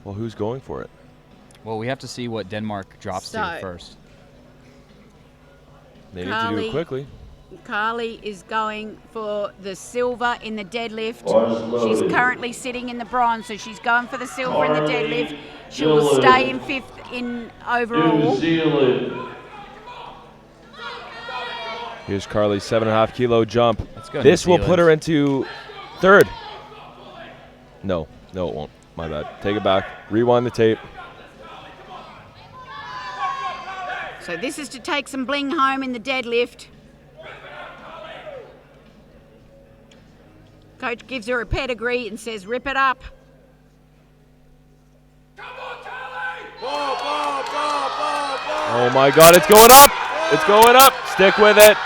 Well, who's going for it? Well, we have to see what Denmark drops to first. They need to do it quickly. Carly is going for the silver in the deadlift. She's currently sitting in the bronze, so she's going for the silver in the deadlift. She will stay in fifth in overall. New Zealand. Here's Carly's 7.5 kilo jump. Let's go, This New will put Zealand. her into third. No, it won't. My bad. Take it back. Rewind the tape. So this is to take some bling home in the deadlift. Coach gives her a pedigree and says, rip it up. Oh my God, it's going up. It's going up. Stick with it.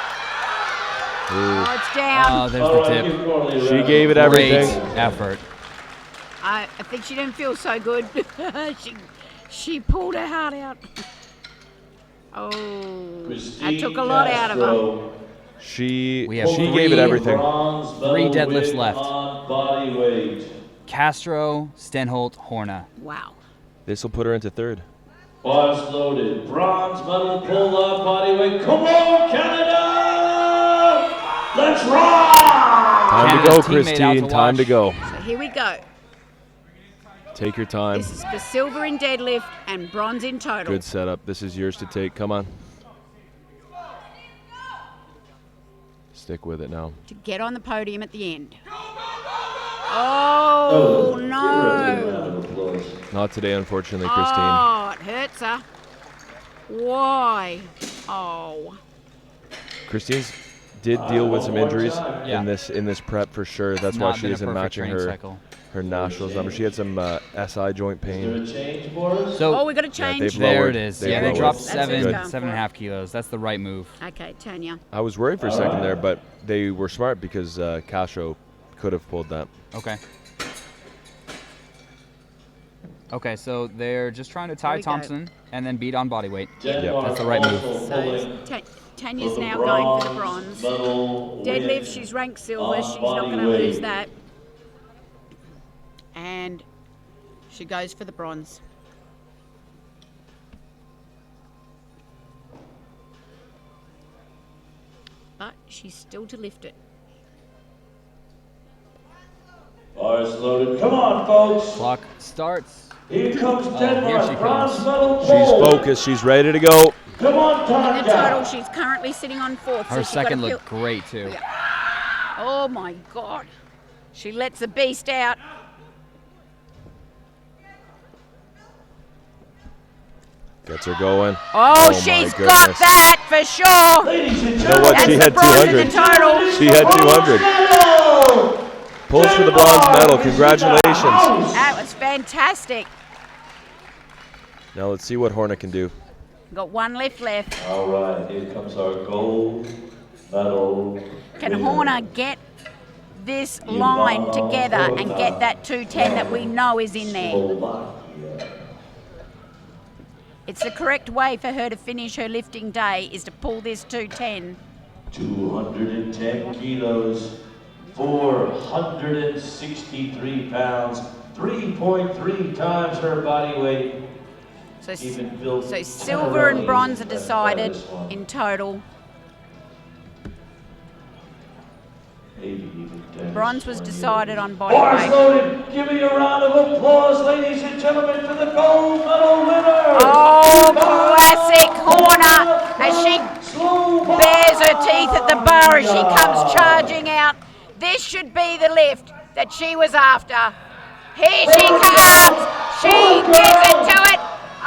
Oh, it's down. Oh, there's the tip. She gave it everything. Great effort. I think she didn't feel so good. she pulled her heart out. Oh, that took a lot out of her. She We have gave it everything. 3 deadlifts left. Castro, Stenholt, Horna. Wow. This will put her into third. Bars loaded. Bronze medal pull up body weight. Come on, Canada! Let's rock! Time to Canada's go, teammate out Christine. to Time to watch. go. So here we go. Take your time. This is for silver in deadlift and bronze in total. Good setup. This is yours to take. Come on. Stick with it now. To get on the podium at the end. Oh, no. Not today, unfortunately, Christine. Oh, it hurts her. Why? Oh. Christine's did deal with some injuries Yeah. in this prep for sure. That's why Not she been a isn't perfect matching training her cycle. nationals number. She had some SI joint pain. So Oh, we got to change. they've there lowered. it is. They've Yeah, they lowered. dropped That's seven, good. 7.5 kilos. That's the right move. Okay, Tanya. I was worried for a second there, but they were smart because Castro could have pulled that. Okay. Okay, so they're just trying to There tie we go. Thompson and then beat on body weight. Yep. That's the right move. So Tanya's now going for the bronze. Deadlift, she's ranked silver. She's not going to lose that. And she goes for the bronze. But she's still to lift it. Bars loaded. Come on, folks. Clock starts. Here comes here Denmark. she Bronze comes. medal She's pull. focused. She's ready to go. Come on, In the total, Tanya. she's currently sitting on fourth. Her so she's got second to looked great, too. Oh my God. She lets the beast out. Gets her going. Oh, my she's goodness. got that for sure. Ladies and You know what? gentlemen, She That's had the bronze in the 200. total. She had 200. medal. Pulls for the bronze medal. Congratulations. That was fantastic. Now let's see what Horna can do. Got one lift left. All right, here comes our gold medal. Can winner. Horner get this line together and get that 210 that we know is in there? Slovakia. It's the correct way for her to finish her lifting day is to pull this 210. 210 kilos, 463 pounds, 3.3 times her body weight. So, Even Bill so silver and Curry bronze are has decided done this one. in total. Maybe even Dennis Bronze was Cornelius. decided on body Bars weight. loaded. Give me a round of applause, ladies and gentlemen, for the gold medal winner. Oh, classic Horner as she bares her teeth at the bar as she comes charging out. This should be the lift that she was after. Here she comes. She gives it to it.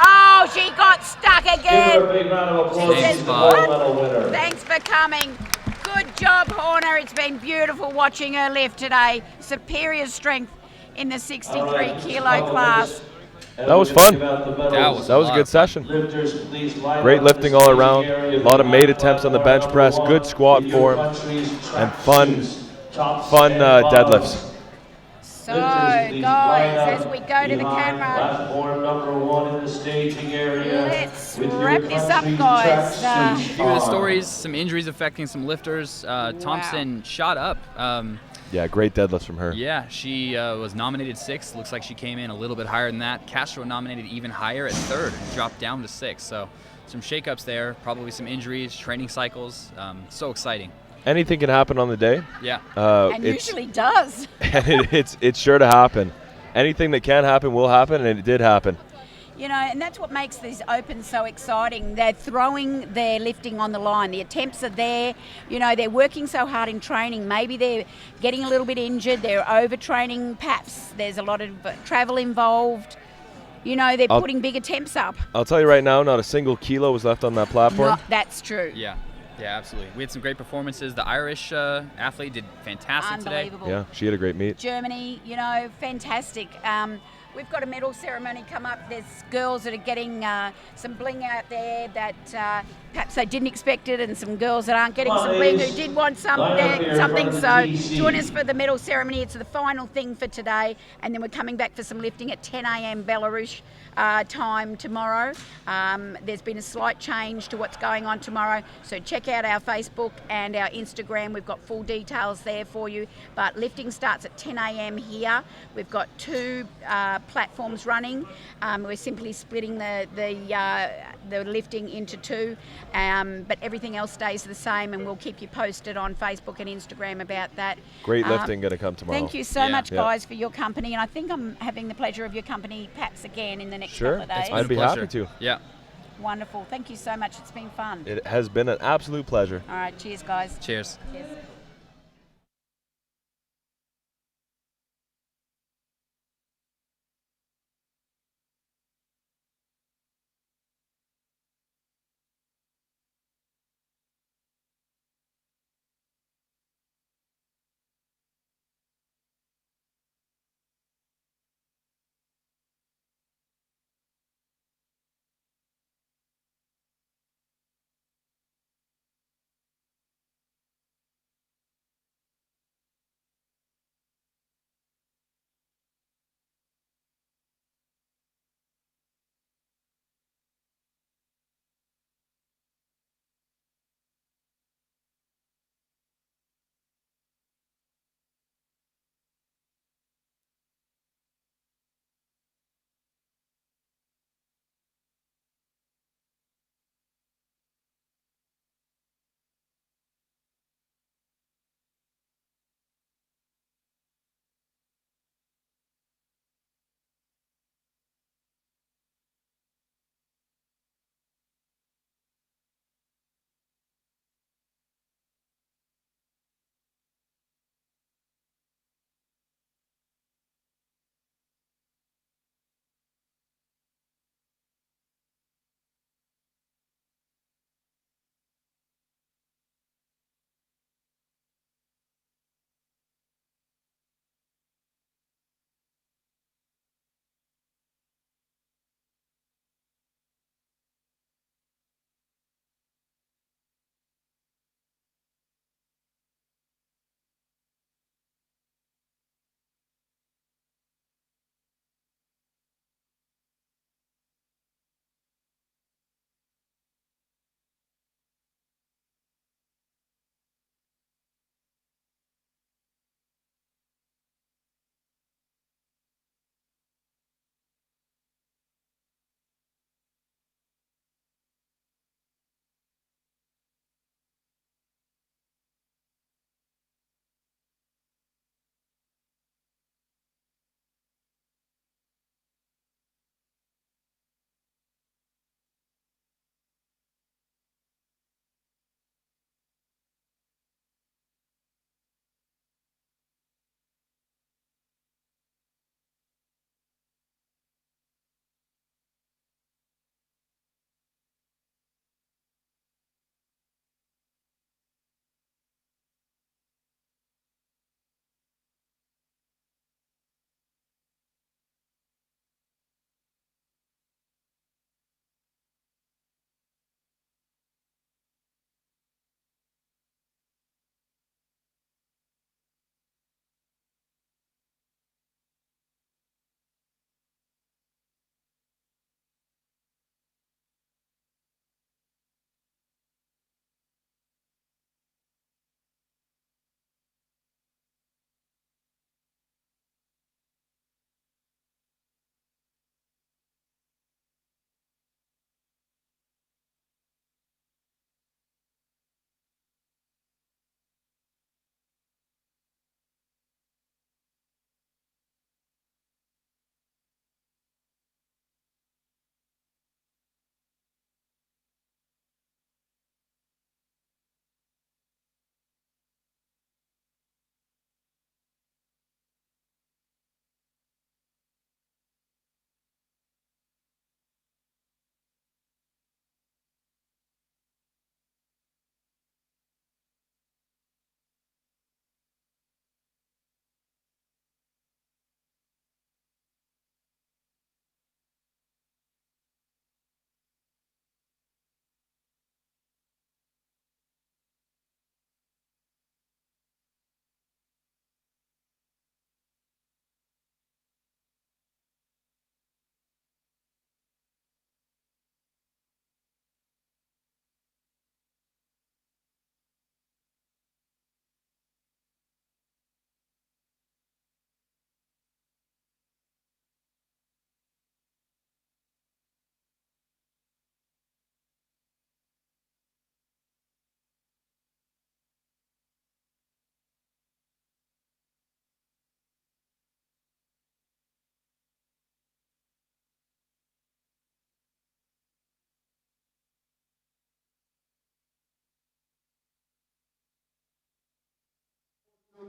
Oh, she got stuck Give her again. a big round of applause. She She's says, the gold "What?" medal winner. Thanks for coming. Good job, Horner. It's been beautiful watching her lift today. Superior strength in the 63 kilo class. That was fun. That was That was a good session. Lifters, please line Great up lifting in the all staging around. area. A lot of made attempts on the bench press. Good squat In your form. countries, And track fun shoes, tops Fun and bottoms. deadlifts. So, Lifters, please guys, line up as we go to the behind camera, platform number 1 in the staging area. let's with your wrap this up, country's guys. track A shoes few of the on. stories, some injuries affecting some lifters. Thompson shot up. Yeah, great deadlifts from her. Yeah, she was nominated 6th. Looks like she came in a little bit higher than that. Castro nominated even higher at 3rd and dropped down to 6th. So some shakeups there, probably some injuries, training cycles. So exciting. Anything can happen on the day. Yeah. and It's usually does. and it's sure to happen. Anything that can happen will happen, and it did happen. You know, and that's what makes these opens so exciting. They're throwing their lifting on the line. The attempts are there. You know, they're working so hard in training. Maybe they're getting a little bit injured. They're overtraining. Perhaps there's a lot of travel involved. You know, they're putting big attempts up. I'll tell you right now, not a single kilo was left on that platform. That's true. Yeah. Yeah, absolutely. We had some great performances. The Irish athlete did fantastic today. Unbelievable. Yeah, she had a great meet. Germany, fantastic. We've got a medal ceremony come up. There's girls that are getting some bling out there that perhaps they didn't expect it, and some girls that aren't getting some bling who did want something. So join us for the medal ceremony. It's the final thing for today, and then we're coming back for some lifting at 10 a.m. Belarus time tomorrow. There's been a slight change to what's going on tomorrow, so check out our Facebook and our Instagram. We've got full details there for you. But lifting starts at 10 a.m. here. We've got 2 platforms running. We're simply splitting the lifting into 2, but everything else stays the same, and we'll keep you posted on Facebook and Instagram about that. Great lifting going to come tomorrow. Thank you so much, guys, for your company, and I think I'm having the pleasure of your company perhaps again in the next couple of days. I'd be happy to. Yeah. Wonderful. Thank you so much. It's been fun. It has been an absolute pleasure. All right. Cheers, guys. Cheers. Cheers.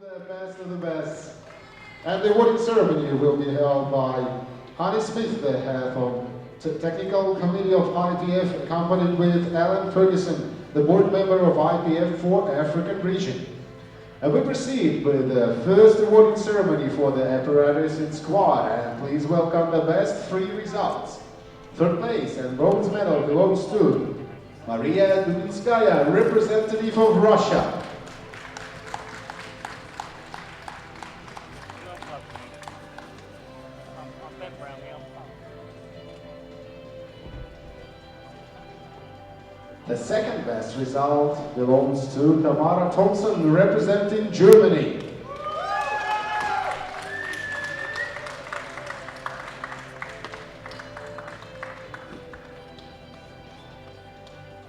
The best of the best. And the awarding ceremony will be held by Honey Smith, the head of Technical Committee of IPF, accompanied with Alan Ferguson, the board member of IPF for African region. And we proceed with the first awarding ceremony for the apparatus in squad. And please welcome the best three results. Third place and bronze medal belongs to Maria Dubinskaya, representative of Russia. The second best result belongs to Tamara Thompson, representing Germany.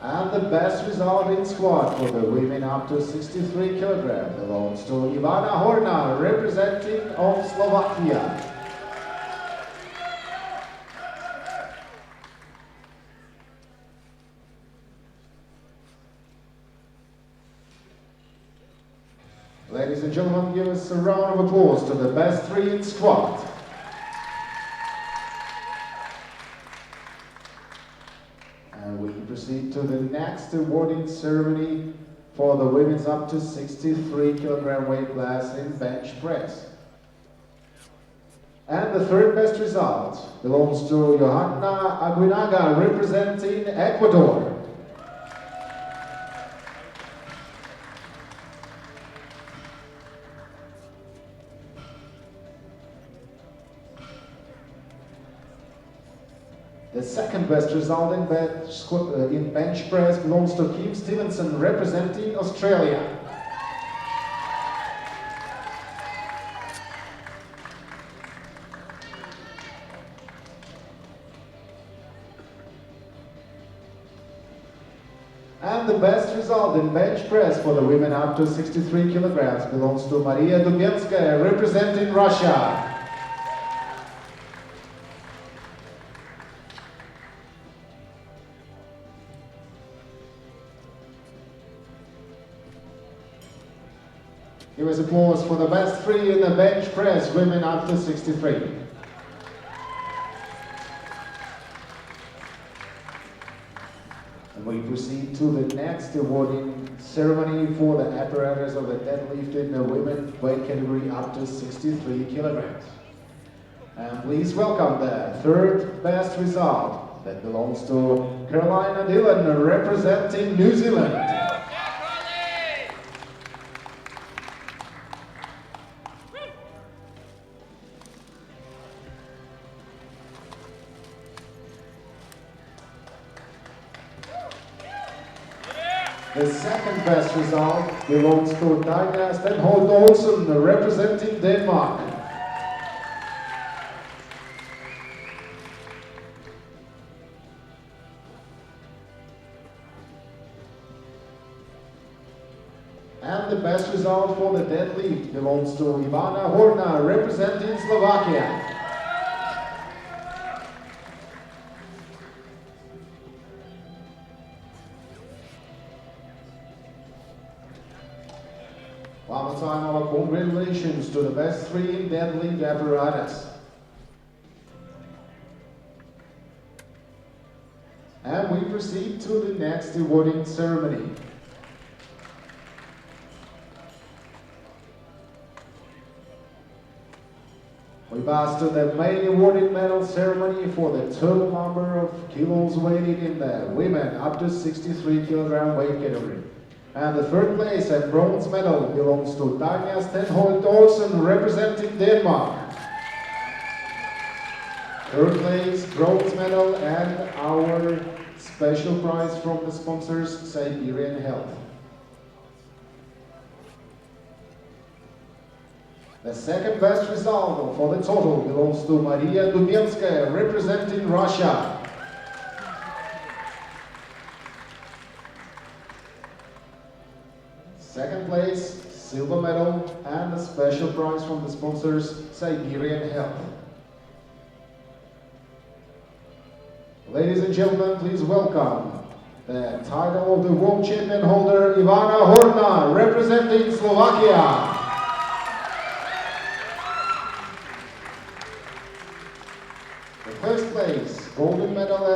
And the best result in squad for the women up to 63 kilograms belongs to Ivana Horna, representing of Slovakia. Ladies and gentlemen, give us a round of applause to the best three in squat. And we proceed to the next awarding ceremony for the women's up to 63 kilogram weight class in bench press. And the third best result belongs to Johanna Aguinaga, representing Ecuador. The second best result in bench press belongs to Kim Stevenson, representing Australia. And the best result in bench press for the women up to 63 kilograms belongs to Maria Dubinskaya, representing Russia. Give us applause for the best three in the bench press, women up to 63. And we proceed to the next awarding ceremony for the apparatus of the deadlift in the women weight category up to 63 kilograms. And please welcome the third best result that belongs to Carolina Dillon, representing New Zealand. The second best result belongs to Dagna Stenholt Olsen, representing Denmark. And the best result for the deadlift belongs to Ivana Horna, representing Slovakia. One more time, our congratulations to the best three in deadlift apparatus. And we proceed to the next awarding ceremony. We pass to the main awarding medal ceremony for the total number of kilos weighted in the women up to 63 kilogram weight category. And the third place and bronze medal belongs to Tanja Stenholt Olsen, representing Denmark. Third place, bronze medal, and our special prize from the sponsors, Siberian Health. The second best result for the total belongs to Maria Dubinskaya, representing Russia. Second place, silver medal, and a special prize from the sponsors, Siberian Health. Ladies and gentlemen, please welcome the title of the world champion holder, Ivana Horna, representing Slovakia.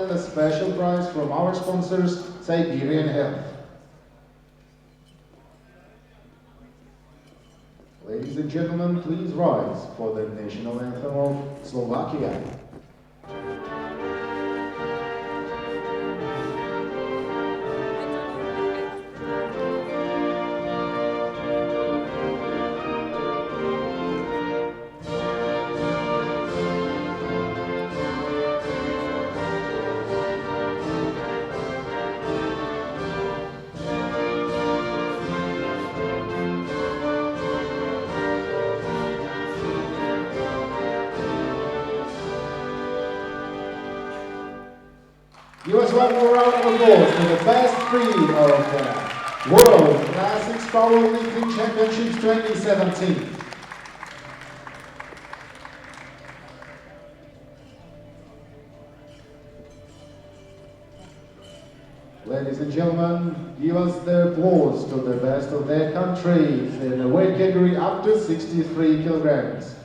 and a special prize from our sponsors, Siberian Health. Ladies and gentlemen, please rise for the national anthem of Slovakia. Give us one more round of applause for the best three of the World Classics Powerlifting Championships 2017. Ladies and gentlemen, give us the applause to the best of their countries in the weight category up to 63 kilograms.